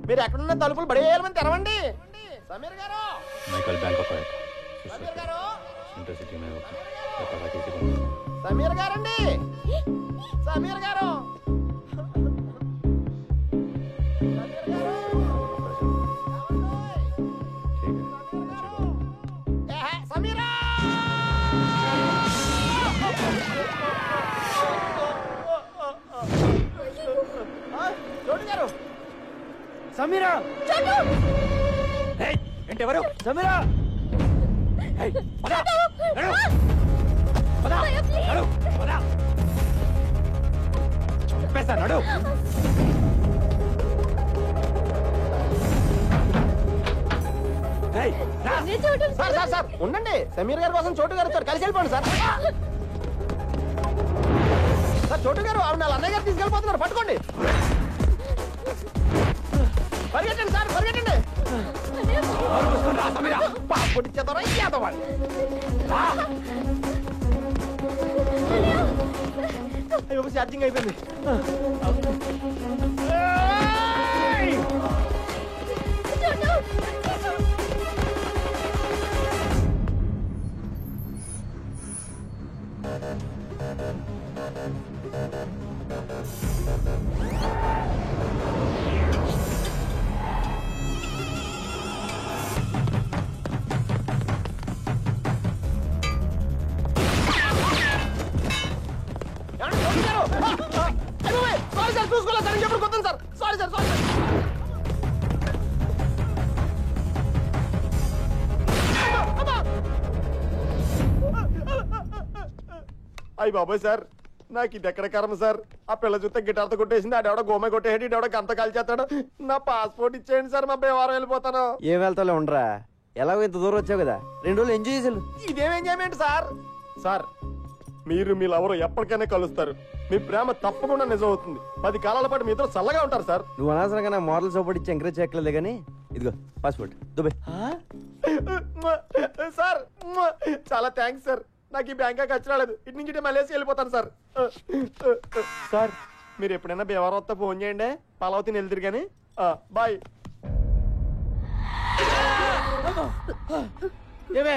మీరు ఎక్కడున్న తలుపులు బడేయాలని తెరవండి. సమీర్ గారు. సమీర్ గారు. సమీర్ గారండి. సమీర్ గారు. సమీరా. చోటు గారు. సమీరా. ఏంటి ఎవరు? సమీరా. చంపేస్తా నడు. సార్ సార్ సార్ ఉండండి. సమీర్ గారి కోసం చోటు గారు వచ్చారు, కలిసి వెళ్ళిపోండి సార్. సార్ చోటు గారు ఆవిడ వాళ్ళ అన్నయ్య గారు తీసుకెళ్ళిపోతున్నారు, పట్టుకోండి. పరిగెట్టండి సార్, పరిగెట్టండి. పాస్పోర్ట్ ఇచ్చేద్దారా? ఇచ్చేద్దాం. అయ్యో ఛార్జింగ్ అయిపోయింది. సారీ సార్, చూసుకోలేదు సార్. ఇంకెప్పుడు కొత్తాను sir. Sorry sir, sorry sir. అయ్యి బాబాయ్ సార్, నాకు ఇది ఎక్కడ కర్మ సార్. ఆ పిల్ల చూస్తే గిటార్తో కొట్టేసింది, ఆడెవడో గోమ కొట్టేసి ఇడెవడో గంత కాల్చేస్తాడు. నా పాస్పోర్ట్ ఇచ్చేయండి సార్, మా బేవారం వెళ్ళిపోతాను. ఏం వెళ్తాలో ఉండరా, ఎలాగో ఇంత దూరం వచ్చావు కదా, 2 రోజులు ఎంజాయ్ చేసాను. ఇదేం ఎంజాయ్మెంట్ సార్? సార్, మీరు మీ లవరు ఎప్పటికైనా కలుస్తారు. మీ ప్రేమ తప్పకుండా నిజం అవుతుంది. 10 కాలాల పాటు మీతో చల్లగా ఉంటారు సార్. నువ్వు అనవసరంగా నా మోడల్ సపోర్ట్ ఇచ్చి ఎంకరేజ్ చేయట్లేదు కానీ ఇదిగో పాస్పోర్ట్ దుబాయ్. సార్ చాలా థ్యాంక్స్ సార్. నాకు ఈ బ్యాంకాక్ ఖర్చు రాలేదు. ఇటు నుంచి మలేసి వెళ్ళిపోతాను సార్. సార్ మీరు ఎప్పుడైనా బేవారం వస్తే ఫోన్ చేయండి. పలావతిని వెళ్తారు కానీ. బాయ్. ఏమే,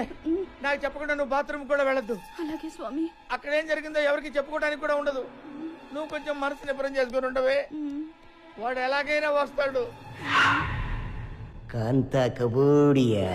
నాకు చెప్పకుండా నువ్వు బాత్రూమ్ కూడా వెళ్ళొద్దు. అలాగే స్వామి. అక్కడ ఏం జరిగిందో ఎవరికి చెప్పుకోవడానికి కూడా ఉండదు. నువ్వు కొంచెం మనసు నిబ్బరం చేసుకుని ఉండవే. వాడు ఎలాగైనా వస్తాడు. కాంతా కబోడియా.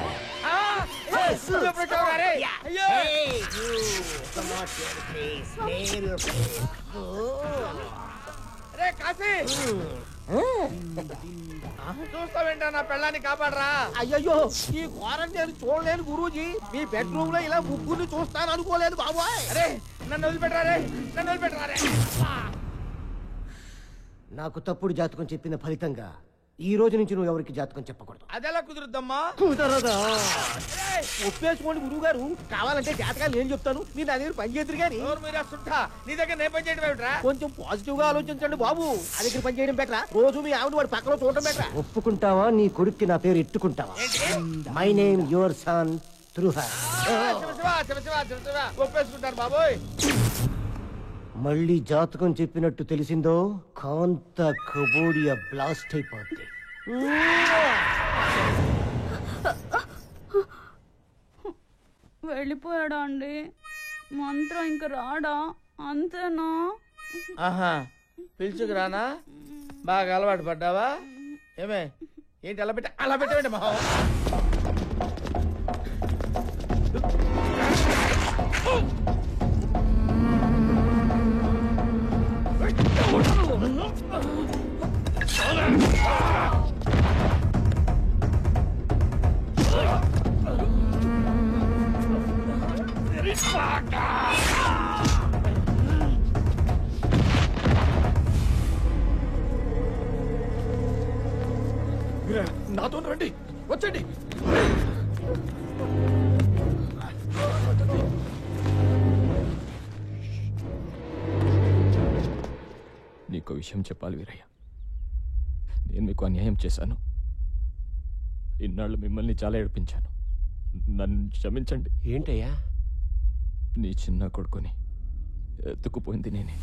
చూస్తావేంటా నా పెళ్ళాన్ని కాపాడరా. అయ్యయ్యో ఈ క్వారంటైన్ చూడలేను గురూజీ. మీ బెడ్రూమ్ లో ఇలా ముగ్గురిని చూస్తాను అనుకోలేదు బాబోయ్. అరే నన్ను వదిలిపెట్టరా, నన్ను వదిలిపెట్టరా. నాకు తప్పుడు జాతకం చెప్పిన ఫలితంగా ఈ రోజు నుంచి నువ్వు ఎవరికి జాతకం చెప్పకూడదు. అదెలా కుదురుద్దమ్మా? కుదరదా? ఒప్పేసుకోండి గురువు గారు. కావాలంటే జాతకాలు ఏం చెప్తాను, మీరు నా దగ్గర పని చేద్దరు కానీ. నీ దగ్గర నేను పని చేయడం ఏమిట్రా? కొంచెం పాజిటివ్ గా ఆలోచించండి బాబు. నా దగ్గర పని చేయడం బెటరా, రోజు మీ ఆవిడ వాడి పక్కన చూడటం బెటరా? ఒప్పుకుంటావా నీ కొడుక్కి నా పేరు ఎట్టుకుంటావా? మై నేమ్ యువర్ సన్ త్రూహ. ఒప్పేసుకుంటారు బాబోయ్. మళ్ళీ జాతకం చెప్పినట్టు తెలిసిందో కాంతా కబోడియా బ్లాస్ట్ అయిపోద్ది. వెళ్ళిపోయాడా అండి? మంత్రం ఇంక రాడా? అంతేనా? ఆహా పిలుచుకు రానా? బాగా అలవాటు పడ్డావా? ఏమే ఏంటి అలా పెట్టండి మహా. నాతో రండి, వచ్చండి. నీకో విషయం చెప్పాలి వీరయ్య. నేను మీకు అన్యాయం చేశాను. ఇన్నాళ్ళు మిమ్మల్ని చాలా ఏడిపించాను. నన్ను క్షమించండి. ఏంటయ్యా? నీ చిన్న కొడుకుని ఎత్తుకుపోయింది నేనే.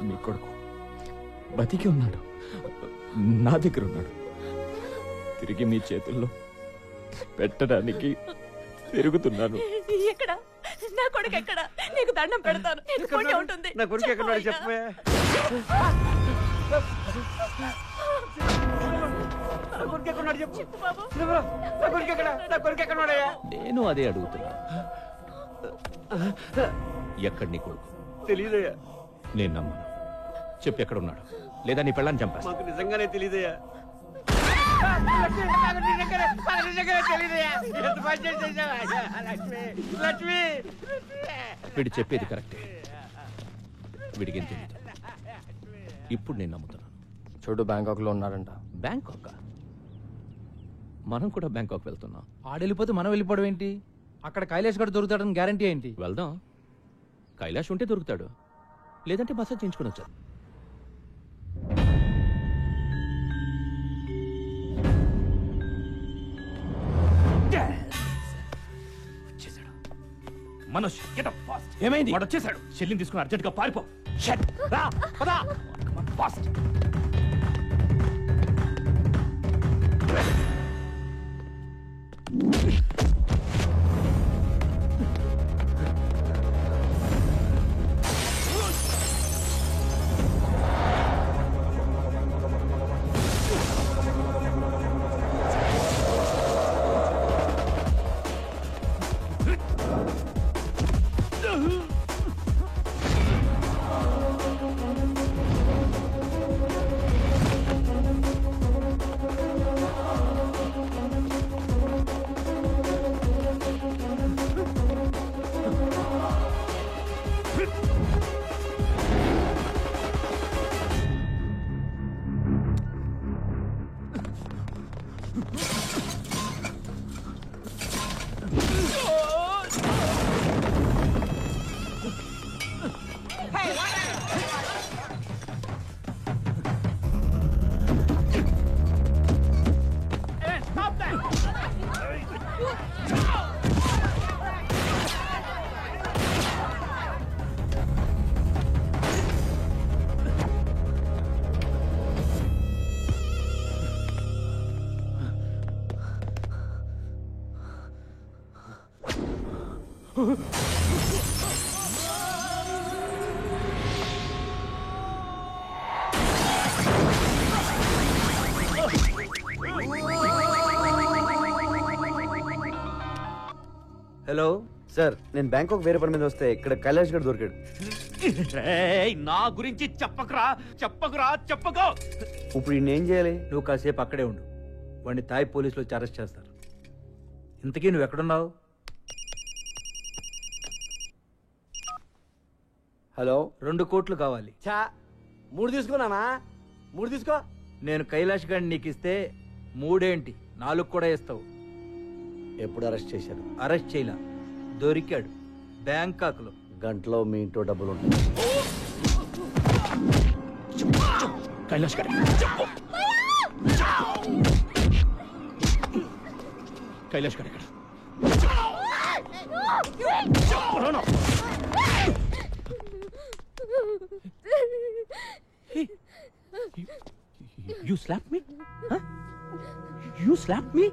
మీ కొడుకు బతికి ఉన్నాడు, నా దగ్గర ఉన్నాడు. తిరిగి మీ చేతుల్లో పెట్టడానికి తిరుగుతున్నాను. ఎక్కడ నా కొడుకు? ఎక్కడ? నీకు దండం పెడతాను. ఉంటుంది. నా కొడుకు ఎక్కడ చెప్పే. నేను అదే అడుగుతున్నా. ఎక్కడి నీ కొడుకు? తెలీదయ్యా. నేను నమ్మను. చెప్పు ఎక్కడ ఉన్నాడు, లేదా నీ పెళ్ళాన్ని చంపేస్తా. మాకు నిజంగానే తెలీదయ్యా. వీడు చెప్పేది కరెక్టే. వీడికి ఏం తెలియదు. ఇప్పుడు నేను నమ్ముతున్నాను. చూడు బ్యాంకాక్ లో ఉన్నాడంట. బ్యాంకాక్? మనం కూడా బ్యాంకాక్ వెళ్తున్నాం. ఆడెళ్ళిపోతే మనం వెళ్ళిపోవడం ఏంటి? అక్కడ కైలాష్ గడు దొరుకుతాడని గ్యారంటీ ఏంటి? వెళ్దాం. కైలాష్ ఉంటే దొరుకుతాడు, లేదంటే మసాజ్ చేయించుకుని వచ్చాడు. Manoj get up fast. ఏమైంది? వాడు వచ్చేసాడు. చెల్లిని తీసుకుని అర్జెంట్ గా పారిపో. షట్ రా పద ఫాస్ట్. హలో సార్, నేను బ్యాంకాక్ వేరే పని మీద వస్తే ఇక్కడ కైలాష్ గడ్ దొరికాడు. నా గురించి చెప్పకురా చెప్పకో. ఇప్పుడు ఈయన ఏం చేయాలి? నువ్వు కాసేపు అక్కడే ఉండు. వాడిని తాయ్ పోలీసులు వచ్చి అరెస్ట్ చేస్తారు. ఇంతకీ నువ్వు ఎక్కడున్నావు? హలో, 2 కోట్లు కావాలి. 3 తీసుకున్నానా? 3 తీసుకో. నేను కైలాష్ గారిని నీకు ఇస్తే 3 ఏంటి 4 కూడా ఇస్తావు. ఎప్పుడు అరెస్ట్ చేశారు? అరెస్ట్ చేయలా, దొరికాడు బ్యాంకాక్ లో. గంటలో మీ ఇంట్లో డబ్బులు ఉంటాయి. కైలాష్ గారు కైలాష్ గారు ఎక్కడ? You slapped me? Huh? You slapped me?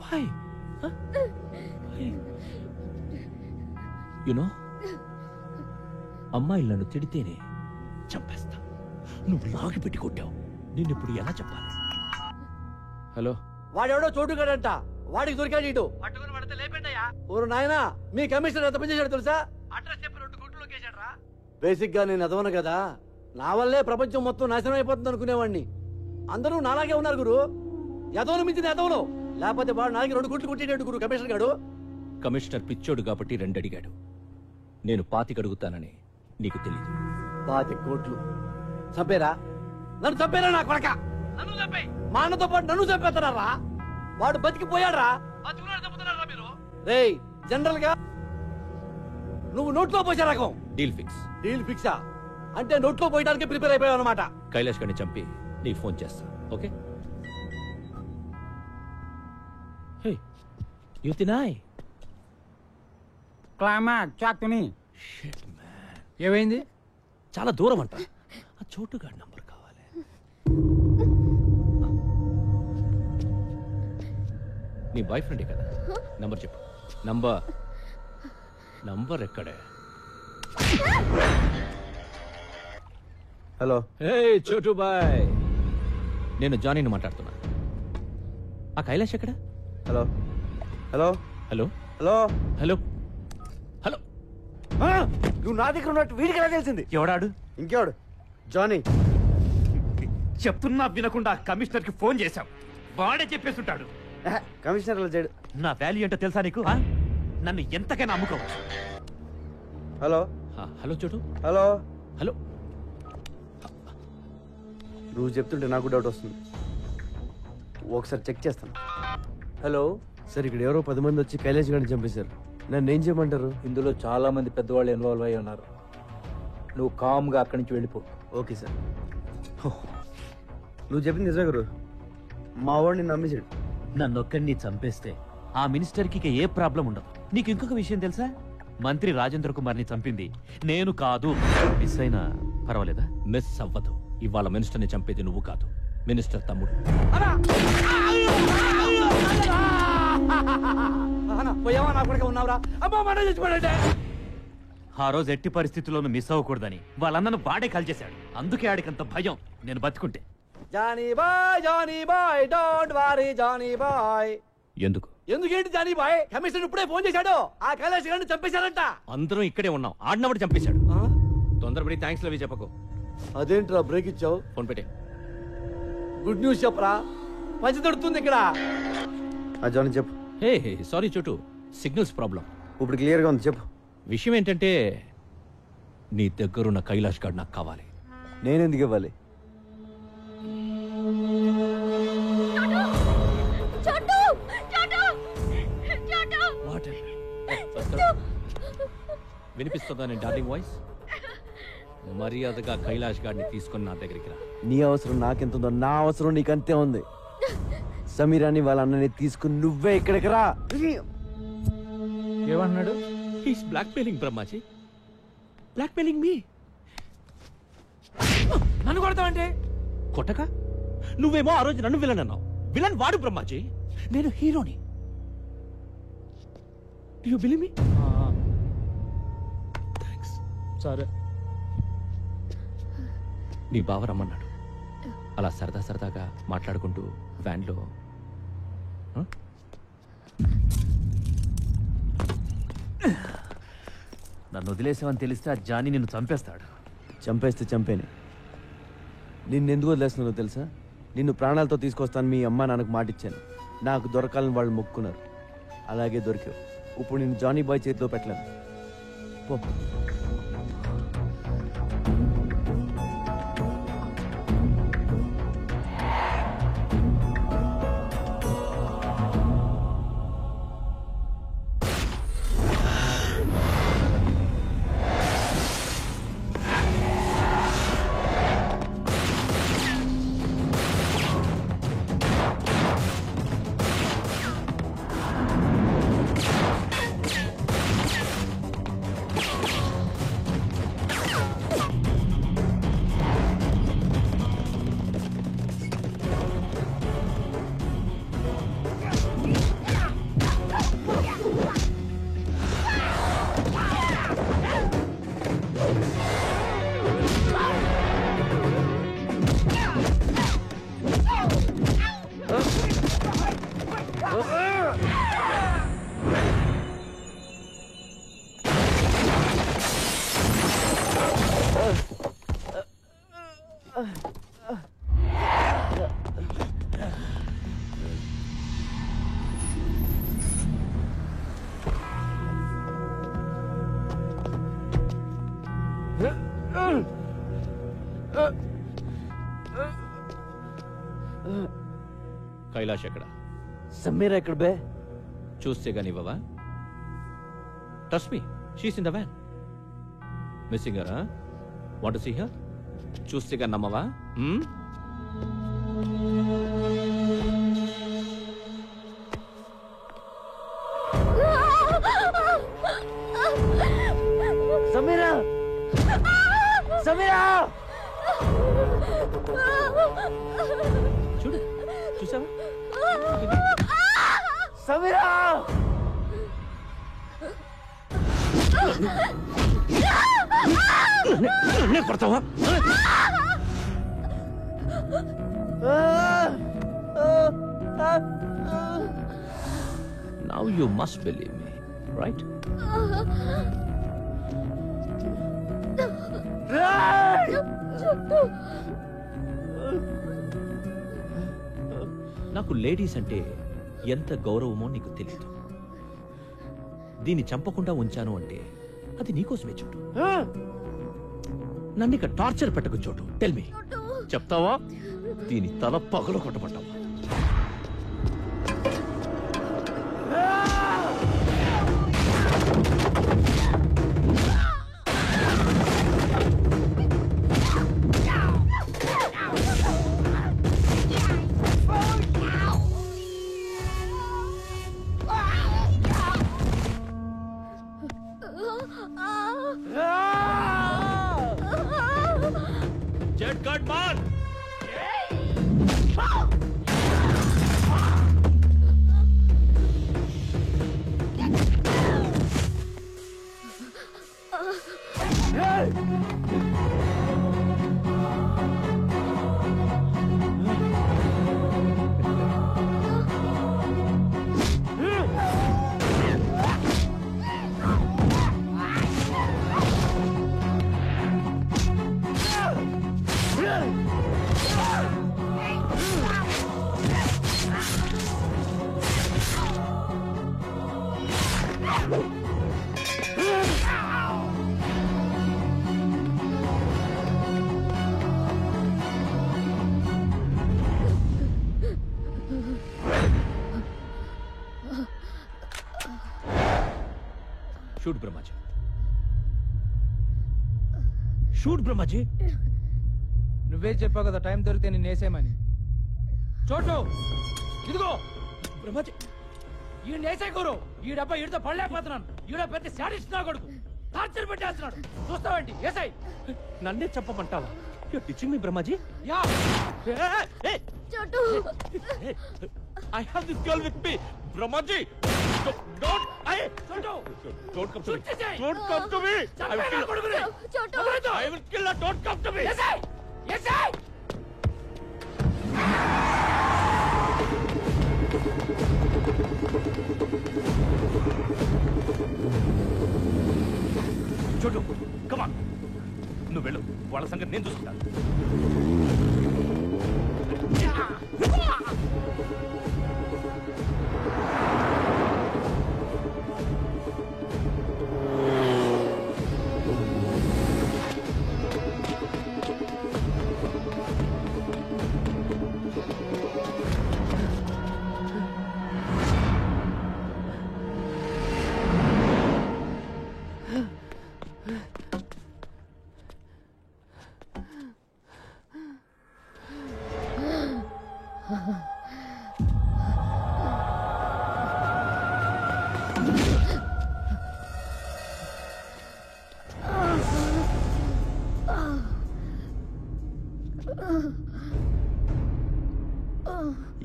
Why? Huh? Why? You know, అమ్మాయిలు నన్ను తిడితేనే చంపేస్తా. నువ్వు లాగి పెట్టి కొట్టావు. నిన్నిప్పుడు ఎలా చెప్పాలి? హలో, వాడెవడో చోటుగాడంట, వాడికి దొరికాడు ఇటు. పట్టుకుని పడితే లేపండియా. ఊరు నాయనా, మీ కమిషనర్ ఎంత పనిచేశాడు తెలుసా? అడ్రస్ చెప్పి 2 కోట్లు లొకేషన్ రా. బేసిక్ గా నేను ఎదవను కదా, నా వల్లే ప్రపంచం మొత్తం నాశనం అయిపోతుంది అనుకునేవాడిని. అందరూ నాలాగే ఉన్నారు గురు. ఎదవను మించిన ఎదవను. లేకపోతే వాడు నాకి 2 కోట్లు కొట్టేటట్టు గురు కమిషనర్ గాడు. కమిషనర్ పిచ్చోడు కాబట్టి 2 అడిగాడు. నేను 25 అడుగుతానని నీకు తెలీదు. 25 కోట్లు చంపేరా? నన్ను చంపేరా నా కొడక? నన్ను చంపే, మా అన్నతో పాటు నన్ను చంపేస్తారా? వాడు బతికిపోయాడ్రా. రేయ్, జనరల్ గా నువ్వు నోట్లో పోసే రకం. Deal fix. డీల్ ఫిక్సా? అంటే నోట్లో పోయడానికి ప్రిపేర్ అయిపోయావు అనమాట. కైలాష్ గారిని చంపి నీకు ఫోన్ చేస్తా. ఓకే? హే, యుతినాయ్ క్లైమాక్స్ చాక్ని. ఏమైంది? చాలా దూరం అంట. ఆ చోటుగాడి నంబర్ కావాలి. నీ బాయ్ ఫ్రెండే కదా? నంబర్ చెప్పు. నంబర్ ఎక్కడే? హలో. హే చోటు బాయ్, నేను జానీని మాట్లాడుతున్నా. ఆ కైలాష్ ఎక్కడ? Hello hello hello hello hello hello. నువ్వు నా దగ్గర ఉన్నట్టు వీడికి ఎలా తెలిసింది? ఎవడాడు? ఇంకెవడు? జానీ. చెప్తున్నా వినకుండా కమిషనర్ కి ఫోన్ చేశావు. వాడే చెప్పేస్తుంటాడు. కమిషనర్ చేయడు. నా వాల్యూ ఏంటో తెలుసా నీకు? నన్ను ఎంతకైనా అమ్ముకోవచ్చు. హలో హలో చోటు. Hello hello. నువ్వు చెప్తుంటే నాకు డౌట్ వస్తుంది. ఒకసారి చెక్ చేస్తాను. హలో సార్, ఇక్కడ ఎవరో 10 మంది వచ్చి కైలాష్ గారిని చంపేశారు. నన్ను ఏం చేయమంటారు? ఇందులో చాలా మంది పెద్దవాళ్ళు ఇన్వాల్వ్ అయి ఉన్నారు. నువ్వు కామ్గా అక్కడి నుంచి వెళ్ళిపో. Okay sir. నువ్వు చెప్పింది నిజమే గురు. మా వాడిని నమ్మేశాడు. నన్నొక్కడిని చంపేస్తే ఆ మినిస్టర్కి ఇక ఏ ప్రాబ్లం ఉండదు. నీకు ఇంకొక విషయం తెలుసా? మంత్రి రాజేంద్ర కుమార్ని చంపింది నేను కాదు. మిస్ అయినా పర్వాలేదా? మిస్ అవ్వదు. ఇవాళ మినిస్టర్ని చంపేది నువ్వు కాదు, మినిస్టర్ తమ్ముడు. పోయావా నా కొడుకు? ఉన్నావురా? అమ్మా మన చచ్చిపోయాడే. ఆ రోజు ఎట్టి పరిస్థితుల్లోనూ మిస్ అవ్వకూడదని వాళ్ళందరూ వాడే కాల్చేశాడు. అందుకే ఆడికంత భయం నేను బతుకుంటే. జానీ బాయ్ డోంట్ వరీ జానీ బాయ్. ఎందుకేంటి జానీ బాయ్? కమిషనర్ ఇప్పుడే ఫోన్ చేశాడు. ఆ కైలాష్ గారిని చంపేశారంట. అందరం ఇక్కడే ఉన్నాం. ఆడినప్పుడు చంపేశాడు. తొందరపడి థ్యాంక్స్ లవి చెప్పకు. అదేంట్రా బ్రేక్ ఇచ్చావు? ఫోన్ పెట్టే. గుడ్ న్యూస్ చెప్పరా? పంచి దొరుకుతుంది ఇక్కడ. జానీ చెప్పు. హే సారీ చోటు, సిగ్నల్స్ ప్రాబ్లం. ఇప్పుడు క్లియర్ గా ఉంది, చెప్పు. విషయం ఏంటంటే నీ దగ్గరున్న కైలాష్ గారు నాకు కావాలి. నేనెందుకు ఇవ్వాలి? వినిపిస్తుందా నేను డార్లింగ్ వాయిస్? మర్యాదగా కైలాష్ గారిని తీసుకుని నా దగ్గరికి రా. నీ అవసరం నాకెంతుందో నా అవసరం నీకంతే ఉంది. సమీరాని వాళ్ళ అన్నని తీసుకుని నువ్వే ఇక్కడికి రా. ఏమన్నాడు? He's blackmailing Brahmaji, blackmailing me. నన్ను కొడతావంటే? కొట్టక నువ్వేమో ఆ రోజు నన్ను విలన్ అన్నావు. విలన్ వాడు బ్రహ్మాజీ, నేను హీరోని. Do you believe me? Thanks. సరే. నీ బావ రమ్మన్నాడు. అలా సరదా సరదాగా మాట్లాడుకుంటూ వ్యాన్లో నన్ను వదిలేసావని తెలిస్తే ఆ జానీ నిన్ను చంపేస్తాడు. చంపేస్తే చంపేనే. నిన్నెందుకు వదిలేస్తున్నానో తెలుసా? నిన్ను ప్రాణాలతో తీసుకొస్తాను మీ అమ్మ నాన్నకు మాటిచ్చాను. నాకు దొరకాలని వాళ్ళు మొక్కున్నారు. అలాగే దొరికావు. ఇప్పుడు నేను జానీ బాయ్ చేతిలో పెట్టలేను. పో. కైలాష్ ఎక్కడ? సమీరా ఎక్కడ బే? చూస్తే గానీ బావా. Trust me, she's in the van. Missing her? Want to see her? చూస్తే గానీ నమ్మవా? సమీరా! సమీరా! చూడు, చూసావా? సమీరా! కొడతావా? Now you must believe me, right? నాకు లేడీస్ అంటే ఎంత గౌరవమో నీకు తెలియదు. దీన్ని చంపకుండా ఉంచాను అంటే అది నీకోసమే చోటు. నన్ను ఇక టార్చర్ పెట్టకు చోటు. టెల్ మీ, చెప్తావా? దీని తల పగలు కొట్టబడ్డావా? Jet cut man! Shoot Brahmaji, shoot Brahmaji. నువ్వే చెప్పావు కదా టైం దొరికితే నేను వేసేయమని. చోటు ఇదిగో బ్రహ్మాజీ, ఈ నేసే కూరు. ఈ డబ్బా ఈడితో పడలేకపోతున్నాను. ఈడ పెద్ద శాడిస్ట్ నా కొడుకు. టార్చర్ పెట్టేస్తున్నాడు. చూస్తావండి ఏసై. నన్నే చెప్పమంటావా? You're teaching me, Brahmaji? Yeah. Hey! Chotu! I have this girl with me. Brahmaji! Don't! Chotu! Don't come to me! Don't come to me! I will kill her! Chotu! I will kill her! Don't come to me! Yes, I! Yes, I! సంగతి నేను చూసుకుంటాను.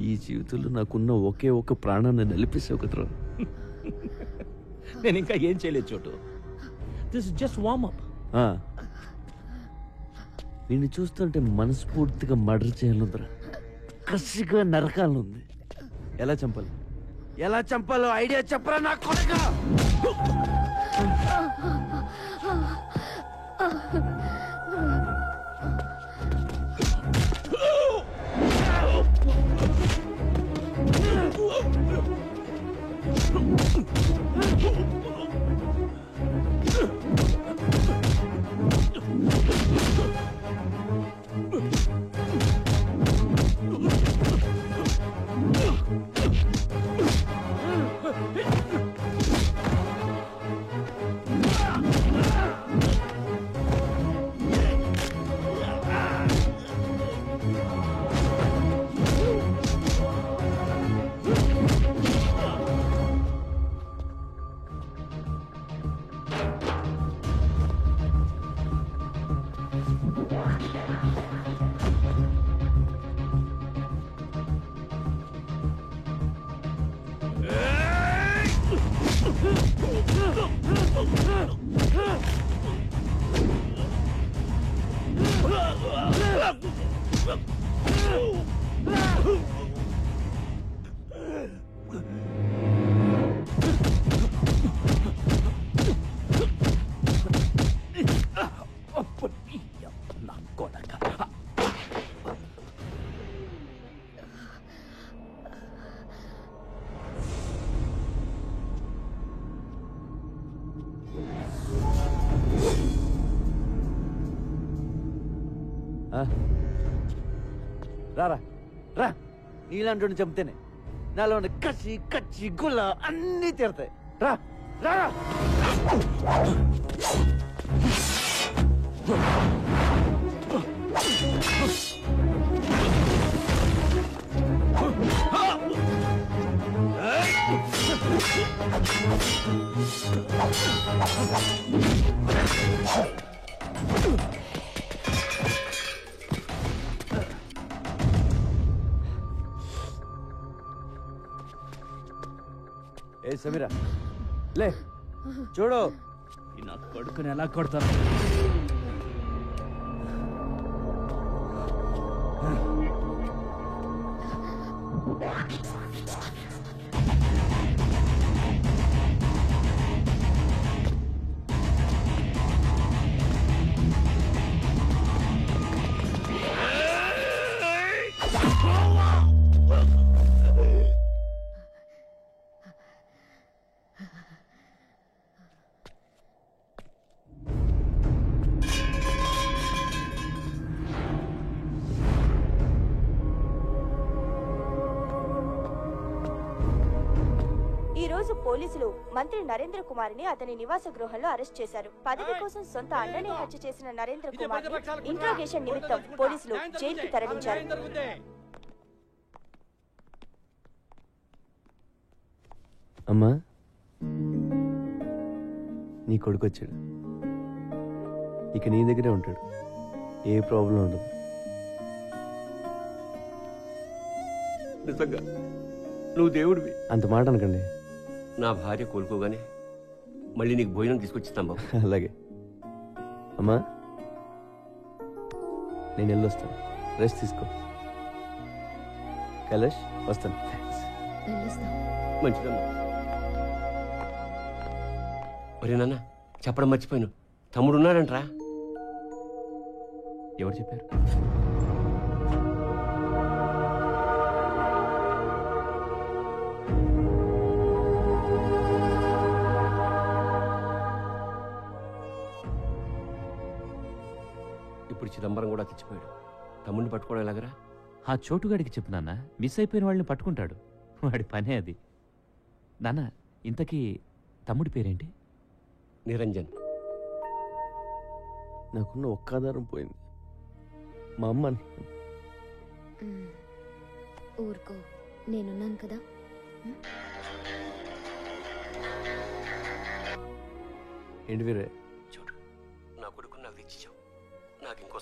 ఈ జీవితంలో నాకున్న ఒకే ఒక ప్రాణాన్ని నలిపేసావు కదరా. నేను ఇంకా ఏం చేయలేదు చోటు. This just warmup. నిన్ను చూస్తుంటే మనస్ఫూర్తిగా మర్డర్ చేయాలందరా, కసిగా నరకాలనుంది. ఎలా చంపాలి, ఎలా చంపాలో ఐడియా చెప్పరా నా కొడుకా. రారా రా, నీలాంటి చంపితేనే నాలో ఉన్న కచ్చి కచ్చి గుల్ల అన్నీ తీరతాయి. రా రా. ఏ సమీరా లే, చూడు నా కొడుకుని ఎలా కొడతాను. ఈ రోజు పోలీసులు మంత్రి నరేంద్ర కుమార్ని అతని నివాస గృహంలో అరెస్ట్ చేశారు. పదవి కోసం సొంత అన్ననే హత్య చేసిన నరేంద్ర కుమార్ ఇంట్రాగేషన్ నిమిత్తం పోలీసులు జైలుకి తరలించారు. అమ్మా, నీ కొడుకు వచ్చాడు. ఇక నీ దగ్గరే ఉంటాడు, ఏ ప్రాబ్లం ఉండదు. నిజంగా నువ్వు దేవుడివి. అంత మాట అనకండి. నా భార్య కోలుకోగానే మళ్ళీ నీకు భోజనం తీసుకొచ్చిస్తాం బాబు. అలాగే అమ్మా, నేను వెళ్ళొస్తాను, రెస్ట్ తీసుకో. కైలాష్ వస్తాను. మంచిదమ్మా. ఒరే నాన్న, చెప్పడం మర్చిపోయాను, తమ్ముడు ఉన్నాడంట్రా. ఎవరు చెప్పారు? ఇప్పుడు చిదంబరం కూడా తెచ్చిపోయాడు. తమ్ముడిని పట్టుకోవడం ఎలాగరా? ఆ చోటుగాడికి చెప్పు నాన్న, మిస్ అయిపోయిన వాళ్ళని పట్టుకుంటాడు. వాడి పనే అది. నాన్న, ఇంతకీ తమ్ముడి పేరేంటి? నిరంజన్. నాకున్న ఒక్క ఆధారం పోయింది, మా అమ్మ. ఊరుకో, నేనున్నాను కదా. ఏంటి వీరే? చూడు, నా కొడుకుని నాకు తెచ్చిచ్చావు. నాకు ఇంకో